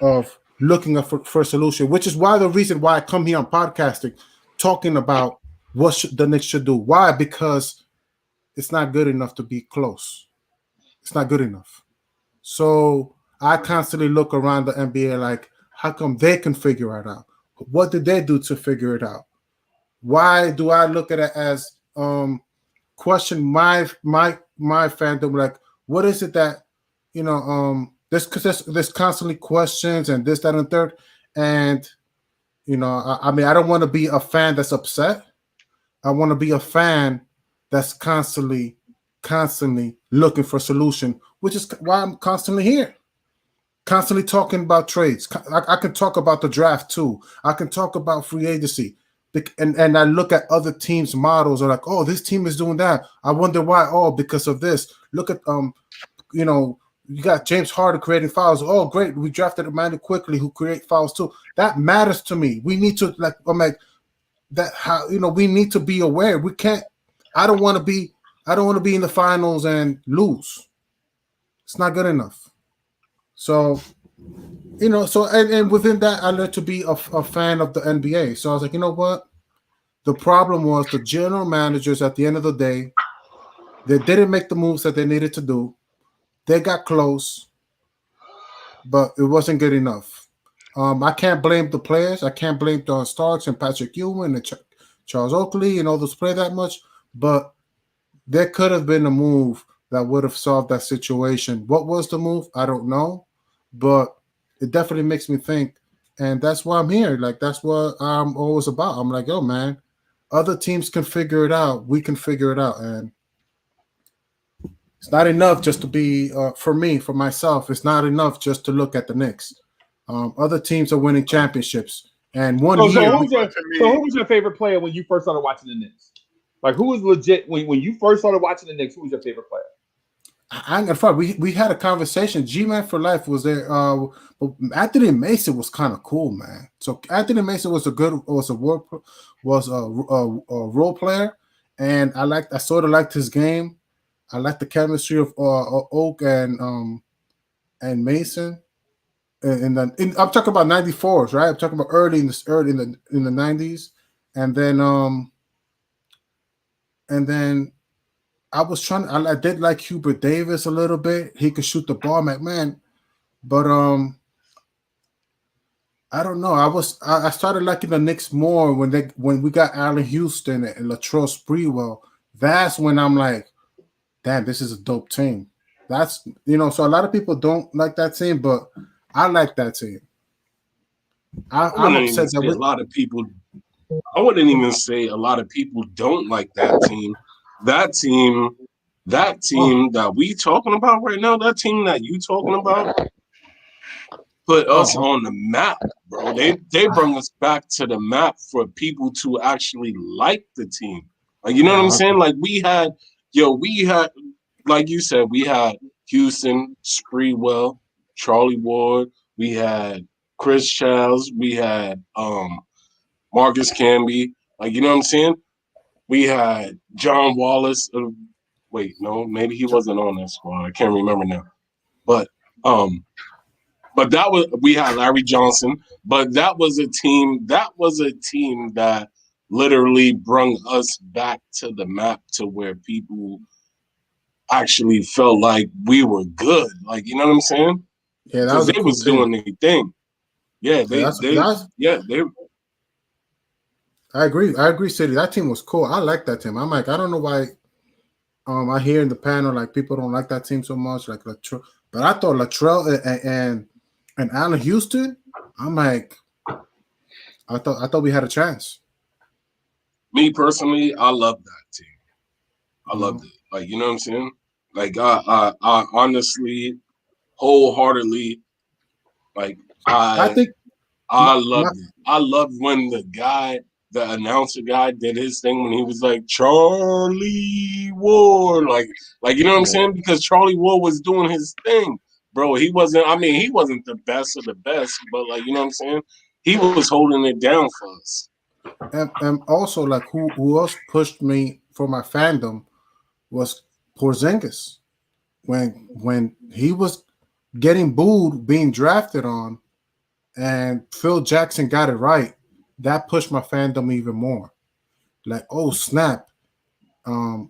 Speaker 10: of looking for a solution, which is the reason why I come here on podcasting, talking about what the Knicks should do. Why? Because it's not good enough to be close. It's not good enough. So I constantly look around the NBA like, how come they can figure it out? What did they do to figure it out? Why do I look at it as question my fandom? Like, what is it that there's constantly questions and this, that, and third. And I don't want to be a fan that's upset. I want to be a fan that's constantly looking for a solution, which is why I'm constantly here. Constantly talking about trades. I can talk about the draft too. I can talk about free agency. And I look at other teams' models. Are like, oh, this team is doing that. I wonder why. Oh, because of this. Look at you got James Harden creating fouls. Oh, great. We drafted Amanda Quickly, who create fouls too. That matters to me. We need to we need to be aware. We can't. I don't want to be in the finals and lose. It's not good enough. So, and within that, I learned to be a fan of the NBA. So I was like, you know what? The problem was the general managers at the end of the day, they didn't make the moves that they needed to do. They got close, but it wasn't good enough. I can't blame the players. I can't blame Don Starks and Patrick Ewing and Charles Oakley and all those play that much, but there could have been a move that would have solved that situation. What was the move? I don't know, but it definitely makes me think, and that's why I'm here. Like, that's what I'm always about. I'm like, yo, man, other teams can figure it out. We can figure it out, and it's not enough just to be, for myself, it's not enough just to look at the Knicks. Other teams are winning championships. And who was your favorite player when you first started watching the Knicks? Like, who was legit when you first started watching the Knicks? Who was your favorite player? We had a conversation. G-Man for Life was there. But Anthony Mason was kind of cool, man. So Anthony Mason was a role player, and I sort of liked his game. I liked the chemistry of Oak and Mason. And then I'm talking about 94s, right? I'm talking about early in the 90s, and then I was trying. I did like Hubert Davis a little bit. He could shoot the ball, man. But I don't know. I started liking the Knicks more when we got Allen Houston and Latrell Sprewell. That's when I'm like, damn, this is a dope team. That's so a lot of people don't like that team, but I like that team. I'm upset that
Speaker 8: a lot of people. I wouldn't even say a lot of people don't like that team. That team that we talking about right now, that team that you talking about, put us on the map, bro. They bring us back to the map for people to actually like the team. Like, you know what I'm saying? Like we had, like you said, we had Houston, Spreewell, Charlie Ward, we had Chris Childs, we had Marcus Camby. Like, you know what I'm saying? We had John Wallace. Wait, no, maybe he wasn't on that squad. I can't remember now. But that was, we had Larry Johnson. But that was a team that literally brung us back to the map to where people actually felt like we were good. Like, you know what I'm saying?
Speaker 10: Yeah, that was a
Speaker 8: they
Speaker 10: cool
Speaker 8: was
Speaker 10: team.
Speaker 8: doing their thing. Yeah, they.
Speaker 10: I agree, City. That team was cool. I like that team. I'm like, I don't know why. I hear in the panel like people don't like that team so much, like Latrell. But I thought Latrell and Allen Houston. I'm like, I thought we had a chance.
Speaker 8: Me personally, I love that team. I loved it. Like, you know what I'm saying? Like, I honestly, wholeheartedly, like, I loved it. I loved when the announcer guy did his thing when he was like, Charlie Ward. Like, you know what I'm saying? Because Charlie Ward was doing his thing, bro. He wasn't the best of the best, but like, you know what I'm saying? He was holding it down for us.
Speaker 10: And also, like, who else pushed me for my fandom was Porzingis. When he was getting booed, being drafted on, and Phil Jackson got it right, that pushed my fandom even more. Like, oh snap, because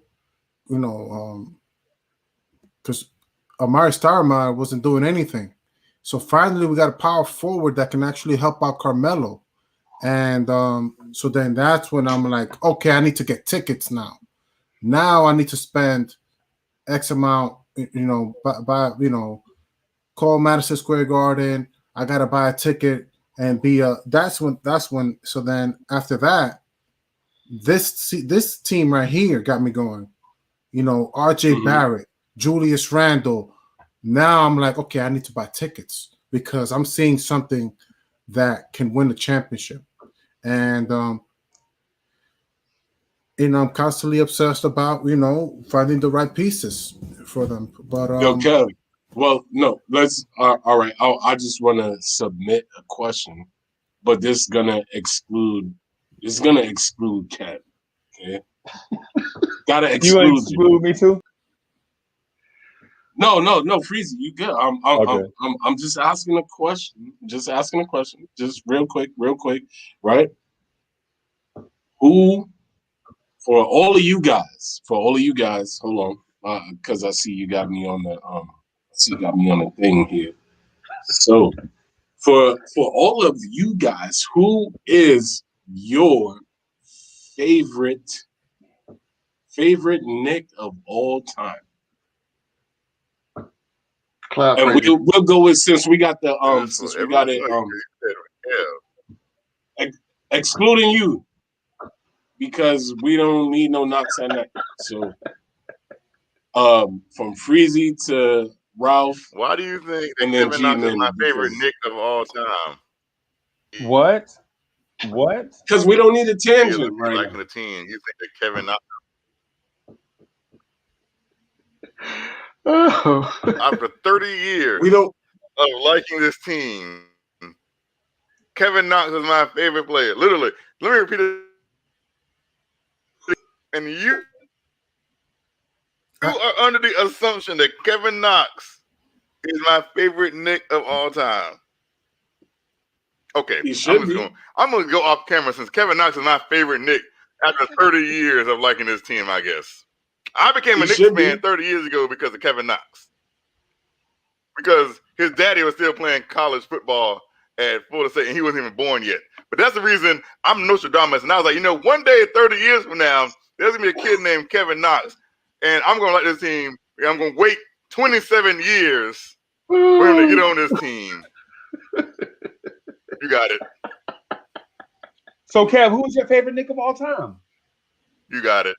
Speaker 10: Amari Stoudemire wasn't doing anything. So finally, we got a power forward that can actually help out Carmelo. And so then that's when I'm like, okay, I need to get tickets now. Now I need to spend X amount, buy call Madison Square Garden. I gotta buy a ticket and be that's when. So then after that, this team right here got me going. RJ Barrett, Julius Randle. Now I'm like, okay, I need to buy tickets because I'm seeing something that can win the championship. And I'm constantly obsessed about finding the right pieces for them. But
Speaker 8: okay, well, no, let's all right. I just want to submit a question, but this is gonna exclude Kev. Okay, gotta exclude
Speaker 6: you. Exclude me too.
Speaker 8: No, Freezy, you good? I'm just asking a question. Just real quick, right? Who, for all of you guys, hold on, because I see you got me on the thing here. So, for all of you guys, who is your favorite Knick of all time? And we'll go with, since we got the excluding you, because we don't need no knocks at that. So from Freezy to Ralph.
Speaker 7: Why do you think
Speaker 8: and
Speaker 7: Kevin Knox is my favorite Knick of all time?
Speaker 6: What?
Speaker 8: Because we don't need a tangent right
Speaker 7: now. The team. You think that Kevin Knox? After 30 years of liking this team, Kevin Knox is my favorite player. Literally, let me repeat it. And you are under the assumption that Kevin Knox is my favorite Knick of all time. Okay, I'm gonna go off camera since Kevin Knox is my favorite Knick after 30 years of liking this team, I guess. I became a Knicks fan 30 years ago because of Kevin Knox. Because his daddy was still playing college football at Florida State, and he wasn't even born yet. But that's the reason I'm Nostradamus. And I was like, one day, 30 years from now, there's going to be a kid named Kevin Knox, and I'm going to like this team. I'm going to wait 27 years for him to get on this team. You got it.
Speaker 6: So, Kev, who is your favorite Knick of all time?
Speaker 7: You got it.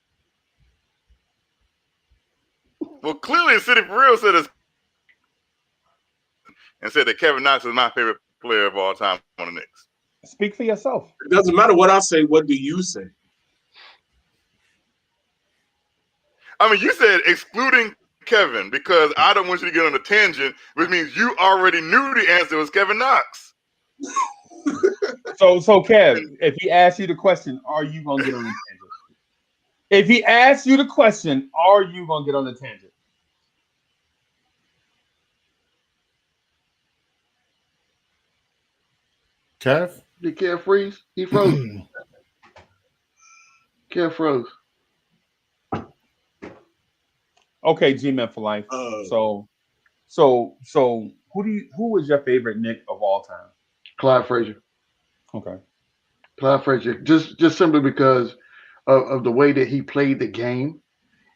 Speaker 7: Well, clearly, City for Real said this and said that Kevin Knox is my favorite player of all time on the Knicks.
Speaker 6: Speak for yourself.
Speaker 8: It doesn't matter what I say. What do you say?
Speaker 7: I mean, you said excluding Kevin because I don't want you to get on a tangent, which means you already knew the answer was Kevin Knox.
Speaker 6: So Kev, if he asks you the question, are you gonna get on the tangent? If he asks you the question, are you gonna get on the tangent?
Speaker 10: Kev?
Speaker 11: Did Kev freeze? He froze. Kev froze.
Speaker 6: Okay, G-Man for life. So who is your favorite Knick of all time?
Speaker 11: Clyde Frazier.
Speaker 6: Okay.
Speaker 11: Clyde Frazier. Just simply because of the way that he played the game.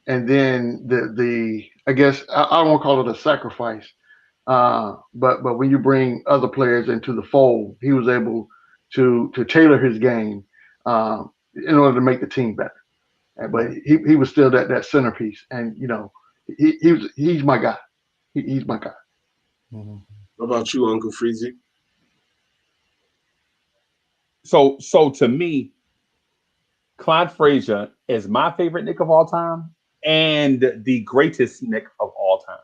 Speaker 11: And then the I guess I won't call it a sacrifice. But when you bring other players into the fold, he was able to tailor his game in order to make the team better. But he was still that centerpiece, and he's my guy. He's my guy.
Speaker 8: What about you, Uncle Freezy?
Speaker 6: So to me, Clyde Frazier is my favorite Knick of all time and the greatest Knick of all time.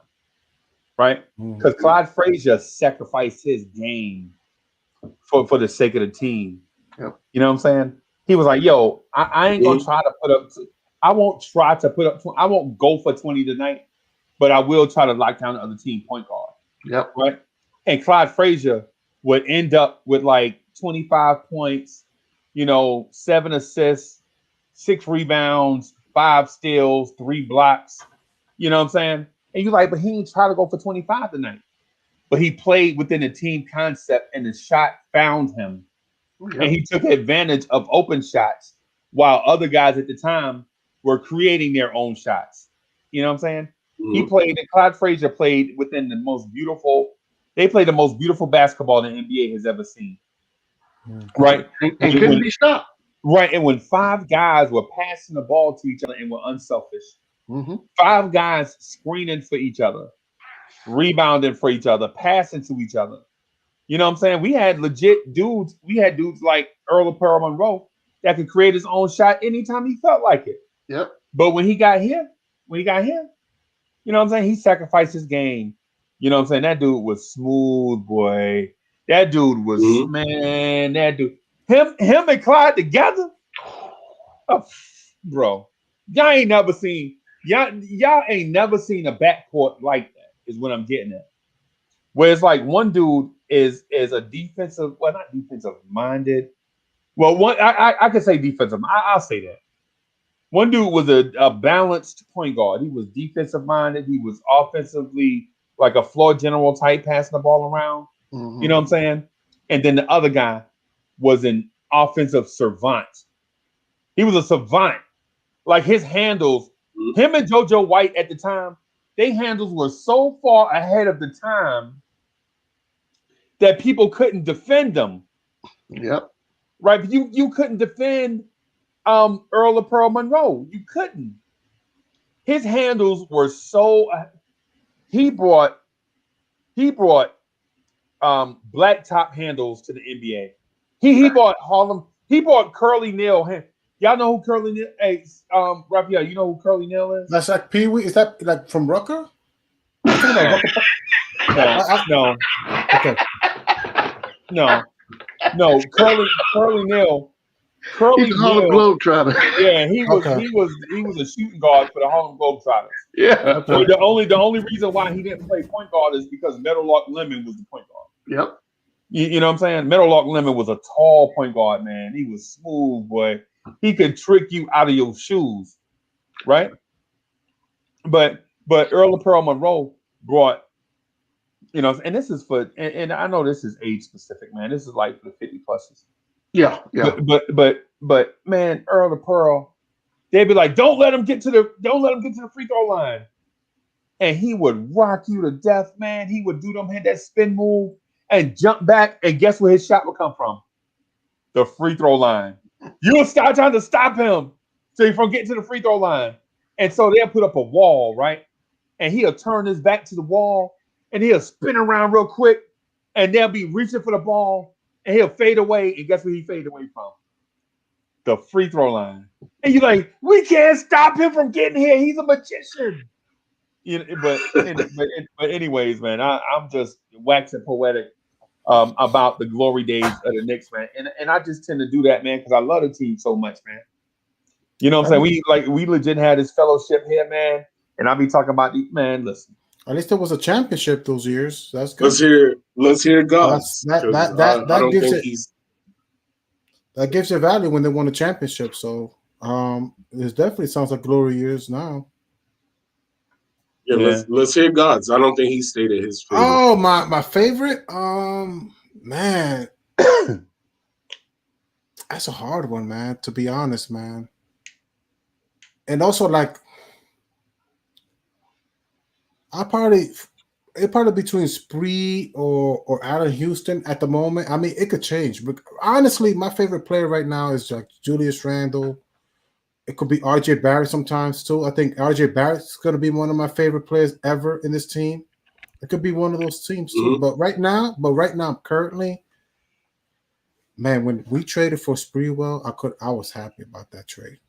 Speaker 6: Right? Because Clyde Frazier sacrificed his game for the sake of the team.
Speaker 11: Yep.
Speaker 6: You know what I'm saying? He was like, yo, I ain't gonna try to put up. I won't try to put up. I won't go for 20 tonight, but I will try to lock down the other team point guard.
Speaker 11: Yep.
Speaker 6: Right. And Clyde Frazier would end up with like 25 points, 7 assists, 6 rebounds, 5 steals, 3 blocks. You know what I'm saying? And you're like, but he didn't try to go for 25 tonight. But he played within the team concept, and the shot found him. Yep. And he took advantage of open shots while other guys at the time were creating their own shots. You know what I'm saying? Mm-hmm. Clyde Frazier played within the most beautiful basketball the NBA has ever seen. Mm-hmm. Right?
Speaker 11: And couldn't be stopped.
Speaker 6: Right. And when 5 guys were passing the ball to each other and were unselfish, 5 guys screening for each other, rebounding for each other, passing to each other. You know what I'm saying? We had legit dudes. We had dudes like Earl of Pearl Monroe that could create his own shot anytime he felt like it.
Speaker 11: Yep.
Speaker 6: But when he got here, you know what I'm saying? He sacrificed his game. You know what I'm saying? That dude was smooth, boy. That dude was, man, that dude. Him and Clyde together? Oh, bro. Y'all ain't never seen a backcourt like that, is what I'm getting at. Where it's like one dude is a defensive, well, not defensive minded. Well, one I could say defensive. I'll say that. One dude was a balanced point guard. He was defensive minded. He was offensively like a floor general type, passing the ball around. You know what I'm saying? And then the other guy was an offensive savant. He was a savant. Like his handles, him and JoJo White at the time, their handles were so far ahead of the time that people couldn't defend them.
Speaker 11: Yep.
Speaker 6: Right? You couldn't defend Earl of Pearl Monroe. You couldn't. His handles were so. He brought black top handles to the NBA. He brought Harlem. He brought Curly Neal. Y'all know who Curly Neal? Hey, Raphael, you know who Curly Neal is?
Speaker 10: That's like Pee Wee. Is that like from Rucker?
Speaker 6: No.
Speaker 10: Okay.
Speaker 6: No. Curly Neal. Curly
Speaker 11: He's a Harlem Globetrotter.
Speaker 6: Yeah, he was a shooting guard for the Harlem Globetrotters.
Speaker 11: Yeah.
Speaker 6: Okay. The only reason why he didn't play point guard is because Meadowlark Lemon was the point guard.
Speaker 11: Yep.
Speaker 6: You know what I'm saying? Meadowlark Lemon was a tall point guard, man. He was smooth, boy. He could trick you out of your shoes, right? But Earl of Pearl Monroe brought, and this is for, and I know this is age specific, man. This is like for the 50 pluses.
Speaker 11: Yeah.
Speaker 6: But man, Earl of Pearl, they'd be like, don't let him get to the free throw line. and he would rock you to death, man. He would do them, hit that spin move and jump back, and guess where his shot would come from? The free throw line. You'll start trying to stop him so from getting to the free throw line. And so they'll put up a wall, right? And he'll turn his back to the wall and he'll spin around real quick and they'll be reaching for the ball and he'll fade away. And guess where he faded away from? The free throw line. And you're like, we can't stop him from getting here. He's a magician. You know, but anyways, man, I'm just waxing poetic about the glory days of the Knicks, man. And I just tend to do that, man, because I love the team so much, man. You know what I'm saying? We legit had this fellowship here, man. And I'll be talking about these, man, listen.
Speaker 10: At least there was a championship those years. That's good.
Speaker 8: Let's hear God.
Speaker 10: That gives you value when they won a championship. So it definitely sounds like glory years now.
Speaker 8: Yeah. Let's hear God's. I don't think he stated his favorite.
Speaker 10: Oh, my favorite? Man. That's a hard one, man, to be honest, man. And also, like, it probably between Spree or Allen Houston at the moment. I mean, it could change. But honestly, my favorite player right now is like Julius Randle. It could be RJ Barrett sometimes too. I think RJ Barrett's going to be one of my favorite players ever in this team. It could be one of those teams too. But right now, currently, man, when we traded for Spreewell, I was happy about that trade.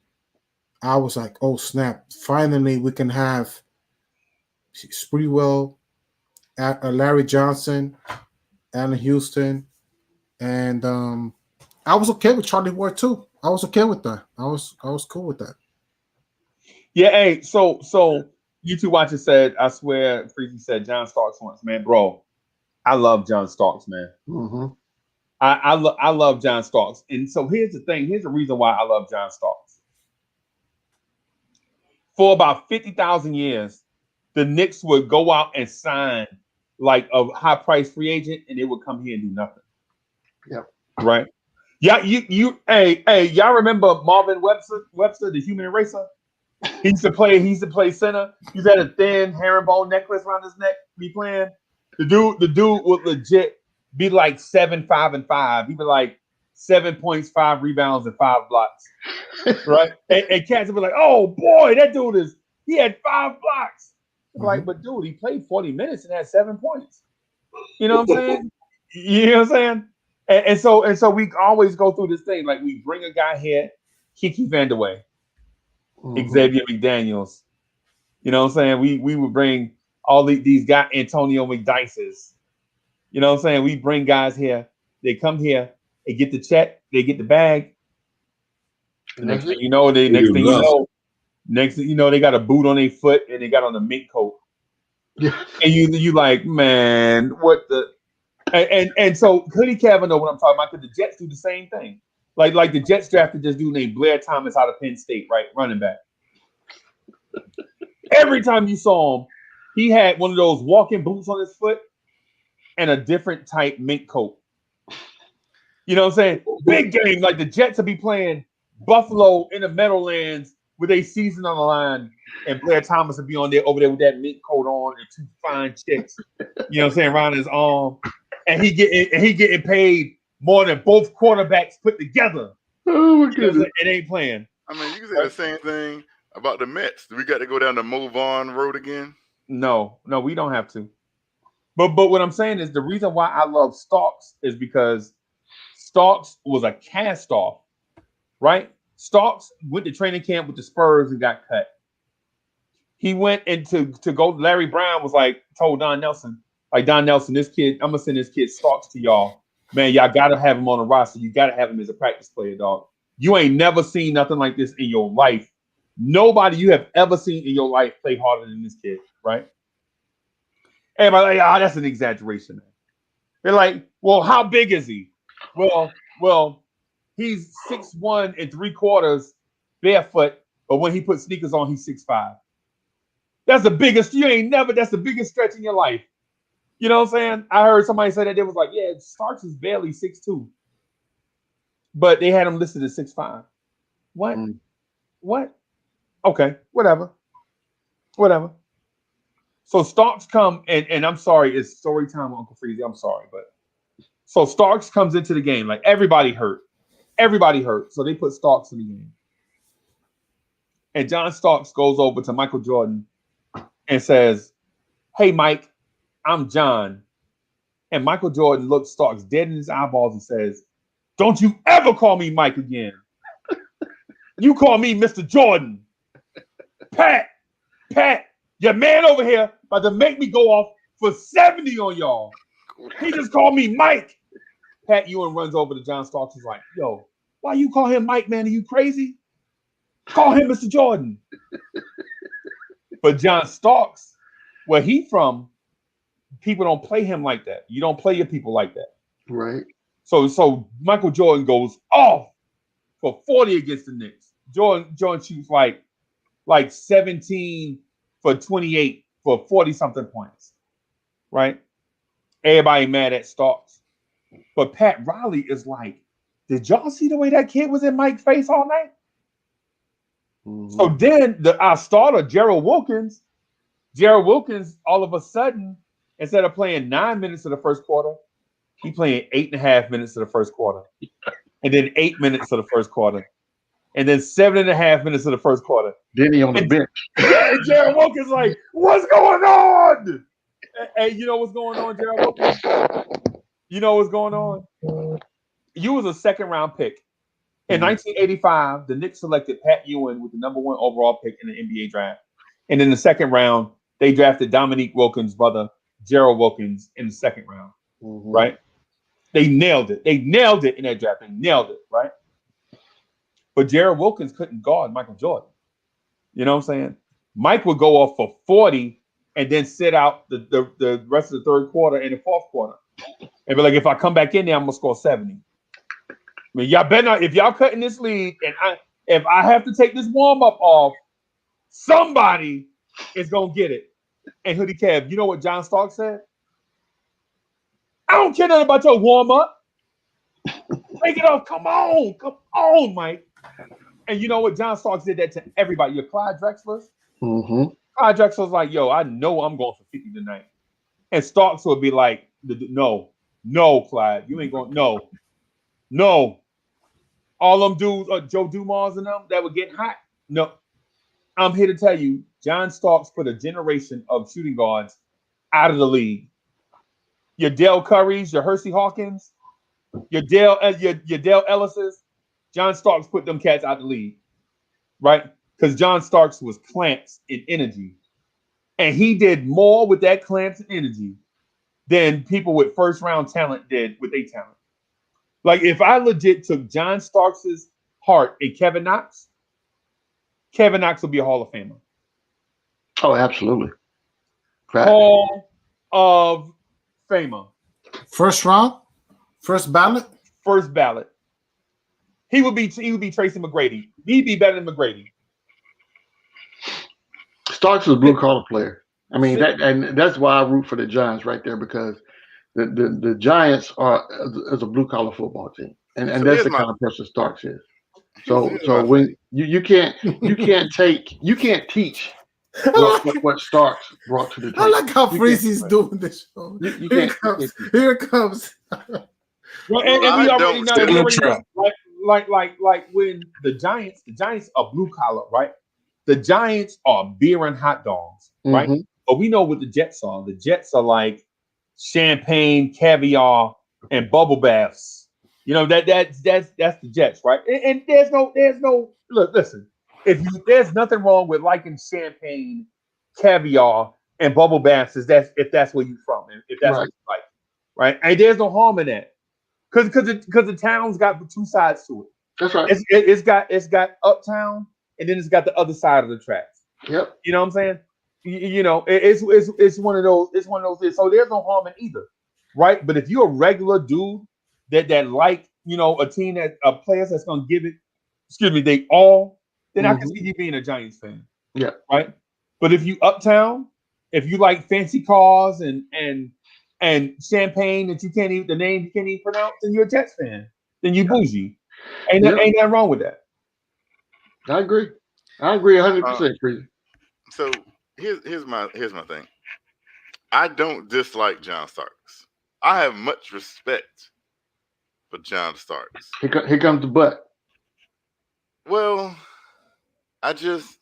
Speaker 10: I was like, oh snap! Finally, we can have Spreewell, Larry Johnson, Allen Houston, and I was okay with Charlie Ward too. I was okay with that. I was cool with that.
Speaker 6: Yeah, hey, so YouTube watcher said, I swear, Freaky said John Starks once, man, bro. I love John Starks, man.
Speaker 11: Mm-hmm.
Speaker 6: I love John Starks, and so here's the thing. Here's the reason why I love John Starks. For about 50,000 years, the Knicks would go out and sign like a high-priced free agent, and they would come here and do nothing.
Speaker 11: Yep.
Speaker 6: Right. Yeah. Hey, y'all remember Marvin Webster, the human eraser? He used to play center. He's had a thin herringbone necklace around his neck. Be playing. The dude would legit be like 7, 5, and 5. He'd be like 7 points, 5 rebounds, and 5 blocks. Right? and cats would be like, oh boy, that dude he had 5 blocks. Like, but dude, he played 40 minutes and had 7 points. You know what I'm saying? You know what I'm saying? And so we always go through this thing. Like, we bring a guy here, Kiki Vandeweghe, Xavier McDaniels. You know what I'm saying? We would bring all these guys, Antonio McDyces. You know what I'm saying? We bring guys here. They come here, they get the check, they get the bag. Next thing you know, they got a boot on their foot and they got on a mink coat. Yeah. And you like, man, what the and so Hoodie Kevin know what I'm talking about, because the Jets do the same thing. Like the Jets drafted this dude named Blair Thomas out of Penn State, right? Running back. Every time you saw him, he had one of those walking boots on his foot and a different type mink coat. You know what I'm saying? Big game. Like the Jets will be playing Buffalo in the Meadowlands with a season on the line, and Blair Thomas would be over there with that mink coat on and 2 fine chicks, you know what I'm saying, around his arm. And he getting paid more than both quarterbacks put together.
Speaker 11: Oh my goodness.
Speaker 6: It ain't playing.
Speaker 7: I mean, you can say the same thing about the Mets. Do we got to go down the Move On road again?
Speaker 6: No, we don't have to. But what I'm saying is the reason why I love Starks is because Starks was a cast-off, right? Starks went to training camp with the Spurs and got cut. He went into to go. Larry Brown was told Don Nelson, this kid, I'm gonna send this kid Starks to y'all. Man, y'all gotta have him on the roster. You gotta have him as a practice player, dog. You ain't never seen nothing like this in your life. Nobody you have ever seen in your life play harder than this kid, right? Everybody like, that's an exaggeration. They're like, well, how big is he? Well, he's 6'1" and 3/4 barefoot, but when he puts sneakers on, he's 6'5". That's the biggest. That's the biggest stretch in your life. You know what I'm saying? I heard somebody say that. They was like, yeah, Starks is barely 6'2", but they had him listed as 6'5". What? What? Okay, whatever. So Starks come and I'm sorry, it's story time with Uncle Freezy. I'm sorry, but so Starks comes into the game like everybody hurt. So they put Starks in the game. And John Starks goes over to Michael Jordan and says, "Hey, Mike, I'm John." And Michael Jordan looks Starks dead in his eyeballs and says, "Don't you ever call me Mike again. You call me Mr. Jordan. Pat, your man over here about to make me go off for 70 on y'all. He just called me Mike." Pat Ewing runs over to John Starks. He's like, "Yo, why you call him Mike, man? Are you crazy? Call him Mr. Jordan." But John Starks, where he from, people don't play him like that. You don't play your people like that.
Speaker 11: Right.
Speaker 6: So Michael Jordan goes off for 40 against the Knicks. Jordan shoots like 17 for 28 for 40-something points. Right? Everybody mad at Starks. But Pat Riley is like, "Did y'all see the way that kid was in Mike's face all night?" Mm-hmm. So then our starter, Gerald Wilkins, all of a sudden, instead of playing 9 minutes of the first quarter, he playing 8.5 minutes of the first quarter. And then 8 minutes of the first quarter. And then 7.5 minutes of the first quarter.
Speaker 11: Then he on the bench.
Speaker 6: And Gerald Wilkins like, "What's going on?" And you know what's going on, Gerald Wilkins? You know what's going on? You was a second-round pick. In 1985, the Knicks selected Pat Ewing with the number 1 overall pick in the NBA draft. And in the second round, they drafted Dominique Wilkins' brother, Gerald Wilkins, in the second round. Mm-hmm. Right? They nailed it. They nailed it in that draft. They nailed it, right? But Gerald Wilkins couldn't guard Michael Jordan. You know what I'm saying? Mike would go off for 40 and then sit out the rest of the third quarter and the fourth quarter. And be like, "If I come back in there, I'm going to score 70. I mean, y'all better not, if y'all cutting this lead and if I have to take this warm-up off, somebody is going to get it." And Hoodie Kev, you know what John Starks said? "I don't care nothing about your warm-up. Take it off. Come on, Mike." And you know what? John Starks did that to everybody. Your Clyde Drexler's. Mm-hmm. Clyde Drexler's like, "Yo, I know I'm going for 50 tonight." And Starks would be like, No, Clyde, you ain't going. No. All them dudes, Joe Dumars and them that were getting hot. No, I'm here to tell you, John Starks put a generation of shooting guards out of the league. Your Dale Currys, your Hersey Hawkins, your Dale Ellis's. John Starks put them cats out of the league, right? Because John Starks was clamps in energy, and he did more with that clamps and energy than people with first-round talent did with their talent. Like, if I legit took John Starks' heart and Kevin Knox will be a Hall of Famer.
Speaker 11: Oh, absolutely. Right.
Speaker 6: Hall of Famer.
Speaker 10: First round? First ballot?
Speaker 6: First ballot. He would be Tracy McGrady. He'd be better than McGrady.
Speaker 11: Starks was a blue-collar player. I mean, that's why I root for the Giants right there, because the Giants is a blue-collar football team. And that's the kind of person Starks is. So when you can't teach what Starks brought to the team.
Speaker 10: I like how Freezy's doing this show. Here it comes.
Speaker 6: Well, and we already know, like when the Giants are blue collar, right? The Giants are beer and hot dogs, right? Mm-hmm. But we know what the Jets are. The Jets are like champagne, caviar, and bubble baths. You know, that's the Jets, right? And there's no look, listen. There's nothing wrong with liking champagne, caviar, and bubble baths if that's where you're from, and if that's what you like, right? And there's no harm in that. Because the town's got two sides to it.
Speaker 11: That's right.
Speaker 6: It's got uptown, and then it's got the other side of the tracks.
Speaker 11: Yep.
Speaker 6: You know what I'm saying? You know, it's one of those. It's one of those. So there's no harm in either, right? But if you're a regular dude that like, you know, a team players that's gonna give it, they all, then I can see you being a Giants fan.
Speaker 11: Yeah.
Speaker 6: Right. But if you uptown, if you like fancy cars and champagne that you can't even pronounce, then you're a Jets fan. Then you bougie. Ain't nothing wrong with that.
Speaker 11: I agree 100%.
Speaker 7: So here's my thing. I don't dislike John Starks. I have much respect for John Starks.
Speaker 11: Here comes the butt.
Speaker 7: Well, I just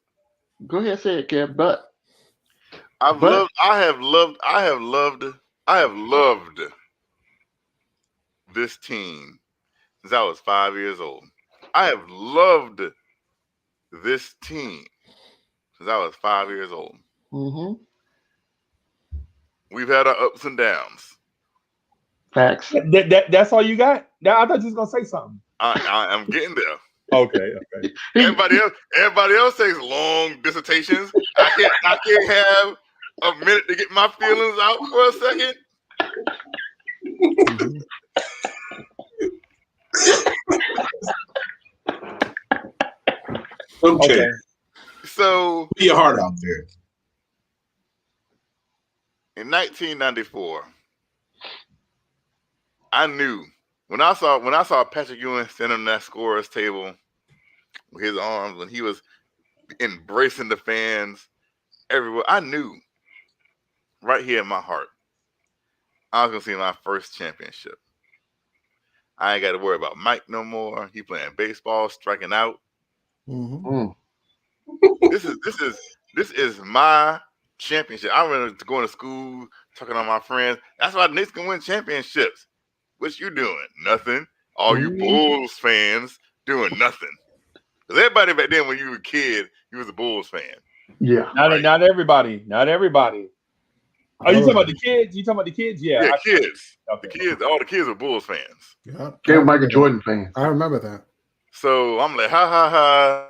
Speaker 11: Go ahead, say it, Kev. But
Speaker 7: I have loved this team since I was 5 years old. I have loved this team since I was 5 years old.
Speaker 11: Mm-hmm.
Speaker 7: We've had our ups and downs.
Speaker 11: Facts.
Speaker 6: That's all you got? I thought you was gonna say something.
Speaker 7: I'm getting there.
Speaker 6: Okay.
Speaker 7: Everybody else takes long dissertations. I can't have a minute to get my feelings out for a second.
Speaker 8: Okay.
Speaker 7: So
Speaker 8: put your heart out there.
Speaker 7: In 1994, I knew when I saw Patrick Ewing standing on that scorer's table with his arms when he was embracing the fans everywhere. I knew right here in my heart I was gonna see my first championship. I ain't got to worry about Mike no more. He playing baseball, striking out.
Speaker 10: Mm-hmm.
Speaker 7: This is my championship. I remember going to school, talking to my friends. That's why the Knicks can win championships. What you doing? Nothing. All you Bulls fans doing nothing. Because everybody back then, when you were a kid, you was a Bulls fan.
Speaker 11: Yeah.
Speaker 6: Not everybody. Not everybody. Oh, you talking about the kids? You talking about the kids? Yeah.
Speaker 7: Yeah, kids.
Speaker 6: Okay.
Speaker 7: The kids. All the kids were Bulls fans.
Speaker 10: Yeah.
Speaker 11: They were Michael Jordan fans.
Speaker 10: I remember that.
Speaker 7: So I'm like, ha ha ha.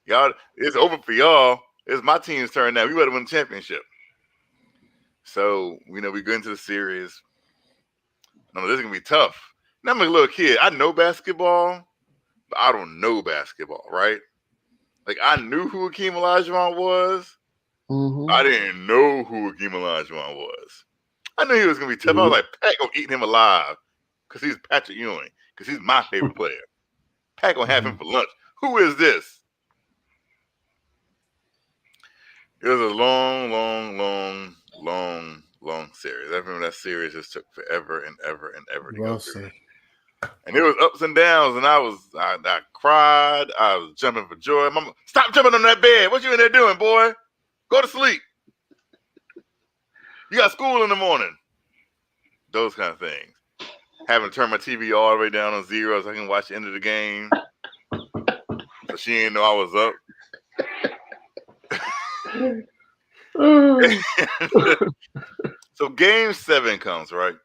Speaker 7: Y'all, it's over for y'all. It's my team's turn now. We better win the championship. So, we go into the series. No, this is gonna be tough. Now I'm a little kid. I know basketball, but I don't know basketball, right? Like I knew who Hakeem Olajuwon was.
Speaker 11: Mm-hmm.
Speaker 7: I didn't know who Hakeem Olajuwon was. I knew he was gonna be tough. I was like, Pat gonna eat him alive because he's Patrick Ewing, because he's my favorite player. Pat gonna have him for lunch. Who is this? It was a long series. I remember that series just took forever and ever and ever to go through. And it was ups and downs, and I cried. I was jumping for joy. Mama, stop jumping on that bed. What you in there doing, boy? Go to sleep. You got school in the morning. Those kind of things. Having to turn my TV all the way down on 0 so I can watch the end of the game. So she didn't know I was up. So game 7 comes, right?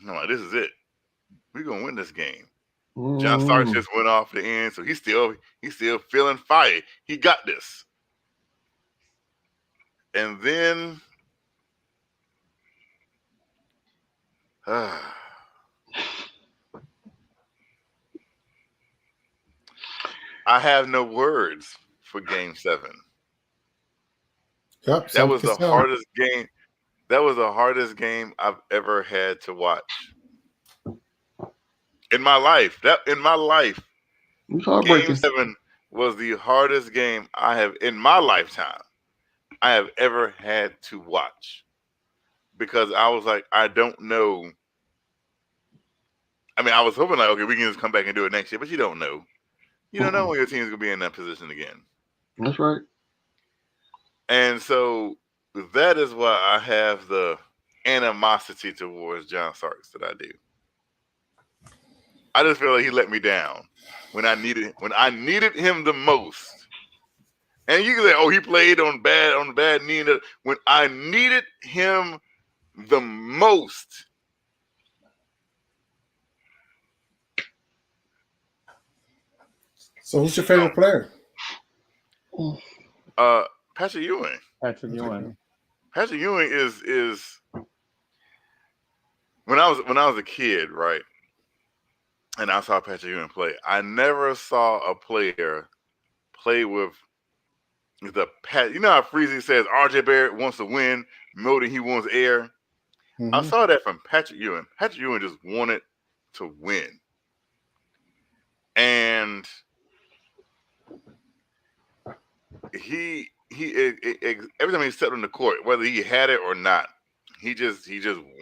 Speaker 7: I'm like, this is it. We're gonna win this game. John Starks just went off the end, so he's still feeling fire. He got this. And then I have no words for game 7.
Speaker 10: Yep,
Speaker 7: that was the hardest game. That was the hardest game I've ever had to watch in my life. Game 7 was the hardest game I have in my lifetime I have ever had to watch, because I was like, I don't know. I mean, I was hoping like, okay, we can just come back and do it next year, but you don't know. You don't know when your team's gonna be in that position again.
Speaker 11: That's right.
Speaker 7: And so that is why I have the animosity towards John Starks that I do. I just feel like he let me down when I needed him the most. And you can say, oh, he played on the bad knee. When I needed him the most.
Speaker 10: So who's your favorite player?
Speaker 7: Patrick Ewing.
Speaker 6: Patrick Ewing is when I was a kid, right? And I saw Patrick Ewing play. I never saw a player play with the pat. You know how Frazier says RJ Barrett wants to win more than he wants air. Mm-hmm. I saw that from Patrick Ewing. Patrick Ewing just wanted to win, and he
Speaker 7: every time he stepped on the court, whether he had it or not, he just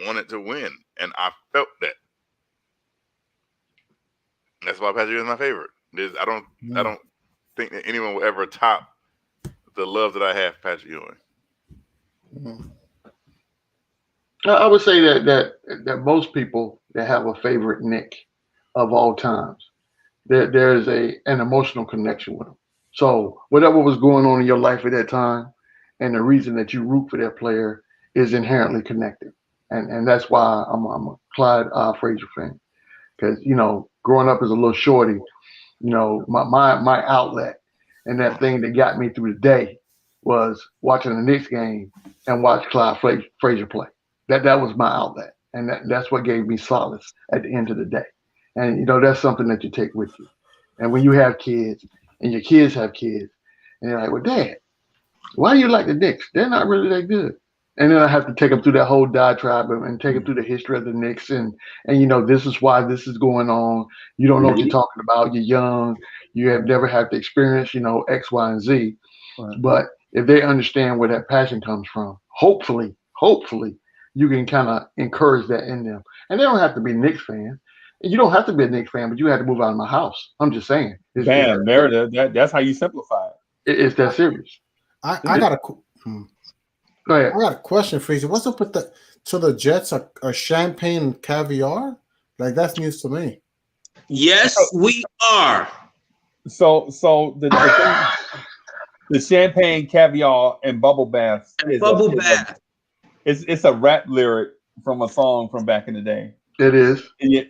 Speaker 7: wanted to win, and I felt that. That's why Patrick is my favorite. I don't think that anyone will ever top the love that I have for Patrick Ewing.
Speaker 11: I would say that most people that have a favorite Knick of all times, there is an emotional connection with them. So whatever was going on in your life at that time, and the reason that you root for that player is inherently connected, and that's why I'm a Clyde Frazier fan, because growing up as a little shorty, my outlet and that thing that got me through the day was watching the Knicks game and watch Clyde Frazier play. That was my outlet, and that's what gave me solace at the end of the day. And that's something that you take with you. And when you have kids, and your kids have kids, and they're like, "Well, Dad, why do you like the Knicks? They're not really that good." And then I have to take them through that whole diatribe and take them through the history of the Knicks, and this is why this is going on. You don't know what you're talking about. You're young. You have never had to experience, X, Y, and Z. Right. But if they understand where that passion comes from, hopefully, you can kind of encourage that in them. And they don't have to be Knicks fans. You don't have to be a Knicks fan, but you have to move out of my house. I'm just saying.
Speaker 6: Bam, that's how you simplify it.
Speaker 11: It's that serious.
Speaker 10: I got a
Speaker 11: Go ahead.
Speaker 10: I got a question, Frazier. What's up with the Jets are champagne and caviar? Like, that's news to me.
Speaker 12: Yes, we are.
Speaker 6: So the champagne, caviar, and bubble bath. It's a rap lyric from a song from back in the day.
Speaker 11: It is.
Speaker 6: I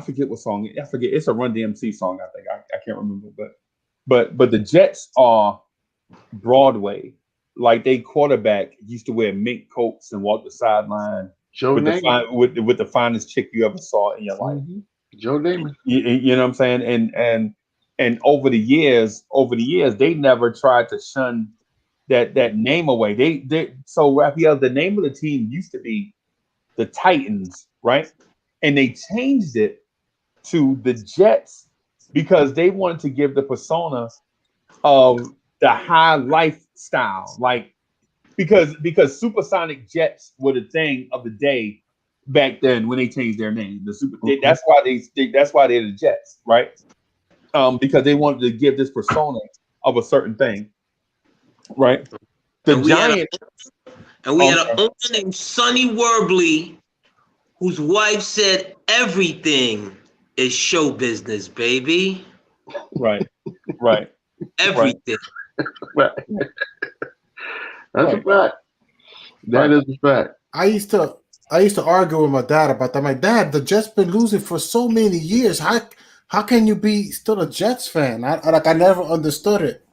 Speaker 6: forget what song. I forget. It's a Run DMC song. I think I can't remember. But the Jets are Broadway. Like, they quarterback used to wear mink coats and walk the sideline with the finest chick you ever saw in your life.
Speaker 11: Joe Namath.
Speaker 6: You know what I'm saying? And over the years, they never tried to shun that name away. So Raphael, the name of the team used to be the Titans, right? And they changed it to the Jets because they wanted to give the persona of the high lifestyle, like because supersonic jets were the thing of the day back then when they changed their name. That's why they're the Jets, right? Because they wanted to give this persona of a certain thing, right? We had
Speaker 12: an owner named Sonny Werbley, whose wife said everything is show business, baby.
Speaker 6: Right.
Speaker 12: Everything.
Speaker 11: Right. That's a fact. That is a fact.
Speaker 10: I used to argue with my dad about that. My dad, the Jets been losing for so many years. How can you be still a Jets fan? I never understood it.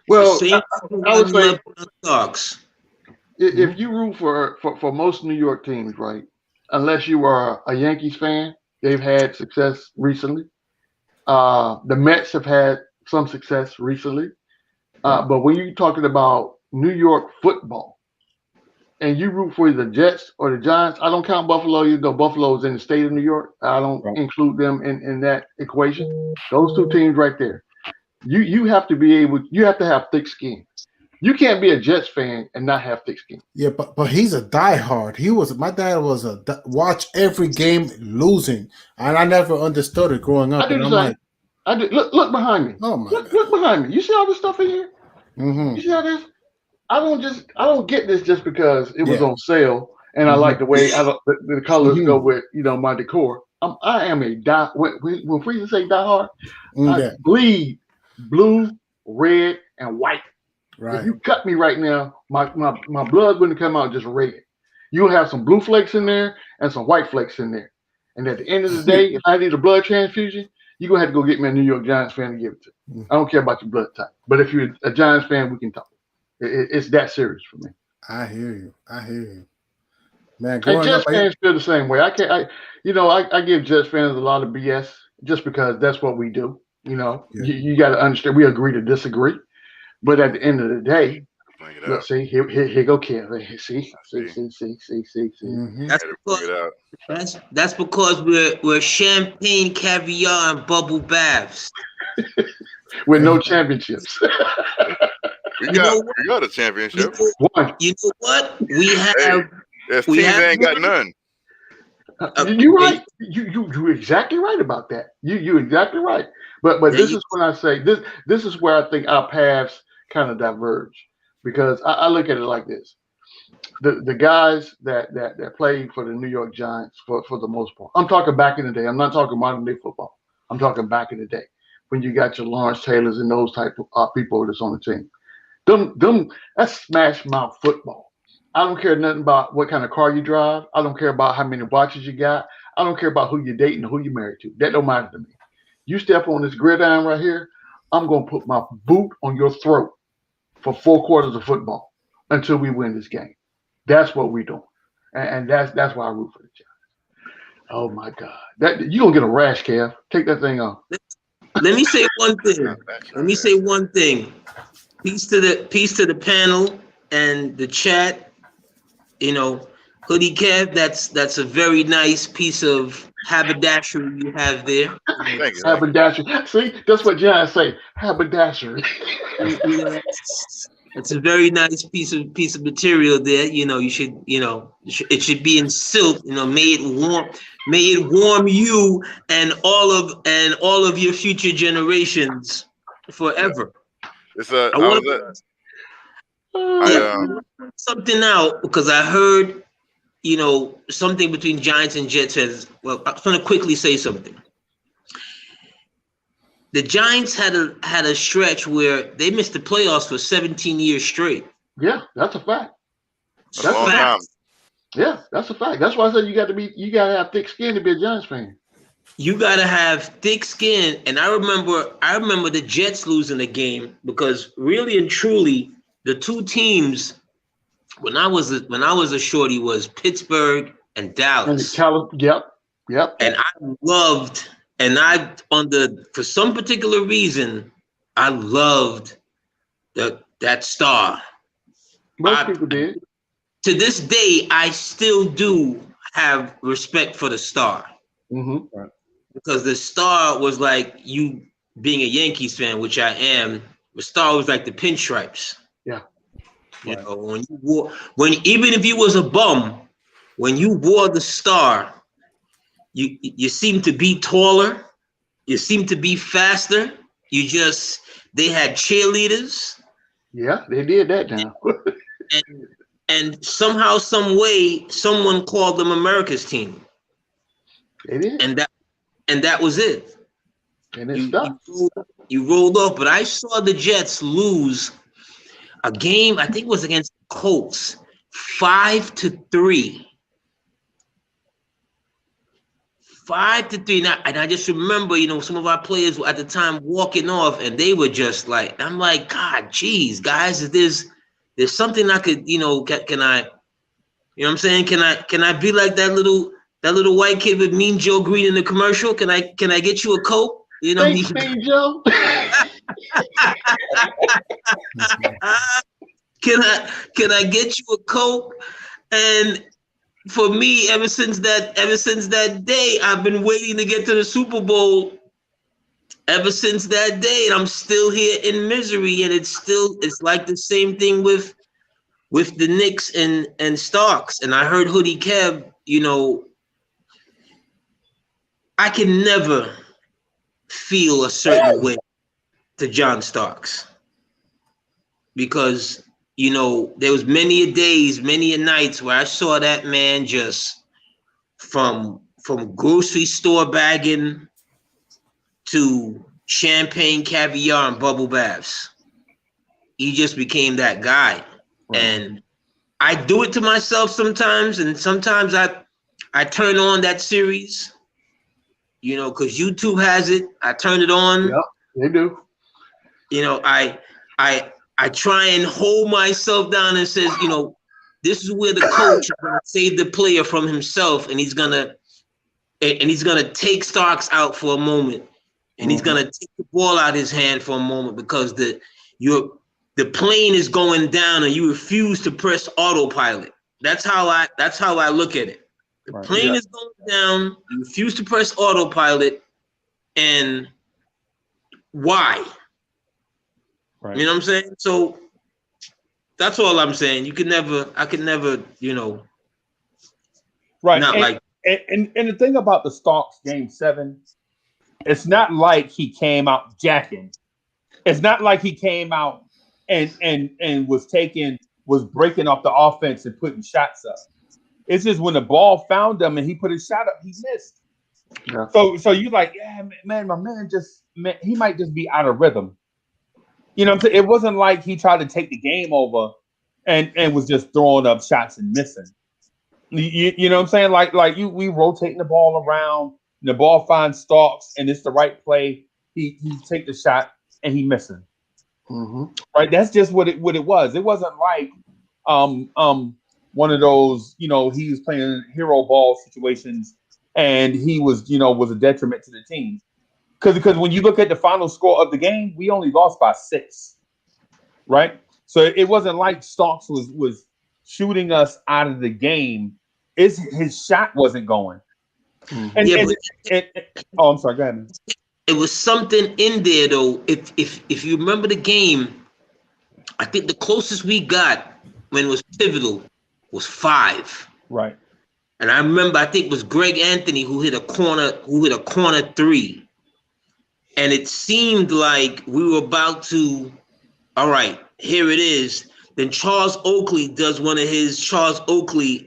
Speaker 11: Well, I would say if you root for most New York teams, right? Unless you are a Yankees fan, they've had success recently. The Mets have had some success recently. But when you're talking about New York football and you root for the Jets or the Giants, I don't count Buffalo. Buffalo's in the state of New York. I don't include them in that equation. Those two teams right there. You have to have thick skin. You can't be a Jets fan and not have thick skin.
Speaker 10: Yeah, but he's a diehard. My dad was watch every game losing, and I never understood it growing up.
Speaker 11: I did. Look behind me.
Speaker 10: Oh my!
Speaker 11: Look behind me. You see all this stuff in here?
Speaker 10: Mm-hmm.
Speaker 11: You see all this? I don't get this just because it was on sale and I like the way the colors go with my decor. I am a when Frazier say diehard, I bleed blue, red, and white. Right. If you cut me right now, my blood wouldn't come out just red. You'll have some blue flakes in there and some white flakes in there. And at the end of the day, if I need a blood transfusion, you're going to have to go get me a New York Giants fan to give it to. I don't care about your blood type. But if you're a Giants fan, we can talk. It's that serious for me.
Speaker 10: I hear you. Man,
Speaker 11: and Jets fans feel the same way. I give Jets fans a lot of BS just because that's what we do. You got to understand. We agree to disagree, but at the end of the day, let's see. Here go Kevin. See.
Speaker 12: That's because we're champagne, caviar, and bubble baths.
Speaker 11: with no championships.
Speaker 7: We got a championship.
Speaker 12: You know what? We have.
Speaker 7: Hey, there's teams that ain't got none.
Speaker 11: You're right. You're exactly right about that. You're exactly right. But this is when I say this is where I think our paths kind of diverge, because I look at it like this: the guys that played for the New York Giants for the most part. I'm talking back in the day. I'm not talking modern day football. I'm talking back in the day when you got your Lawrence Taylors and those type of people that's on the team. Them that's smash mouth football. I don't care nothing about what kind of car you drive. I don't care about how many watches you got. I don't care about who you're dating or who you're married to. That don't matter to me. You step on this gridiron right here, I'm going to put my boot on your throat for 4 quarters of football until we win this game. That's what we're doing. And that's why I root for the Giants. Oh, my God. You're going to get a rash, Kev. Take that thing off.
Speaker 12: Let me say one thing. Peace to the panel and the chat. You know, Hoodie Kev, that's a very nice piece of haberdashery you have there.
Speaker 7: Thank you.
Speaker 11: Haberdashery. See, that's what Giants say. Haberdashery.
Speaker 12: It's a very nice piece of material there. You know, it should be in silk. You know, may it warm you and all of your future generations forever.
Speaker 7: It's
Speaker 12: something out because I heard, you know, something between Giants and Jets has. Well, I'm going to quickly say something. The Giants had a stretch where they missed the playoffs for 17 years straight.
Speaker 11: Yeah, that's a fact.
Speaker 7: That's a fact.
Speaker 11: Yeah, that's a fact. That's why I said you got to have thick skin to be a Giants fan.
Speaker 12: You gotta have thick skin, and I remember the Jets losing the game because really and truly, the two teams when I was a shorty was Pittsburgh and Dallas. Yep. And for some particular reason, I loved that star.
Speaker 11: Most people did.
Speaker 12: To this day, I still do have respect for the star.
Speaker 11: Mm-hmm. Right.
Speaker 12: Because the star was like you being a Yankees fan, which I am. The star was like the pinstripes.
Speaker 11: Yeah.
Speaker 12: You know, even if you was a bum, when you wore the star, you seemed to be taller, you seemed to be faster. They had cheerleaders.
Speaker 11: Yeah, they did that now.
Speaker 12: and somehow, some way, someone called them America's team.
Speaker 11: They did.
Speaker 12: And that was it.
Speaker 11: And it stopped.
Speaker 12: You rolled off, but I saw the Jets lose a game, I think it was against the Colts, 5-3. 5-3. And I just remember, you know, some of our players were at the time walking off, and they were just like, I'm like, God, geez, guys, there's something I could, you know, can I, you know what I'm saying? Can I be like that little white kid with Mean Joe Green in the commercial? Can I get you a Coke? You know,
Speaker 11: Thanks, Mean Joe.
Speaker 12: Can I get you a Coke? And for me, ever since that day, I've been waiting to get to the Super Bowl. Ever since that day, and I'm still here in misery. And it's like the same thing with the Knicks and Starks. And I heard Hoodie Kev, you know, I can never feel a certain way to John Starks because, you know, there was many a days, many a nights where I saw that man just from grocery store bagging to champagne, caviar, and bubble baths. He just became that guy. Right. And I do it to myself sometimes, and sometimes I turn on that series. You know, because YouTube has it. I turn it on.
Speaker 11: Yep, they do.
Speaker 12: You know, I try and hold myself down and says, you know, this is where the coach is gonna save the player from himself, and he's gonna take Starks out for a moment, and he's gonna take the ball out of his hand for a moment because the plane is going down and you refuse to press autopilot. That's how I look at it. The plane is going down, you refuse to press autopilot, and why?
Speaker 6: Right.
Speaker 12: You know what I'm saying? So that's all I'm saying. I could never,
Speaker 6: Right.
Speaker 12: not like.
Speaker 6: And the thing about the Starks game 7, it's not like he came out jacking. It's not like he came out and was breaking off the offense and putting shots up. It's just when the ball found him and he put his shot up, he missed.
Speaker 11: Yeah.
Speaker 6: So you're like, yeah, man, my man he might just be out of rhythm. You know what I'm saying? It wasn't like he tried to take the game over and was just throwing up shots and missing. You know what I'm saying? Like we rotating the ball around, and the ball finds Starks, and it's the right play. He take the shot and he missing.
Speaker 11: Mm-hmm.
Speaker 6: Right? That's just what it was. It wasn't like one of those, he was playing hero ball situations and he was a detriment to the team. Because when you look at the final score of the game, we only lost by 6. Right? So it wasn't like Starks was shooting us out of the game. His shot wasn't going. I'm sorry, go ahead.
Speaker 12: It was something in there though. If you remember the game, I think the closest we got when it was pivotal was 5.
Speaker 6: Right.
Speaker 12: And I remember, I think it was Greg Anthony who hit a corner 3. And it seemed like we were about to, all right, here it is. Then Charles Oakley does one of his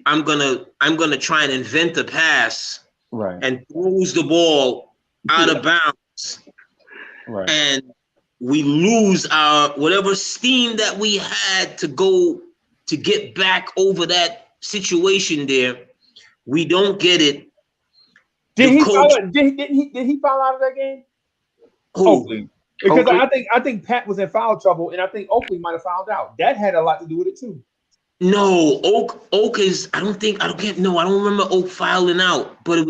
Speaker 12: I'm gonna try and invent a pass.
Speaker 6: Right.
Speaker 12: And throws the ball out of bounds.
Speaker 6: Right.
Speaker 12: And we lose our whatever steam that we had to go to get back over that situation there. We don't get it.
Speaker 6: Did he foul out of that game?
Speaker 12: Who?
Speaker 6: Oakley. Because
Speaker 11: Oakley?
Speaker 6: I think Pat was in foul trouble, and I think Oakley might have fouled out. That had a lot to do with it too.
Speaker 12: No, Oak is. I don't remember Oak fouling out. But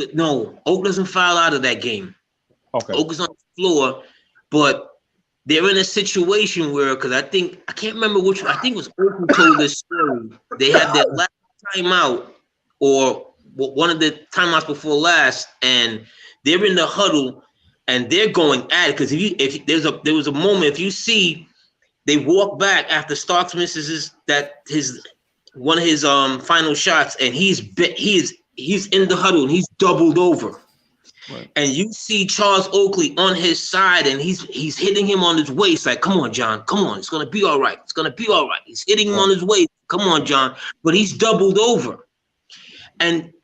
Speaker 12: Oak doesn't foul out of that game.
Speaker 6: Okay.
Speaker 12: Oak is on the floor, but they're in a situation where, because I can't remember which. I think it was Oak who told this story. They had their last timeout, or one of the timeouts before last, and they're in the huddle. And they're going at it because there was a moment, if you see, they walk back after Starks misses one of his final shots, and he's in the huddle and he's doubled over, right. And you see Charles Oakley on his side, and he's hitting him on his waist like, "Come on, John, come on, it's gonna be all right. It's gonna be all right." He's hitting him on his waist, "Come on, John," but he's doubled over, and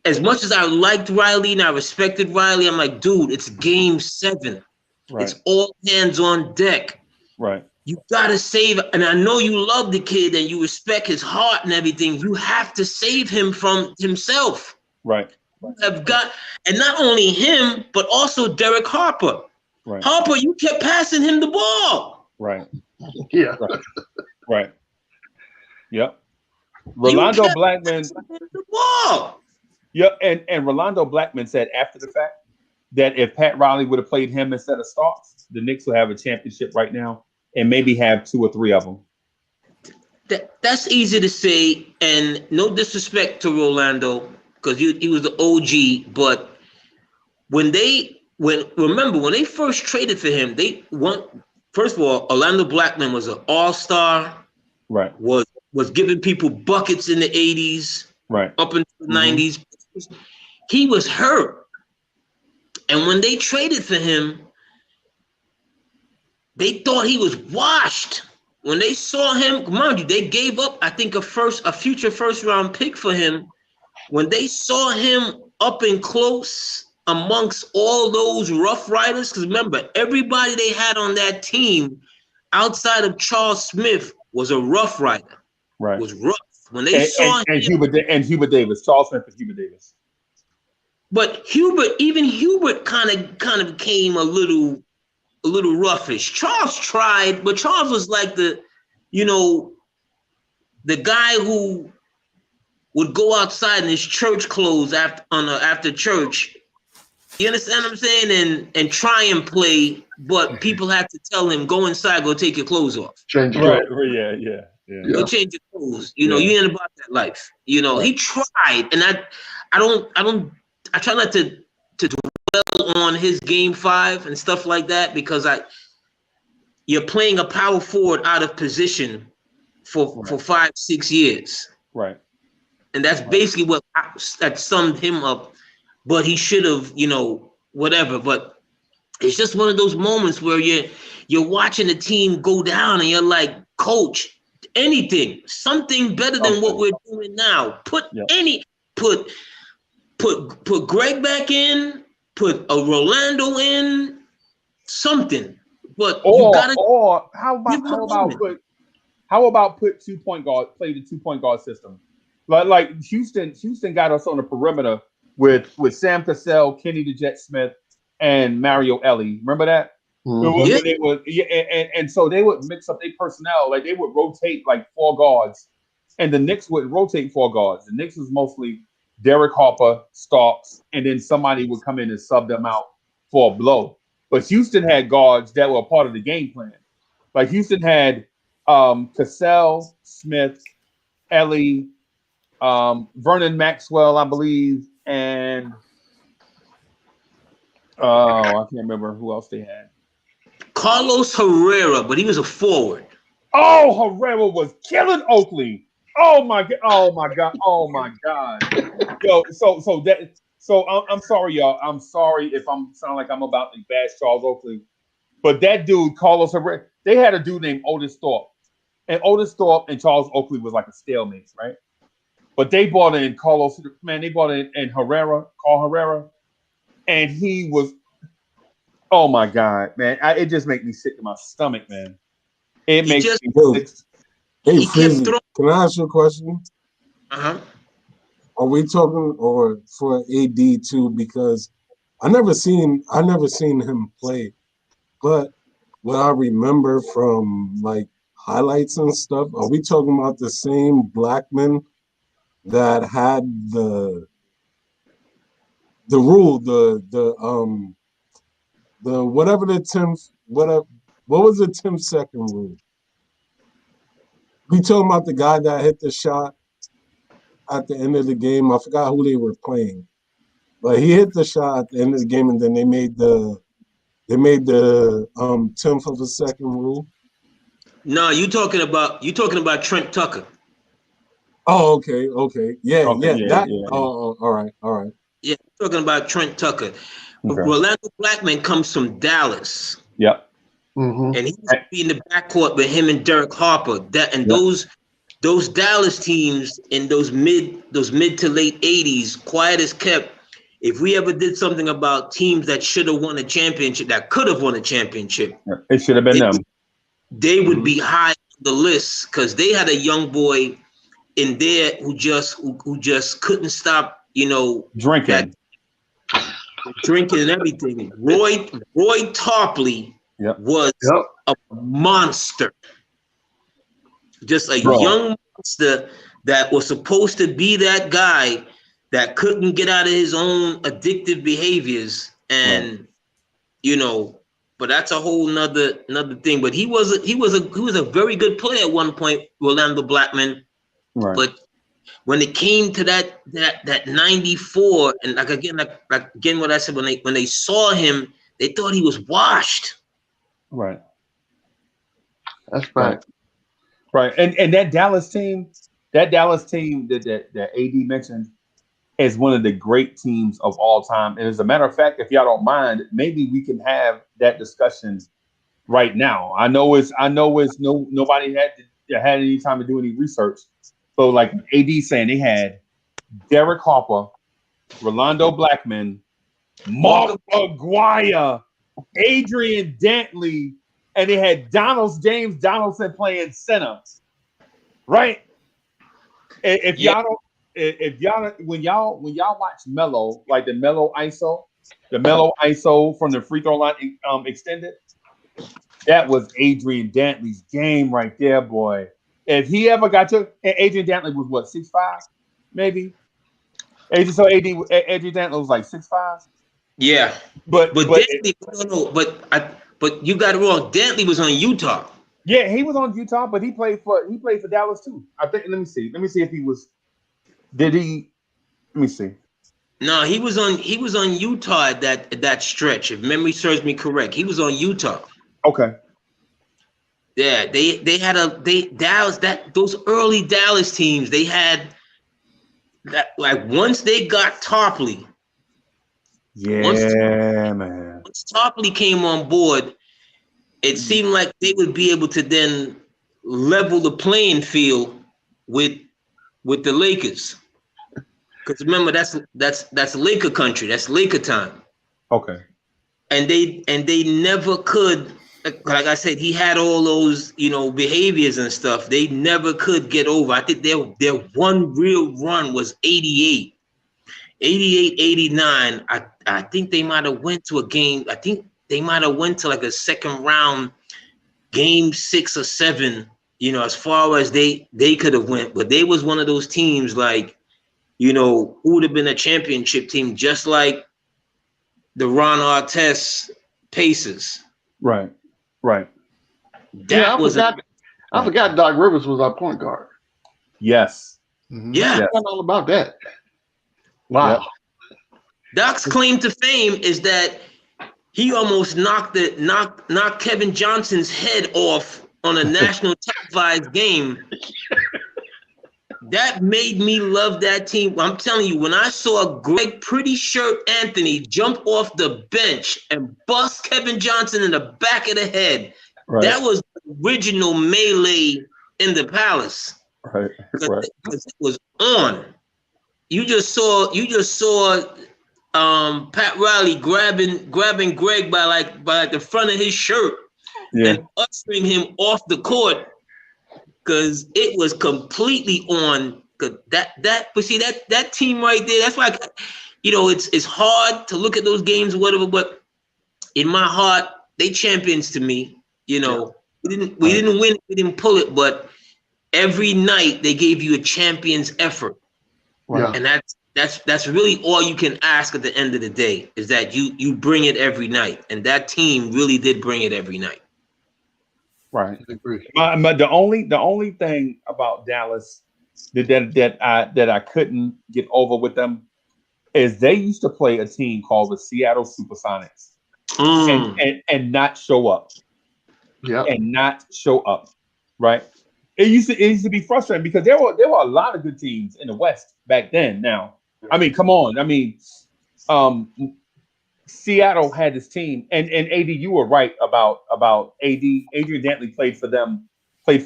Speaker 12: as much as I liked Riley and I respected Riley, I'm like, dude, it's game 7. Right. It's all hands on deck.
Speaker 6: Right.
Speaker 12: You gotta save, and I know you love the kid and you respect his heart and everything. You have to save him from himself.
Speaker 6: Right.
Speaker 12: You have got, and not only him, but also Derek Harper.
Speaker 6: Right.
Speaker 12: Harper, you kept passing him the ball.
Speaker 6: Right.
Speaker 11: Yeah.
Speaker 6: Right. Yep. Rolando Blackman.
Speaker 12: The ball.
Speaker 6: Yeah, and Rolando Blackman said after the fact that if Pat Riley would have played him instead of Starks, the Knicks would have a championship right now and maybe have 2 or 3 of them.
Speaker 12: That's easy to say, and no disrespect to Rolando because he was the OG, but when they first traded for him, first of all, Orlando Blackman was an all-star.
Speaker 6: Right.
Speaker 12: Was giving people buckets in the 80s.
Speaker 6: Right.
Speaker 12: Up into the 90s. He was hurt. And when they traded for him, they thought he was washed. When they saw him, mind you, they gave up, I think, a future first-round pick for him. When they saw him up and close amongst all those Rough Riders, because remember, everybody they had on that team outside of Charles Smith was a Rough Rider.
Speaker 6: Right.
Speaker 12: Was rough. When they saw him,
Speaker 6: Hubert Davis, Charles Smith and Hubert Davis.
Speaker 12: But Hubert kind of came a little roughish. Charles tried, but Charles was like the guy who would go outside in his church clothes after church. You understand what I'm saying? And try and play, but people had to tell him, go inside, go take your clothes off.
Speaker 11: Change
Speaker 6: right. Yeah.
Speaker 12: Go change your clothes. You ain't about that life. He tried, and I try not to dwell dwell on his game 5 and stuff like that because you're playing a power forward out of position for 5-6 years.
Speaker 6: Right.
Speaker 12: And that's basically that summed him up. But he should have, whatever. But it's just one of those moments where you're watching the team go down and you're like, Coach, something better than what we're doing now. Put Greg back in, put a Rolando in, something. But you gotta.
Speaker 6: Or how about put 2-point guard, play the 2-point guard system, like Houston got us on the perimeter with Sam Cassell, Kenny the Jet Smith, and Mario Ellie. Remember that? And so they would mix up their personnel, like they would rotate like 4 guards, and the Knicks would rotate 4 guards. The Knicks was mostly Derek Harper, Starks, and then somebody would come in and sub them out for a blow. But Houston had guards that were a part of the game plan. Like Houston had Cassell, Smith, Ellie, Vernon Maxwell, I believe, and I can't remember who else they had.
Speaker 12: Carlos Herrera, but he was a forward.
Speaker 6: Oh, Herrera was killing Oakley. Oh my god. Yo, so I'm sorry, y'all. I'm sorry if I'm sound like I'm about to bash Charles Oakley, but that dude, Carlos Herrera, they had a dude named Otis Thorpe, and Otis Thorpe and Charles Oakley was like a stalemate, right? But they brought in Carlos, man. They brought in Carl Herrera, and he was, oh my god, man! It just makes me sick to my stomach, man. It makes me sick.
Speaker 8: Hey, Frazier, can I ask you a question?
Speaker 12: Uh-huh.
Speaker 8: Are we talking or for AD too? Because I never seen him play, but what I remember from like highlights and stuff, are we talking about the same Blackman that had the rule, the whatever the 10th, what was the 10 second rule? We talking about the guy that hit the shot at the end of the game. I forgot who they were playing, but he hit the shot at the end of the game, and then they made the 10th of a second rule.
Speaker 12: No, you talking about Trent Tucker.
Speaker 8: Oh, okay, yeah.
Speaker 12: Yeah.
Speaker 8: All right.
Speaker 12: Yeah, talking about Trent Tucker. Okay. Rolando Blackman comes from Dallas.
Speaker 6: Yep.
Speaker 11: Mm-hmm.
Speaker 12: And he used to be in the backcourt with him and Derek Harper. Those Dallas teams in those mid to late 80s, quiet as kept. If we ever did something about teams that should have won a championship, that could have won a championship,
Speaker 6: it should have been them.
Speaker 12: They would be high on the list because they had a young boy in there who just couldn't stop,
Speaker 6: drinking
Speaker 12: and everything. Roy Tarpley was a monster. Just a young monster that was supposed to be that guy that couldn't get out of his own addictive behaviors. And, but that's a whole nother thing. But he was a very good player at one point, Rolando Blackman.
Speaker 6: Right.
Speaker 12: But when it came to that 94, and again what I said, when they saw him, they thought he was washed.
Speaker 6: Right.
Speaker 11: That's right.
Speaker 6: Right. And that Dallas team that AD mentioned is one of the great teams of all time. And as a matter of fact, if y'all don't mind, maybe we can have that discussion right now. I know it's nobody had any time to do any research. So like AD saying they had Derek Harper, Rolando Blackman, Mark Aguirre, Adrian Dantley, and they had James Donaldson playing center. Right? When y'all watch Melo, like the Melo ISO from the free throw line extended, that was Adrian Dantley's game right there, boy. If he ever got to, Adrian Dantley was what, 6'5", maybe? Adrian Dantley was like 6'5".
Speaker 12: Yeah, but Dantley, but you got it wrong. Dantley was on Utah.
Speaker 6: Yeah, he was on Utah, but he played for Dallas too. I think. Let me see if he was. Did he? Let me see.
Speaker 12: No, he was on Utah at that stretch. If memory serves me correct, he was on Utah.
Speaker 6: Okay.
Speaker 12: Yeah, they had Dallas, those early Dallas teams, they had that, like, once they got Tarpley.
Speaker 6: Man.
Speaker 12: Once Tarpley came on board, it seemed like they would be able to then level the playing field with the Lakers. Because remember, that's Laker country, that's Laker time.
Speaker 6: Okay.
Speaker 12: And they never could, like I said, he had all those, behaviors and stuff. They never could get over. I think their one real run was 88, 89. I think they might have went to a game. I think they might have went to like a second round, game 6 or 7, as far as they could have went. But they was one of those teams, like, who would have been a championship team, just like the Ron Artest Pacers.
Speaker 6: Right.
Speaker 11: I forgot Doc Rivers was our point guard.
Speaker 6: Yes.
Speaker 11: Mm-hmm.
Speaker 12: Yeah.
Speaker 11: I forgot all about that. Wow.
Speaker 6: Yep.
Speaker 12: Doc's claim to fame is that he almost knocked Kevin Johnson's head off on a national televised game. That made me love that team. I'm telling you, when I saw Greg Pretty Shirt Anthony jump off the bench and bust Kevin Johnson in the back of the head, that was the original melee in the Palace.
Speaker 6: Right.
Speaker 12: Because it was on. You just saw Pat Riley grabbing Greg by the front of his shirt and ushering him off the court. Because it was completely on. But see that team right there. That's why, it's hard to look at those games or whatever. But in my heart, they champions to me. We didn't win, we didn't pull it, but every night they gave you a champion's effort.
Speaker 11: Right.
Speaker 12: And that's really all you can ask at the end of the day, is that you bring it every night, and that team really did bring it every night.
Speaker 6: Right. But the only thing about Dallas that I couldn't get over with them is they used to play a team called the Seattle Supersonics and not show up.
Speaker 11: Yeah.
Speaker 6: And not show up. Right. It used to be frustrating because there were a lot of good teams in the West back then. Now, I mean, come on. I mean, Seattle had this team, and AD, you were right about AD. Adrian Dantley played for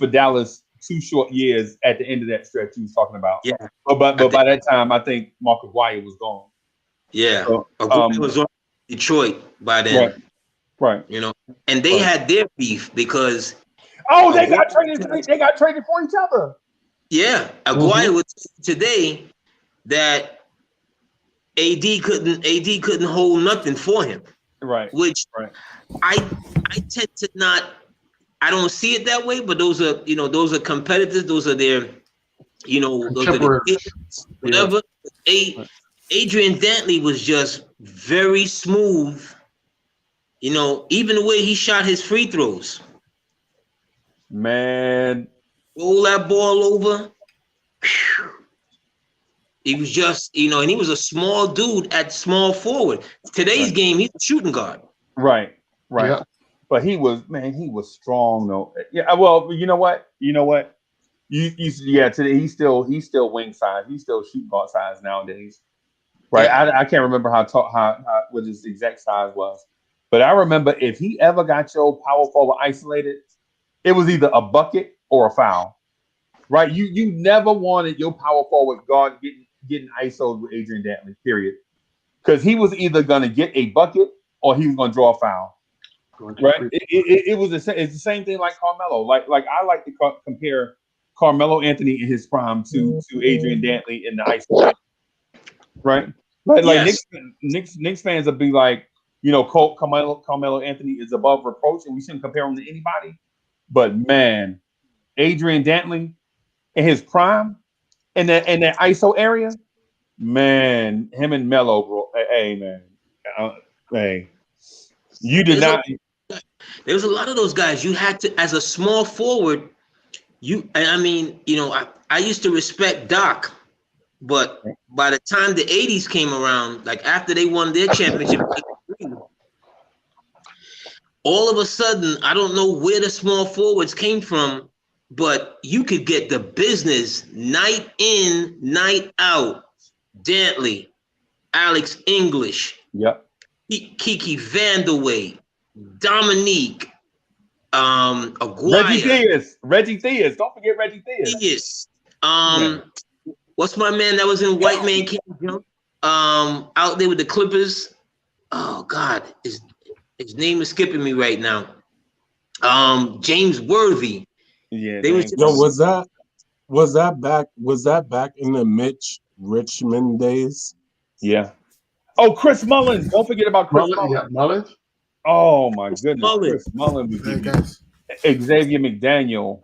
Speaker 6: Dallas 2 short years at the end of that stretch he was talking about.
Speaker 12: Yeah.
Speaker 6: But by that time, I think Mark Aguirre was gone.
Speaker 12: Yeah.
Speaker 6: So,
Speaker 12: Aguirre was on Detroit by then.
Speaker 6: Right.
Speaker 12: And they had their beef because
Speaker 6: they got traded. They got traded for each other.
Speaker 12: Yeah. Aguirre would say today that AD couldn't hold nothing for him.
Speaker 6: Right.
Speaker 12: Which I tend to not. I don't see it that way, but those are competitors. Those are their, those are their kids, whatever. Adrian Dantley was just very smooth. Even the way he shot his free throws.
Speaker 6: Man,
Speaker 12: roll that ball over. He was just, and he was a small dude at small forward. Today's game, he's a shooting guard.
Speaker 6: Right.
Speaker 11: Yeah.
Speaker 6: But he was strong though. Yeah. Well, you know what? Today he's still wing size. He's still shooting guard size nowadays. Right. Yeah. I can't remember how what his exact size was, but I remember if he ever got your power forward isolated, it was either a bucket or a foul. Right. You never wanted your power forward guard getting ISO'd with Adrian Dantley, period. Because he was either going to get a bucket or he was going to draw a foul. Right? It's the same thing like Carmelo. Like I like to compare Carmelo Anthony in his prime to Adrian Dantley in the ISO. Right? Like yes. Knicks fans will be like, Carmelo Anthony is above reproach and we shouldn't compare him to anybody. But man, Adrian Dantley in his prime, in that ISO area, man, him and Melo, bro. Hey, man. Hey. You did not.
Speaker 12: There was a lot of those guys. You had to, as a small forward, I used to respect Doc But by the time the 80s came around, like after they won their championship, all of a sudden, I don't know where the small forwards came from, but you could get the business night in, night out. Dantley, Alex English, Kiki Vandeweghe, Dominique, Aguirre.
Speaker 6: Reggie Theus. Don't forget Reggie Theus.
Speaker 12: What's my man that was in White Man Can't Jump? Out there with the Clippers. Oh God, his name is skipping me right now. James Worthy.
Speaker 6: Yeah.
Speaker 8: Was that back in the Mitch Richmond days?
Speaker 6: Yeah. Oh, Chris Mullins. Don't forget about Chris Mullins.
Speaker 11: Yeah, Mullins.
Speaker 6: Oh my goodness. Chris Mullins. Xavier McDaniel.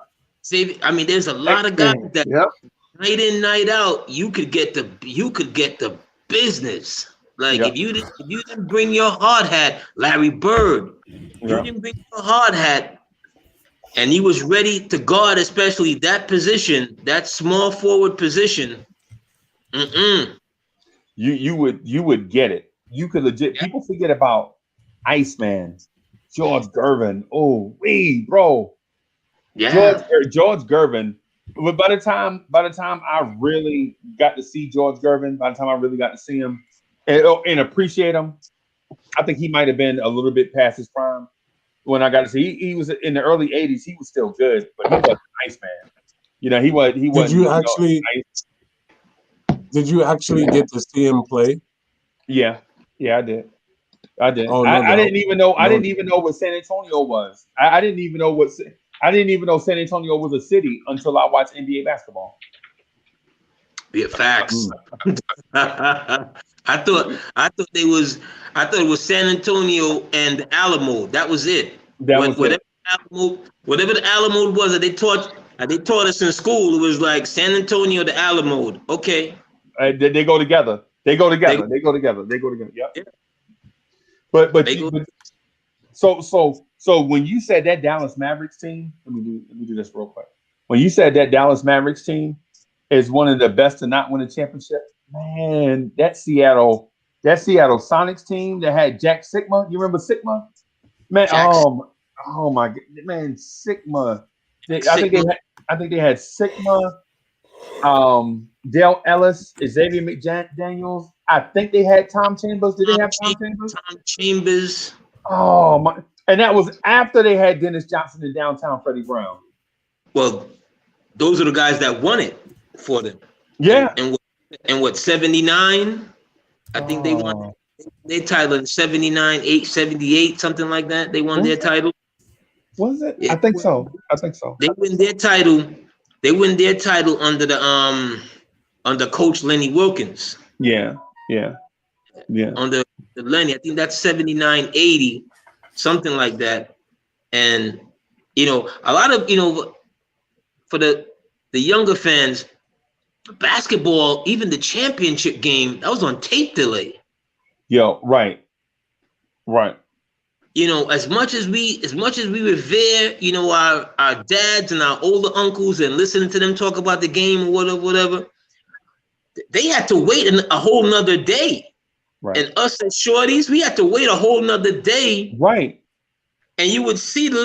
Speaker 12: I mean, there's a lot of guys that night in, night out, you could get the business. Like if you didn't bring your hard hat, Larry Bird, you didn't bring your hard hat, and he was ready to guard, especially that position, that small forward position.
Speaker 6: You would get it. You could legit. People forget about Iceman, George Gervin. Oh, bro. Yeah, George Gervin. But by the time I really got to see George Gervin, by the time I really got to see him and appreciate him, I think he might have been a little bit past his prime. When I got to see, he was in the early '80s. He was still good, but he wasn't Iceman. You know, he was.
Speaker 8: Did you actually get to see him play?
Speaker 6: Yeah, I did. I
Speaker 8: Oh,
Speaker 6: I didn't even know. I didn't even know what San Antonio was. I didn't even know San Antonio was a city until I watched NBA basketball.
Speaker 12: Yeah, facts. I thought it was San Antonio and Alamo. That was it. Whatever the Alamo was that they taught us in school, it was like San Antonio to Alamo. Okay.
Speaker 6: They go together. They go together. Yep. But so when you said that Dallas Mavericks team, let me do this real quick. When you said that Dallas Mavericks team is one of the best to not win a championship, man, that Seattle Sonics team that had Jack Sigma, you remember Sigma? Man, oh my god, man, Sigma. I think they had Sigma, Dale Ellis, Xavier McDaniels. I think they had Tom Chambers. Did they have Tom Chambers?
Speaker 12: Tom Chambers.
Speaker 6: Oh my! And that was after they had Dennis Johnson and downtown Freddie Brown.
Speaker 12: Well, those are the guys that won it for them.
Speaker 6: Yeah.
Speaker 12: And what 79? I think they won their title in 79, 8, 78, something like that. They won their title.
Speaker 6: Was it? Yeah. I think so.
Speaker 12: They win their title. They win their title under Coach Lenny Wilkins.
Speaker 6: Yeah.
Speaker 12: Under Lenny, I think that's 79, 80, something like that. And a lot of for the younger fans, basketball, even the championship game, that was on tape delay.
Speaker 6: Yo, right.
Speaker 12: As much as we revere, our dads and our older uncles and listening to them talk about the game or whatever, they had to wait a whole nother day.
Speaker 6: Right.
Speaker 12: And us as shorties, we had to wait a whole nother day.
Speaker 6: Right.
Speaker 12: And you would see the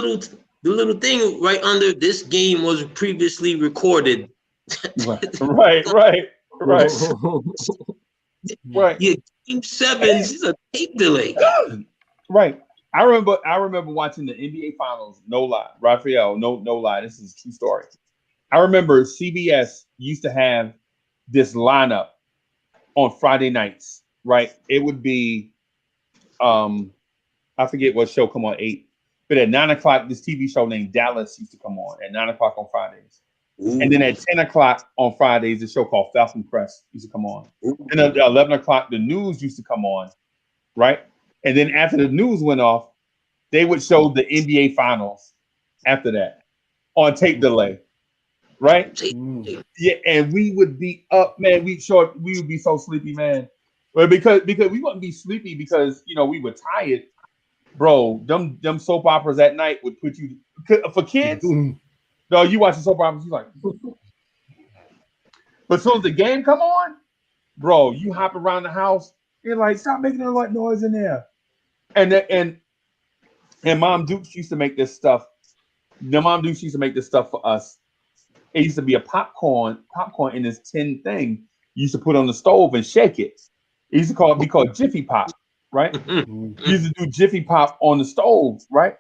Speaker 12: little thing right under this game was previously recorded.
Speaker 6: Right.
Speaker 12: Yeah, game 7 is a tape delay.
Speaker 6: Right. I remember watching the NBA Finals. No lie, Raphael. No lie. This is a true story. I remember CBS used to have this lineup on Friday nights. Right. It would be, I forget what show come on 8, but at 9 o'clock, this TV show named Dallas used to come on at 9 o'clock on Fridays. Ooh. And then at 10 o'clock on Fridays, a show called Falcon Crest used to come on. Ooh. And at 11 o'clock, the news used to come on. Right. And then after the news went off, they would show the NBA Finals after that on tape delay. Right? Yeah, and we would be up, man. We would be so sleepy, man. But because we wouldn't be sleepy because we were tired, bro. Them soap operas at night would put you for kids. No, you watching soap operas, you like But as soon as the game come on, bro, you hop around the house. You're like, stop making a lot noise in there. And Mom Dukes used to make this stuff. The Mom Dukes used to make this stuff for us. It used to be a popcorn in this tin thing. You used to put on the stove and shake it. It used to be called Jiffy Pop, right? You used to do Jiffy Pop on the stove, right?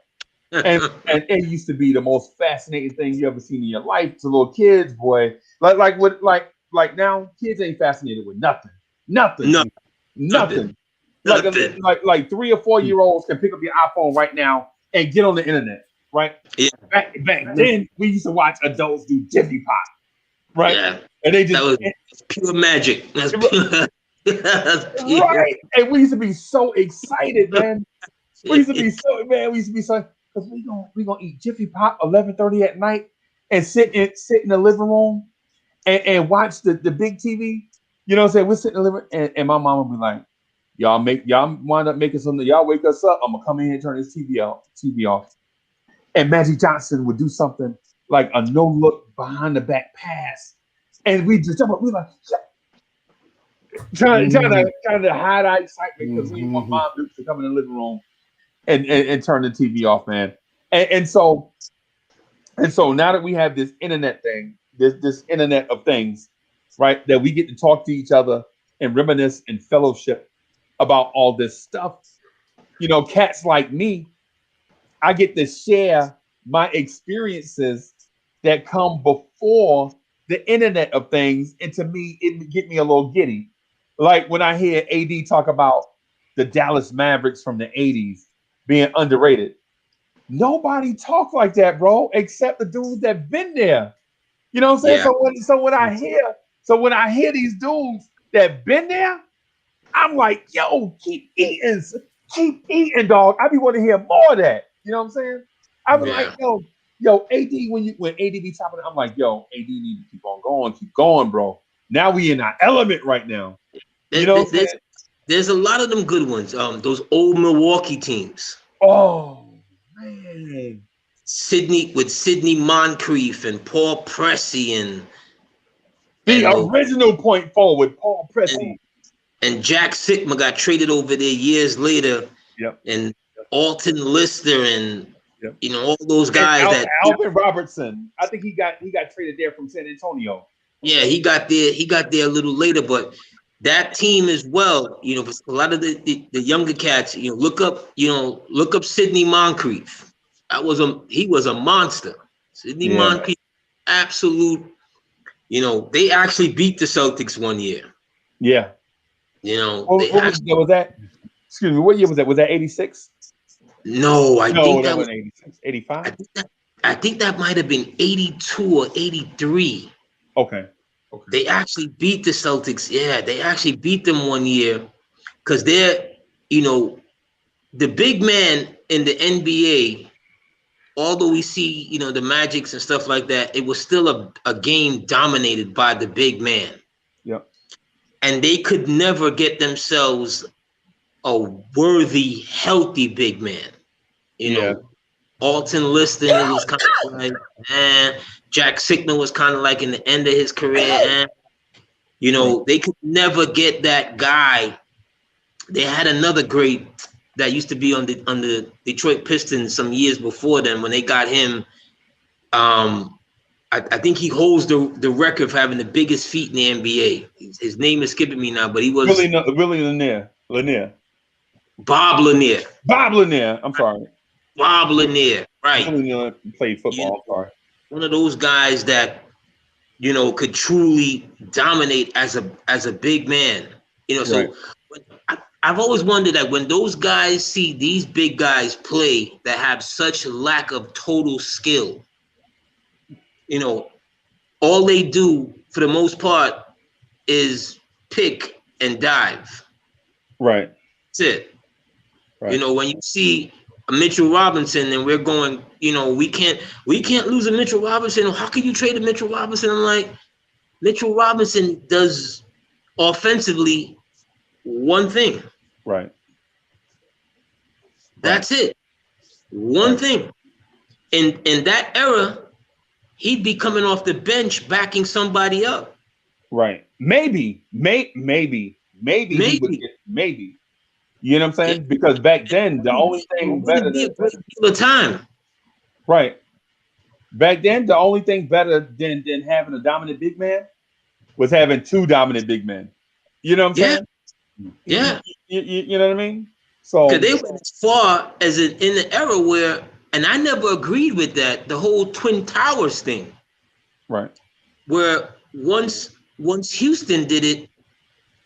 Speaker 6: And it used to be the most fascinating thing you ever seen in your life to little kids, boy. Like now, kids ain't fascinated with nothing. Like 3 or 4 year olds can pick up your iPhone right now and get on the internet, right?
Speaker 12: Yeah.
Speaker 6: Back then, we used to watch adults do Jiffy Pop, right?
Speaker 12: Yeah.
Speaker 6: And they just
Speaker 12: that was pure magic. That's pure.
Speaker 6: Right. And we used to be so excited, man. We used to be so because we gonna eat Jiffy Pop 11:30 at night and sit in the living room and watch the big TV. You know what I'm saying? We're sitting in the living room and my mom would be like, y'all wind up making something, y'all wake us up. I'm gonna come in here and turn this TV off. And Magic Johnson would do something like a no look behind the back pass. And we just jump up, we like trying to hide our excitement because we want Mom Dukes to come in the living room and turn the TV off, man. And so now that we have this internet thing, this internet of things, right? That we get to talk to each other and reminisce and fellowship about all this stuff. You know, cats like me, I get to share my experiences that come before the internet of things, and to me, it get me a little giddy. Like when I hear AD talk about the Dallas Mavericks from the 80s being underrated. Nobody talk like that, bro, except the dudes that been there. You know what I'm saying?
Speaker 12: Yeah.
Speaker 6: So when I hear these dudes that been there, I'm like, yo, keep eating, dog. I be wanting to hear more of that. You know what I'm saying? I be like, yo, AD, when AD be topping, I'm like, yo, AD need to keep going, bro. Now we in our element right now. You know,
Speaker 12: there's a lot of them good ones. Those old Milwaukee teams.
Speaker 6: Oh man,
Speaker 12: Sidney Moncrief and Paul Pressey and
Speaker 6: the original point forward, Paul Pressey.
Speaker 12: And Jack Sikma got traded over there years later.
Speaker 6: Yep.
Speaker 12: And Alton Lister and you know all those guys that
Speaker 6: Alvin Robertson. I think he got traded there from San Antonio.
Speaker 12: Yeah, he got there a little later, but that team as well, you know, a lot of the younger cats, you know, look up Sidney Moncrief. He was a monster. Sidney Moncrief, absolute, you know, they actually beat the Celtics one year.
Speaker 6: Yeah.
Speaker 12: You know,
Speaker 6: was that? Excuse me, what year was that? Was that 86?
Speaker 12: No, I think that was
Speaker 6: 86. 85?
Speaker 12: I think that might have been 82 or 83.
Speaker 6: Okay.
Speaker 12: They actually beat the Celtics. Yeah, they actually beat them one year because they're, you know, the big man in the NBA, although we see, you know, the Magics and stuff like that, it was still a game dominated by the big man.
Speaker 6: Yep.
Speaker 12: And they could never get themselves a worthy, healthy big man. You know, Alton Lister was kind of like, Jack Sikma was kind of like in the end of his career. You know, they could never get that guy. They had another great that used to be on the Detroit Pistons some years before them when they got him. I think he holds the record for having the biggest feet in the NBA. His name is skipping me now, but he was
Speaker 6: Willie Lanier.
Speaker 12: Bob Lanier. I'm sorry. Bob Lanier, right?
Speaker 6: Lanier played football. I'm sorry.
Speaker 12: One of those guys that, you know, could truly dominate as a big man. You know, so I've always wondered that when those guys see these big guys play that have such lack of total skill, you know, all they do for the most part is pick and dive.
Speaker 6: Right.
Speaker 12: That's it. Right. You know, when you see a Mitchell Robinson and we're going, you know, we can't lose a Mitchell Robinson. How can you trade a Mitchell Robinson? I'm like, Mitchell Robinson does offensively one thing.
Speaker 6: Right.
Speaker 12: That's it. One thing. In that era, he'd be coming off the bench backing somebody up.
Speaker 6: Right. Maybe he would get maybe. You know what I'm saying? Because back then the only thing better than
Speaker 12: a great deal of time.
Speaker 6: right. Back then the only thing better than having a dominant big man was having two dominant big men. You know what I'm saying?
Speaker 12: Yeah.
Speaker 6: You know what I mean? So
Speaker 12: because they went as far as in the era where, and I never agreed with that, the whole Twin Towers thing.
Speaker 6: Right.
Speaker 12: Where once Houston did it,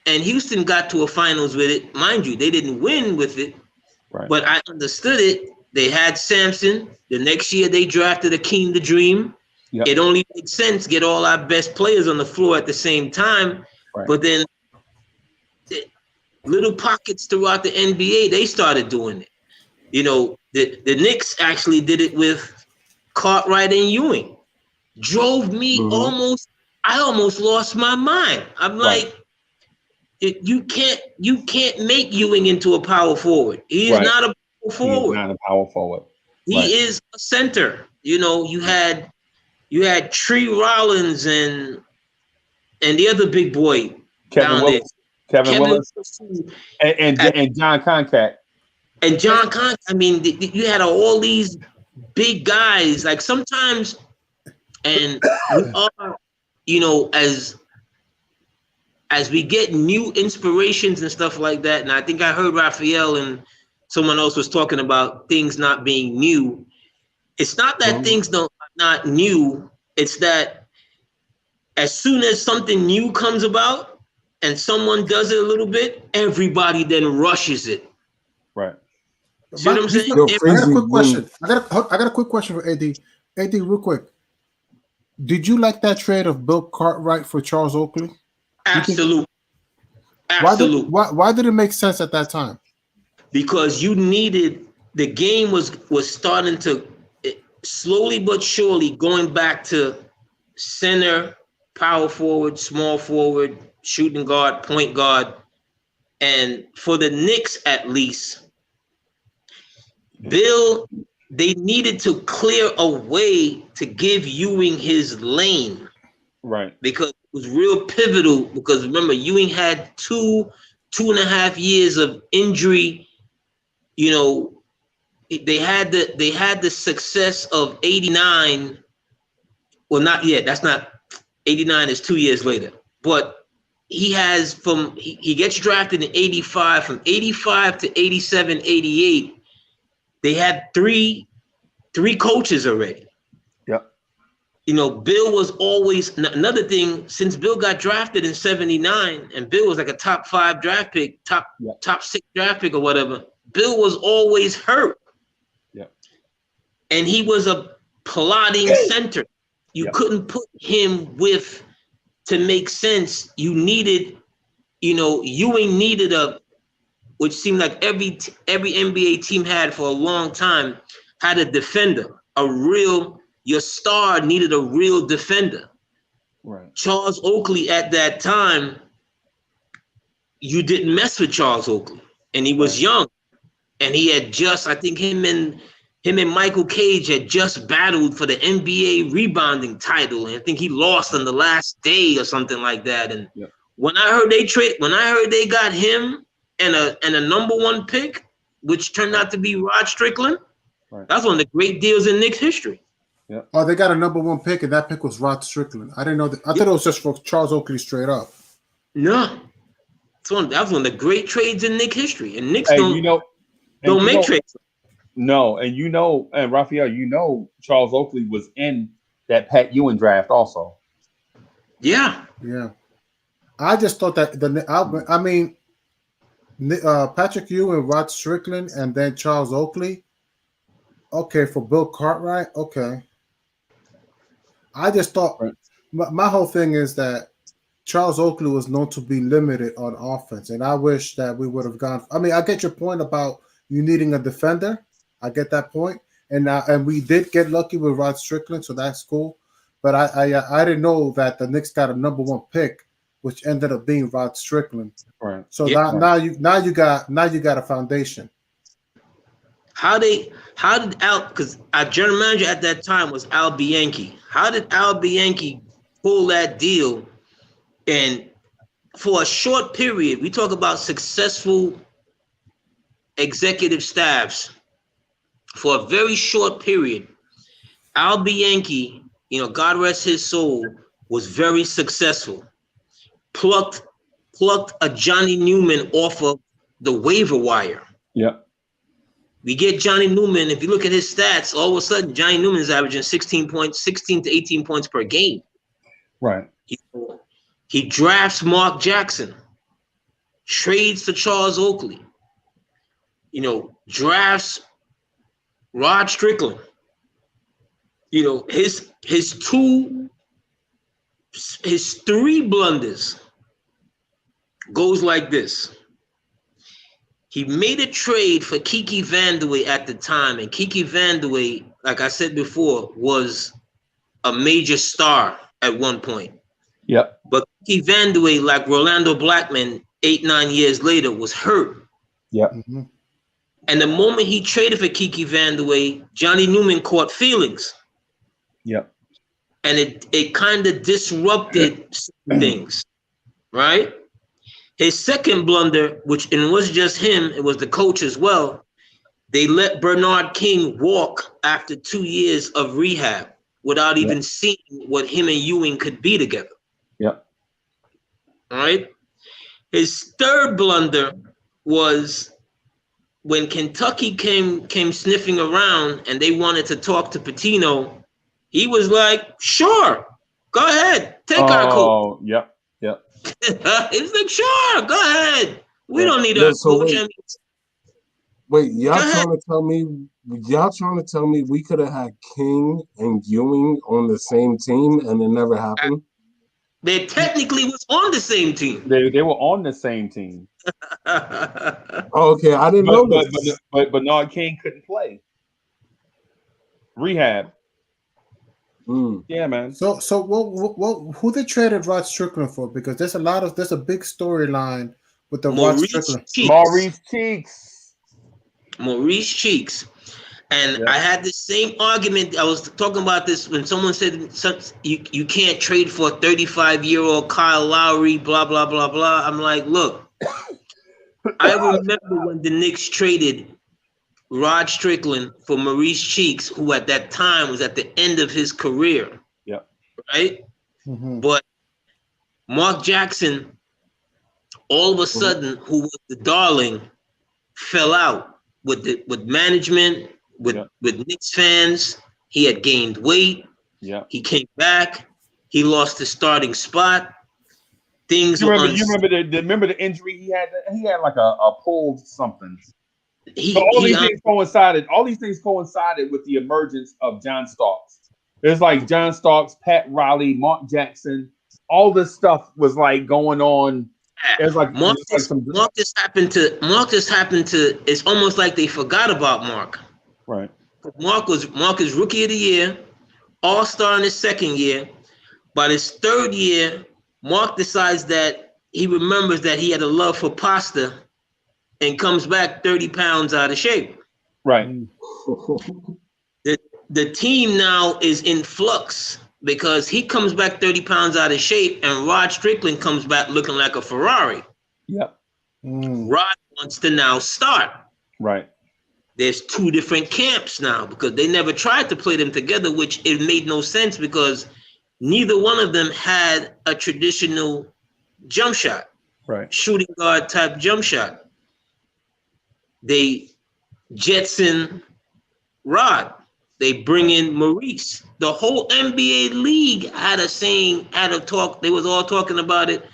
Speaker 12: and Houston got to a finals with it, mind you, they didn't win with it,
Speaker 6: right.
Speaker 12: But I understood it. They had Samson. The next year they drafted Akeem the Dream. Yep. It only made sense, get all our best players on the floor at the same time. Right. But then little pockets throughout the NBA, they started doing it. You know, the Knicks actually did it with Cartwright and Ewing. Drove me I almost lost my mind. I'm like, you can't make Ewing into a power forward. He's not a power forward.
Speaker 6: He's not a power forward.
Speaker 12: He is a center. You know, you had Tree Rollins and the other big boy
Speaker 6: Kevin Willis. Kevin Willis and John Concat.
Speaker 12: And John Concat. I mean, you had all these big guys. Like sometimes, and we are, you know, as we get new inspirations and stuff like that. And I think I heard Raphael and someone else was talking about things not being new. It's not that things not new. It's that as soon as something new comes about and someone does it a little bit, everybody then rushes it.
Speaker 6: Right.
Speaker 12: See what I'm saying?
Speaker 10: I got a quick question. I got a quick question for AD. AD, real quick. Did you like that trade of Bill Cartwright for Charles Oakley?
Speaker 12: Absolutely.
Speaker 10: Why did it make sense at that time?
Speaker 12: Because you needed, the game was starting to slowly but surely going back to center, power forward, small forward, shooting guard, point guard. And for the Knicks, at least, Bill, they needed to clear a way to give Ewing his lane.
Speaker 6: Right.
Speaker 12: Because it was real pivotal, because remember, Ewing had 2.5 years of injury. You know, they had the success of 89. Well, not yet. That's not 89 is 2 years later. But he has he gets drafted in 85. From 85 to 87, 88, they had three coaches already.
Speaker 6: Yep.
Speaker 12: You know, Bill was always, another thing, since Bill got drafted in 79, and Bill was like a top 5 draft pick, top 6 draft pick or whatever, Bill was always hurt.
Speaker 6: Yep.
Speaker 12: And he was a plotting center. You couldn't put him to make sense. You needed, you know, Ewing needed which seemed like every NBA team had for a long time, had a defender, your star needed a real defender.
Speaker 6: Right.
Speaker 12: Charles Oakley at that time, you didn't mess with Charles Oakley, and he was young, and he had just, I think him and Michael Cage had just battled for the NBA rebounding title, and I think he lost on the last day or something like that. And when I heard they got him and a number 1 pick, which turned out to be Rod Strickland, that's one of the great deals in Knicks history.
Speaker 10: Yeah. Oh, they got a number 1 pick, and that pick was Rod Strickland. I didn't know that. I thought it was just for Charles Oakley straight up.
Speaker 12: No, that was one of the great trades in Knicks history, and Knicks don't make trades.
Speaker 6: No, and Raphael, Charles Oakley was in that Pat Ewing draft also.
Speaker 12: Yeah.
Speaker 10: Yeah. I just thought that Patrick Ewing, Rod Strickland, and then Charles Oakley. Okay, for Bill Cartwright. Okay. I just thought my whole thing is that Charles Oakley was known to be limited on offense, and I wish that we would have gone. I mean, I get your point about you needing a defender. I get that point, and we did get lucky with Rod Strickland, so that's cool. But I didn't know that the Knicks got a number 1 pick, which ended up being Rod Strickland.
Speaker 6: Right.
Speaker 10: So now you got a foundation.
Speaker 12: How did Al, because our general manager at that time was Al Bianchi. How did Al Bianchi pull that deal And for a short period, we talk about successful executive staffs. For a very short period, Al Bianchi, God rest his soul, was very successful. Plucked a Johnny Newman off of the waiver wire.
Speaker 6: Yep. We
Speaker 12: get Johnny Newman. If you look at his stats, all of a sudden Johnny Newman is averaging 16 to 18 points per game.
Speaker 6: Right.
Speaker 12: He drafts Mark Jackson, trades for Charles Oakley, drafts Rod Strickland. His three blunders goes like this. He made a trade for Kiki Vandeweghe at the time, and Kiki Vandeweghe, like I said before, was a major star at one point.
Speaker 6: Yep.
Speaker 12: But Kiki Vandeweghe, like Rolando Blackman, 8-9 years later, was hurt.
Speaker 6: Yep.
Speaker 10: Mm-hmm.
Speaker 12: And the moment he traded for Kiki Vandeweghe, Johnny Newman caught feelings.
Speaker 6: Yep.
Speaker 12: And it kind of disrupted things, right? His second blunder, and it wasn't just him, it was the coach as well. They let Bernard King walk after 2 years of rehab without even seeing what him and Ewing could be together.
Speaker 6: Yep.
Speaker 12: All right. His third blunder was when Kentucky came sniffing around and they wanted to talk to Pitino. He was like, "Sure, go ahead, take our coach."
Speaker 6: Oh, yep.
Speaker 12: He was like, "Sure, go ahead. We don't need a coach."
Speaker 8: Wait, y'all trying to tell me we could have had King and Ewing on the same team and it never happened?
Speaker 12: They technically was on the same team.
Speaker 6: They were on the same team.
Speaker 8: Okay, I didn't know this.
Speaker 6: But Bernard King couldn't play. Rehab. Yeah, man.
Speaker 10: So what who they traded Rod Strickland for? Because there's a big storyline with the Rod Strickland.
Speaker 12: Maurice Cheeks. And I had the same argument. I was talking about this when someone said you can't trade for a 35-year-old Kyle Lowry, blah, blah, blah, blah. I'm like, look, I remember when the Knicks traded Rod Strickland for Maurice Cheeks, who at that time was at the end of his career.
Speaker 6: Yeah.
Speaker 12: Right?
Speaker 10: Mm-hmm.
Speaker 12: But Mark Jackson, all of a sudden, who was the darling, fell out with management, with Knicks fans. He had gained weight.
Speaker 6: Yeah.
Speaker 12: He came back. He lost his starting spot. Things
Speaker 6: you remember the injury he had? He had like a pulled something. All these things coincided with the emergence of John Starks. There's like John Starks, Pat Riley, Mark Jackson. All this stuff was like going on. It's like
Speaker 12: Mark just happened to. It's almost like they forgot about Mark.
Speaker 6: Right.
Speaker 12: Mark is rookie of the year, all-star in his second year. By his third year, Mark decides that he remembers that he had a love for pasta and comes back 30 pounds out of shape.
Speaker 6: Right.
Speaker 12: The team now is in flux because he comes back 30 pounds out of shape and Rod Strickland comes back looking like a Ferrari.
Speaker 6: Yep.
Speaker 12: Rod wants to now start.
Speaker 6: Right.
Speaker 12: There's two different camps now because they never tried to play them together, which it made no sense because neither one of them had a traditional jump shot.
Speaker 6: Right.
Speaker 12: Shooting guard type jump shot. They jetson Rod. They bring in Maurice. The whole NBA league had a talk. They was all talking about it.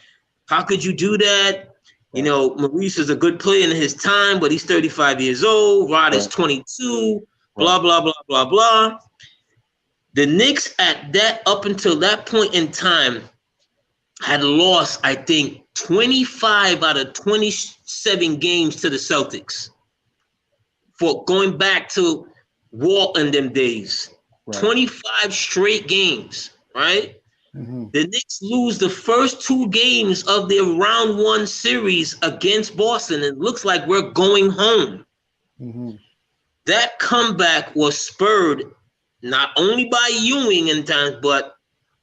Speaker 12: How could you do that? You know, Maurice is a good player in his time, but he's 35 years old. Rod is 22. Blah, blah, blah, blah, blah. The Knicks up until that point in time had lost, I think, 25 out of 27 games to the Celtics. For going back to Walt in them days. Right. 25 straight games, right? Mm-hmm. The Knicks lose the first two games of their round one series against Boston. It looks like we're going home. Mm-hmm. That comeback was spurred not only by Ewing in times, but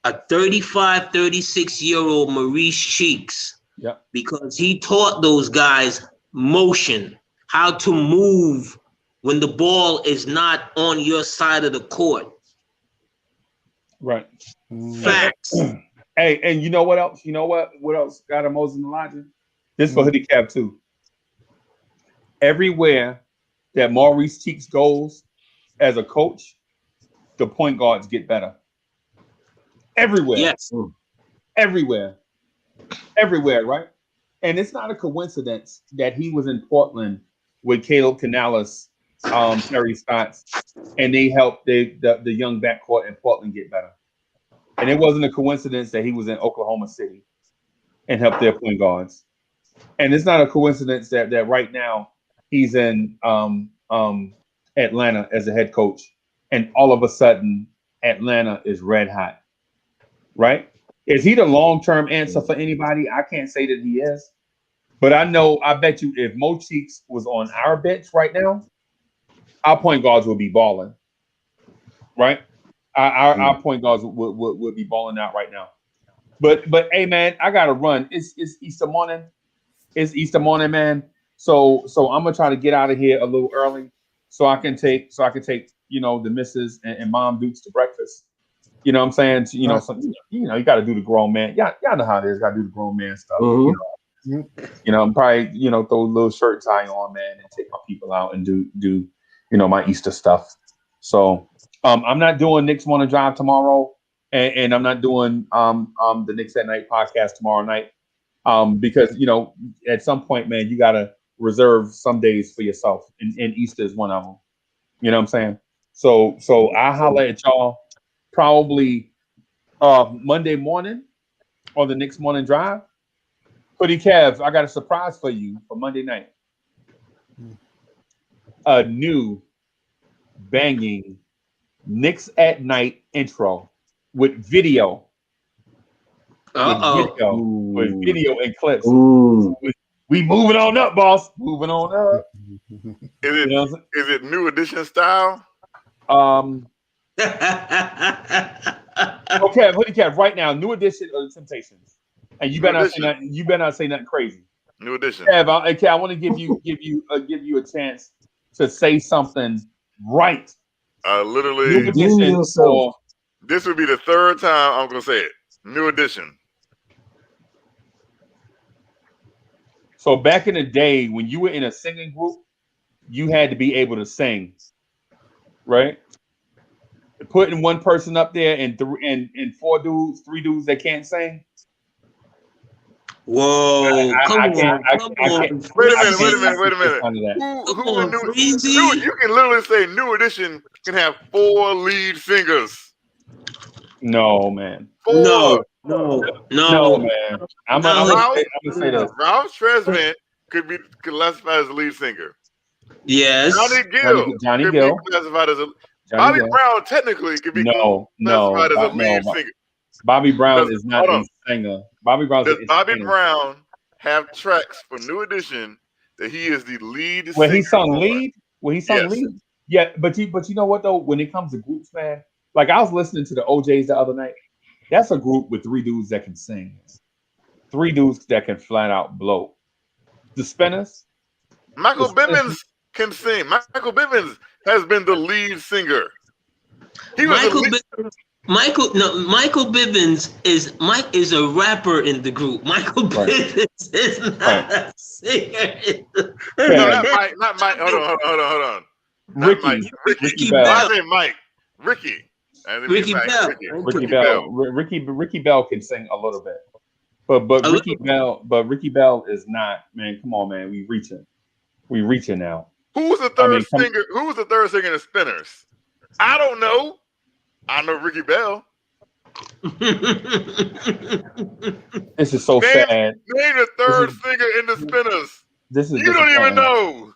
Speaker 12: a 35, 36-year-old Maurice Cheeks.
Speaker 6: Yeah.
Speaker 12: Because he taught those guys motion, how to move when the ball is not on your side of the court.
Speaker 6: Right.
Speaker 12: Facts.
Speaker 6: Hey, and you know what else? You know what? What else got a Moses and Elijah? This for Hoodie Cab too. Everywhere that Maurice Cheeks goes as a coach, the point guards get better. Everywhere.
Speaker 12: Yes.
Speaker 6: Everywhere, right? And it's not a coincidence that he was in Portland with Caleb Canales, Terry Stotts, and they helped the young backcourt in Portland get better. And it wasn't a coincidence that he was in Oklahoma City and helped their point guards. And it's not a coincidence that right now he's in Atlanta as a head coach, and all of a sudden Atlanta is red hot, right? Is he the long-term answer for anybody? I can't say that he is. But I bet you if Mo Cheeks was on our bench right now, our point guards would be balling, right? Our point guards would be balling out right now. But hey, man, I got to run. It's Easter morning. It's Easter morning, man. So I'm going to try to get out of here a little early so I can take the missus and Mom Dukes to breakfast. You know what I'm saying? You got to do the grown man. Y'all know how it is. Got to do the grown man stuff. I'm probably, throw a little shirt tie on, man, and take my people out and do my Easter stuff. So I'm not doing Knicks Morning Drive tomorrow, and I'm not doing the Knicks at Night podcast tomorrow night because, at some point, man, you got to reserve some days for yourself, and Easter is one of them. You know what I'm saying? So I'll holler at y'all probably Monday morning on the Knicks Morning Drive. Hoodie Cavs, I got a surprise for you for Monday night. A new banging Knicks at Night intro with video. With video and clips. We moving on up, boss. Moving on up.
Speaker 7: Is it new edition style?
Speaker 6: Okay, Hoodie Cavs, right now, new edition of the Temptations. And you better not say nothing crazy.
Speaker 7: New edition.
Speaker 6: Kev, I want to give you a chance to say something right.
Speaker 7: Literally,
Speaker 6: new edition.
Speaker 7: This would be the third time I'm gonna say it. New edition.
Speaker 6: So back in the day, when you were in a singing group, you had to be able to sing, right? Putting one person up there and three dudes that can't sing.
Speaker 12: Whoa! Come on!
Speaker 7: Wait a minute! Who knew? You can literally say New Edition can have 4 lead singers.
Speaker 6: No, man.
Speaker 7: 4.
Speaker 12: No,
Speaker 6: man. I'm gonna say this.
Speaker 7: Ralph Tresvant could be classified as a lead singer.
Speaker 12: Yes.
Speaker 6: Johnny Gill
Speaker 7: could be classified as a. Bobby Brown technically could be classified as a lead singer.
Speaker 6: Bobby Brown is not a singer. Does
Speaker 7: Bobby Brown have tracks for New Edition that he is the lead singer?
Speaker 6: When he sung lead? Yeah, but you know what though? When it comes to groups, man, like I was listening to the OJs the other night. That's a group with 3 dudes that can sing. 3 dudes that can flat out blow. The Spinners.
Speaker 7: Michael Bivins can sing. Michael Bivins has been the lead singer.
Speaker 12: Michael Bivins is a rapper in the group. Michael Bivins is not a singer.
Speaker 7: No, not Mike. Hold on.
Speaker 6: Ricky Bell.
Speaker 7: I say Mike. Ricky Bell.
Speaker 6: Ricky Bell can sing a little bit, but Ricky Bell is not. Man, come on, man. We reaching now.
Speaker 7: Who's the third singer? Who's the third singer in the Spinners? I don't know. I know Ricky Bell.
Speaker 6: This is so sad.
Speaker 7: Name the third singer in the Spinners. You don't even know.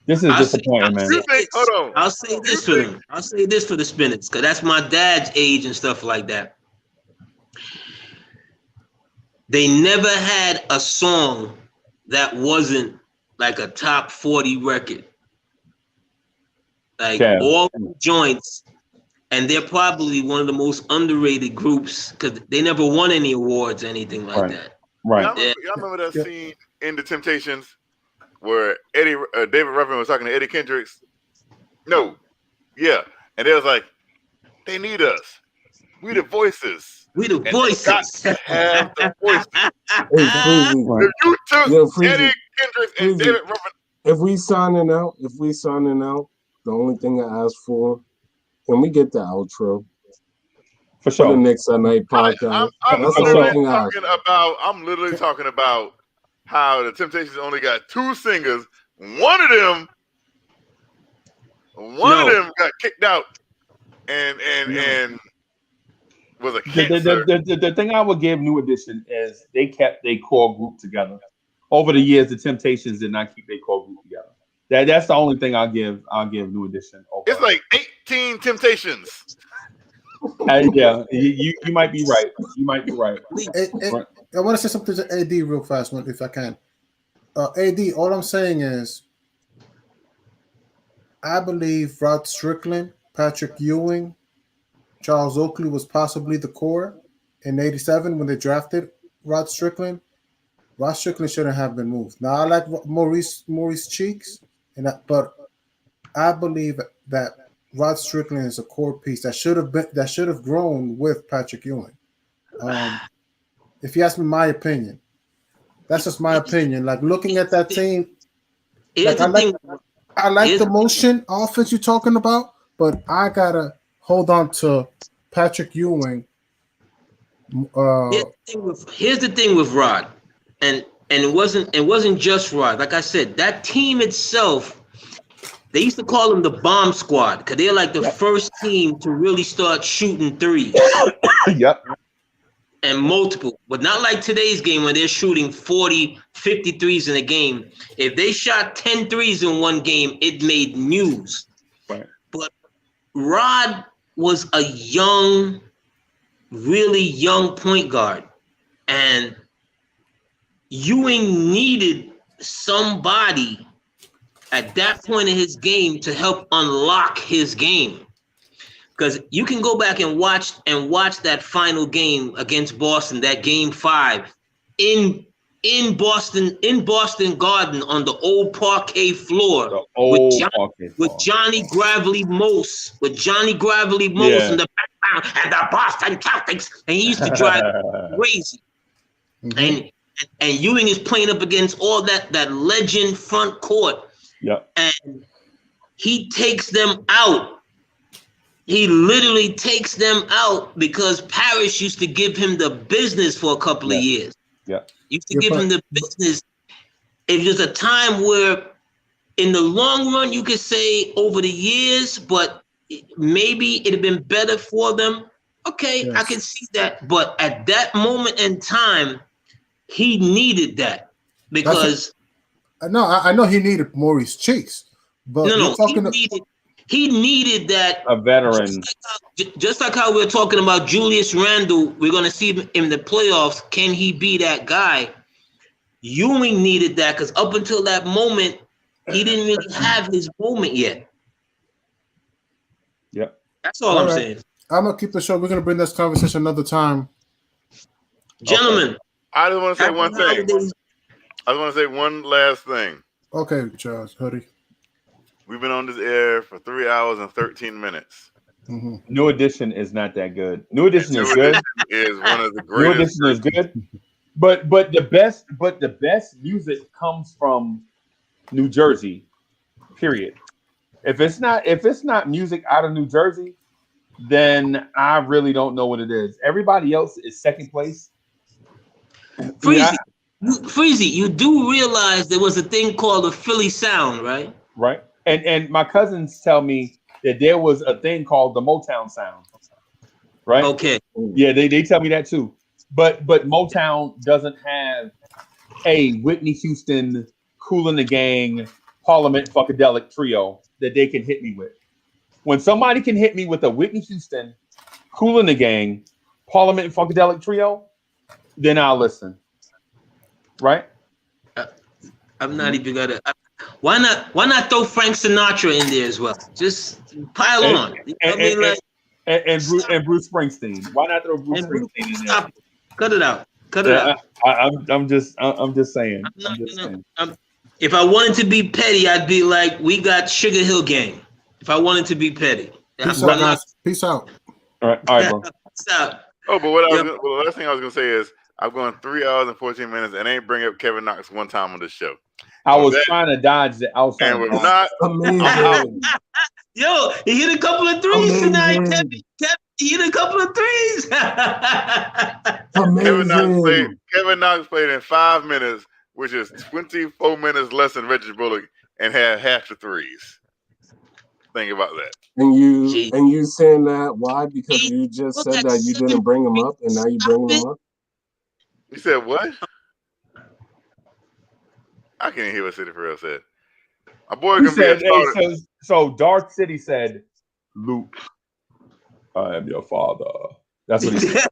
Speaker 6: This is disappointing, man.
Speaker 7: Hold on.
Speaker 12: I'll say this for them. I'll say this for the Spinners, because that's my dad's age and stuff like that. They never had a song that wasn't like a top 40 record. Like all the joints and they're probably one of the most underrated groups because they never won any awards or anything like that.
Speaker 6: Right.
Speaker 7: Y'all remember that scene in The Temptations where David Ruffin was talking to Eddie Kendricks? No. Yeah. And they was like, they need us. We the voices.
Speaker 12: We the voices.
Speaker 7: Got to have the voices.
Speaker 8: If
Speaker 7: you took Eddie Kendricks and David Ruffin.
Speaker 8: If we signing out, the only thing I ask for, can we get the outro?
Speaker 6: For sure.
Speaker 8: The Knicks at Night podcast.
Speaker 7: I'm literally talking about how the Temptations only got 2 singers. One of them got kicked out and was a cancer.
Speaker 6: The thing I would give New Edition is they kept their core group together. Over the years, the Temptations did not keep their core group together. That's the only thing I'll give New Edition.
Speaker 7: It's like 18 Temptations.
Speaker 6: Yeah, you might be right.
Speaker 10: I want to say something to AD real fast, if I can. AD, all I'm saying is, I believe Rod Strickland, Patrick Ewing, Charles Oakley was possibly the core in '87 when they drafted Rod Strickland. Rod Strickland shouldn't have been moved. Now I like Maurice Cheeks, but I believe that Rod Strickland is a core piece that should have grown with Patrick Ewing. If you ask me my opinion, that's just my opinion. Like looking at that team, I like the motion offense you're talking about, but I gotta hold on to Patrick Ewing.
Speaker 12: Here's the thing with Rod, and it wasn't just Rod. Like I said, that team itself, they used to call them the bomb squad because they're like the first team to really start shooting threes.
Speaker 6: Yep.
Speaker 12: And multiple, but not like today's game where they're shooting 40, 50 threes in a game. If they shot 10 threes in one game, it made news.
Speaker 6: Right.
Speaker 12: But Rod was a really young point guard. And Ewing needed somebody at that point in his game to help unlock his game. Because you can go back and watch that final game against Boston, that game 5, in Boston Garden on the old parquet floor with Johnny Gravely Mose in the background and the Boston Celtics, and he used to drive crazy. Mm-hmm. And Ewing is playing up against all that legend front court.
Speaker 6: Yep.
Speaker 12: And he takes them out. He literally takes them out because Parrish used to give him the business for a couple of years.
Speaker 6: Yeah.
Speaker 12: Used to give him the business. It was a time where in the long run, you could say over the years, but maybe it'd have been better for them. Okay, I can see that. But at that moment in time, he needed that because
Speaker 10: I know he needed Maurice Cheeks, but
Speaker 12: he needed that.
Speaker 6: A veteran.
Speaker 12: Just like how we're talking about Julius Randle, we're going to see him in the playoffs. Can he be that guy? Ewing needed that because up until that moment, he didn't really have his moment yet.
Speaker 6: Yep.
Speaker 12: That's all I'm saying.
Speaker 10: I'm going to keep the show. We're going to bring this conversation another time.
Speaker 12: Gentlemen.
Speaker 7: Okay. I just want to say one thing. I just want to say one last thing.
Speaker 10: Okay, Charles, Hoodie.
Speaker 7: We've been on this air for 3 hours and 13 minutes.
Speaker 10: Mm-hmm.
Speaker 6: New Edition is not that good. New Edition is good.
Speaker 7: Is one of the greatest.
Speaker 6: New Edition is good. But the best music comes from New Jersey. Period. If it's not music out of New Jersey, then I really don't know what it is. Everybody else is second place.
Speaker 12: Freezy, you do realize there was a thing called the Philly sound, right?
Speaker 6: Right. And my cousins tell me that there was a thing called the Motown sound. Right?
Speaker 12: Okay.
Speaker 6: Yeah, they tell me that too. But Motown doesn't have a Whitney Houston, Kool and the Gang, Parliament Funkadelic trio that they can hit me with. When somebody can hit me with a Whitney Houston, Kool and the Gang, Parliament Funkadelic trio, then I'll listen. Right?
Speaker 12: I'm not even gonna. Why not throw Frank Sinatra in there as well? Just pile on.
Speaker 6: And Bruce Springsteen. Why not throw Bruce Springsteen in there?
Speaker 12: Stop. Cut it out. Cut it out.
Speaker 6: I'm just saying.
Speaker 12: If I wanted to be petty, I'd be like, we got Sugar Hill Gang. If I wanted to be petty.
Speaker 10: Peace out, guys. Peace out.
Speaker 6: All right, bro.
Speaker 12: Peace out.
Speaker 7: Oh, but the last thing I was gonna say is I've gone 3 hours and 14 minutes and ain't bring up Kevin Knox one time on this show.
Speaker 6: I was trying to dodge that.
Speaker 8: Amazing.
Speaker 12: Yo, he hit a couple of threes tonight, Kevin. He hit a couple of threes.
Speaker 7: Kevin Knox played in 5 minutes, which is 24 minutes less than Reggie Bullock, and had half the threes. Think about that.
Speaker 8: And you saying that why? Because you just said that you didn't bring him up, and now you bring him up.
Speaker 7: You said what? I can't hear what City for real said. My boy can be
Speaker 6: so Dark City said, Luke, I am your father. That's what he said.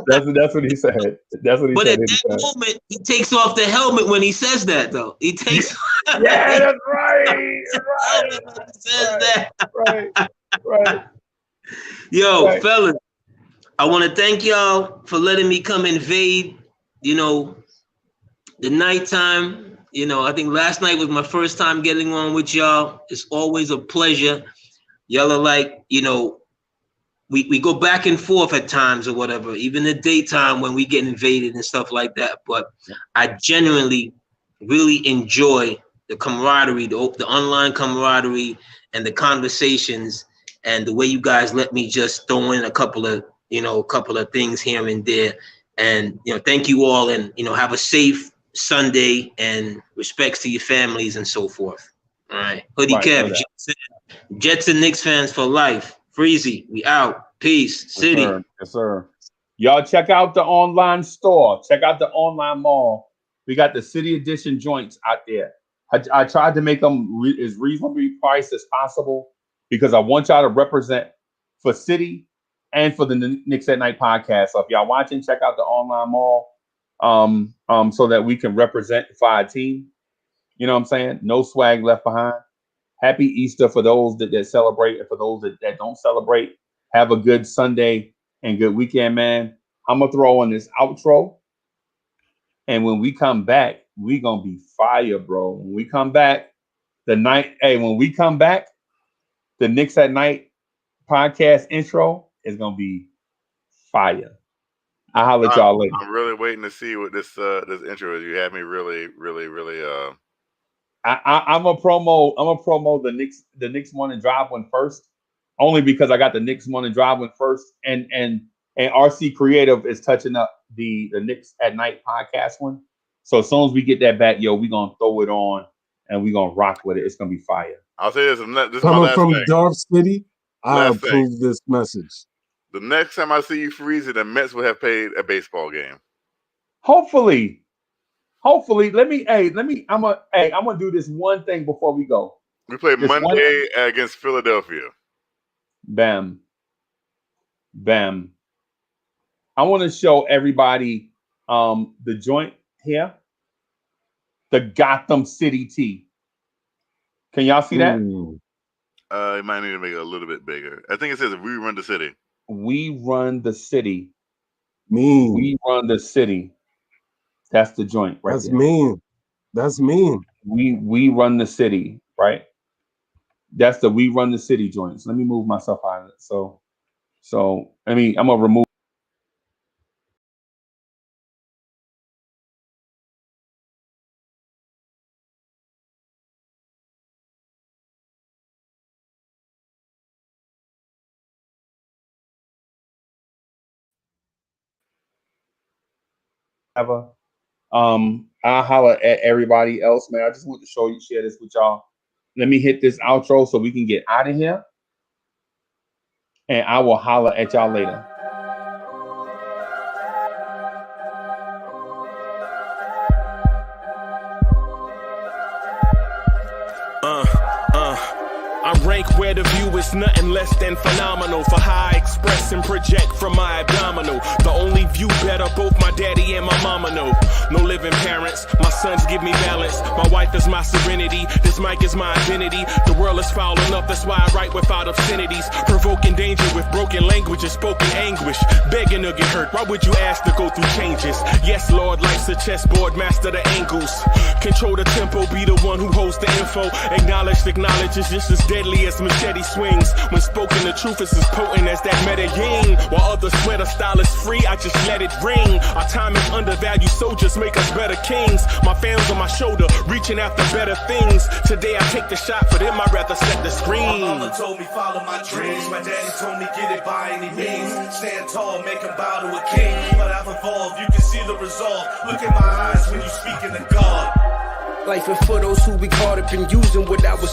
Speaker 6: that's what he said. That's what he
Speaker 12: but
Speaker 6: said.
Speaker 12: But at that moment, he takes off the helmet when he says that, though. He takes.
Speaker 6: Yeah, that's right. Right.
Speaker 12: Yo, fellas, I want to thank y'all for letting me come invade. The nighttime. I think last night was my first time getting on with y'all. It's always a pleasure. Y'all are like, we go back and forth at times or whatever, even the daytime when we get invaded and stuff like that. But I genuinely really enjoy the camaraderie, the online camaraderie and the conversations and the way you guys let me just throw in a couple of things here and there. And, thank you all and, have a safe Sunday and respects to your families and so forth. All right. Hoodie Kev, Jets and Knicks fans for life. Freezy, we out. Peace. City.
Speaker 6: Yes, sir. Y'all check out the online store. Check out the online mall. We got the City Edition joints out there. I tried to make them as reasonably priced as possible because I want y'all to represent for City and for the Knicks at Night podcast. So if y'all watching, check out the online mall so that we can represent for our team. You know what I'm saying? No swag left behind. Happy Easter for those that celebrate, and for those that don't celebrate. Have a good Sunday and good weekend, man. I'm going to throw on this outro. And when we come back, we going to be fire, bro. When we come back, the Knicks at Night podcast intro is going to be fire. I'll holler at y'all later.
Speaker 7: I'm really waiting to see what this intro is. You had me really.
Speaker 6: I'm gonna promo the Knicks Morning Drive one first, only because I got the Knicks Morning Drive one first, and RC Creative is touching up the Knicks at Night podcast one. So as soon as we get that back, we gonna throw it on and we gonna rock with it. It's gonna be fire.
Speaker 7: I'll say this: this is
Speaker 8: coming
Speaker 7: my last
Speaker 8: from
Speaker 7: thing.
Speaker 8: Dark City. I approve this message.
Speaker 7: The next time I see you freeze it, the Mets will have played a baseball game.
Speaker 6: Hopefully, I'm gonna do this one thing before we go.
Speaker 7: We play Monday against Philadelphia.
Speaker 6: Bam. I want to show everybody the joint here, the Gotham City tee. Can y'all see that?
Speaker 7: You might need to make it a little bit bigger. I think it says "We run the city."
Speaker 6: We run the city.
Speaker 8: Mean.
Speaker 6: We run the city. That's the joint, right?
Speaker 8: That's mean. That's mean.
Speaker 6: We run the city, right? That's the We Run the City joints. Let me move myself out of it. So I'm gonna remove. I'll holler at everybody else, man. I just want to share this with y'all. Let me hit this outro so we can get out of here. And I will holler at y'all later.
Speaker 1: I rank where the view is nothing less than phenomenal for how I express and project from my abdominal. The only view better, both my daddy and my mama know. No living parents, my sons give me balance. My wife is my serenity. This mic is my identity. The world is foul enough, that's why I write without obscenities. Provoking danger with broken language and spoken anguish. Begging to get hurt, why would you ask to go through changes? Yes, Lord, life's a chessboard, master the angles. Control the tempo, be the one who holds the info. Acknowledged knowledge is just as deadly as machete swings. When spoken, the truth is as potent as that Medellin. While others swear the style is free, I just let it ring. Our time is undervalued, soldiers make us better kings. My fans on my shoulder, reaching after better things. Today I take the shot, for them I'd rather set the screen.
Speaker 2: My mama told me follow my dreams. My daddy told me get it by any means. Stand tall, make him bow to a king. But I've evolved, you can see the resolve. Look in my eyes when you speak in the God.
Speaker 3: Life and for those who be caught up in using what I was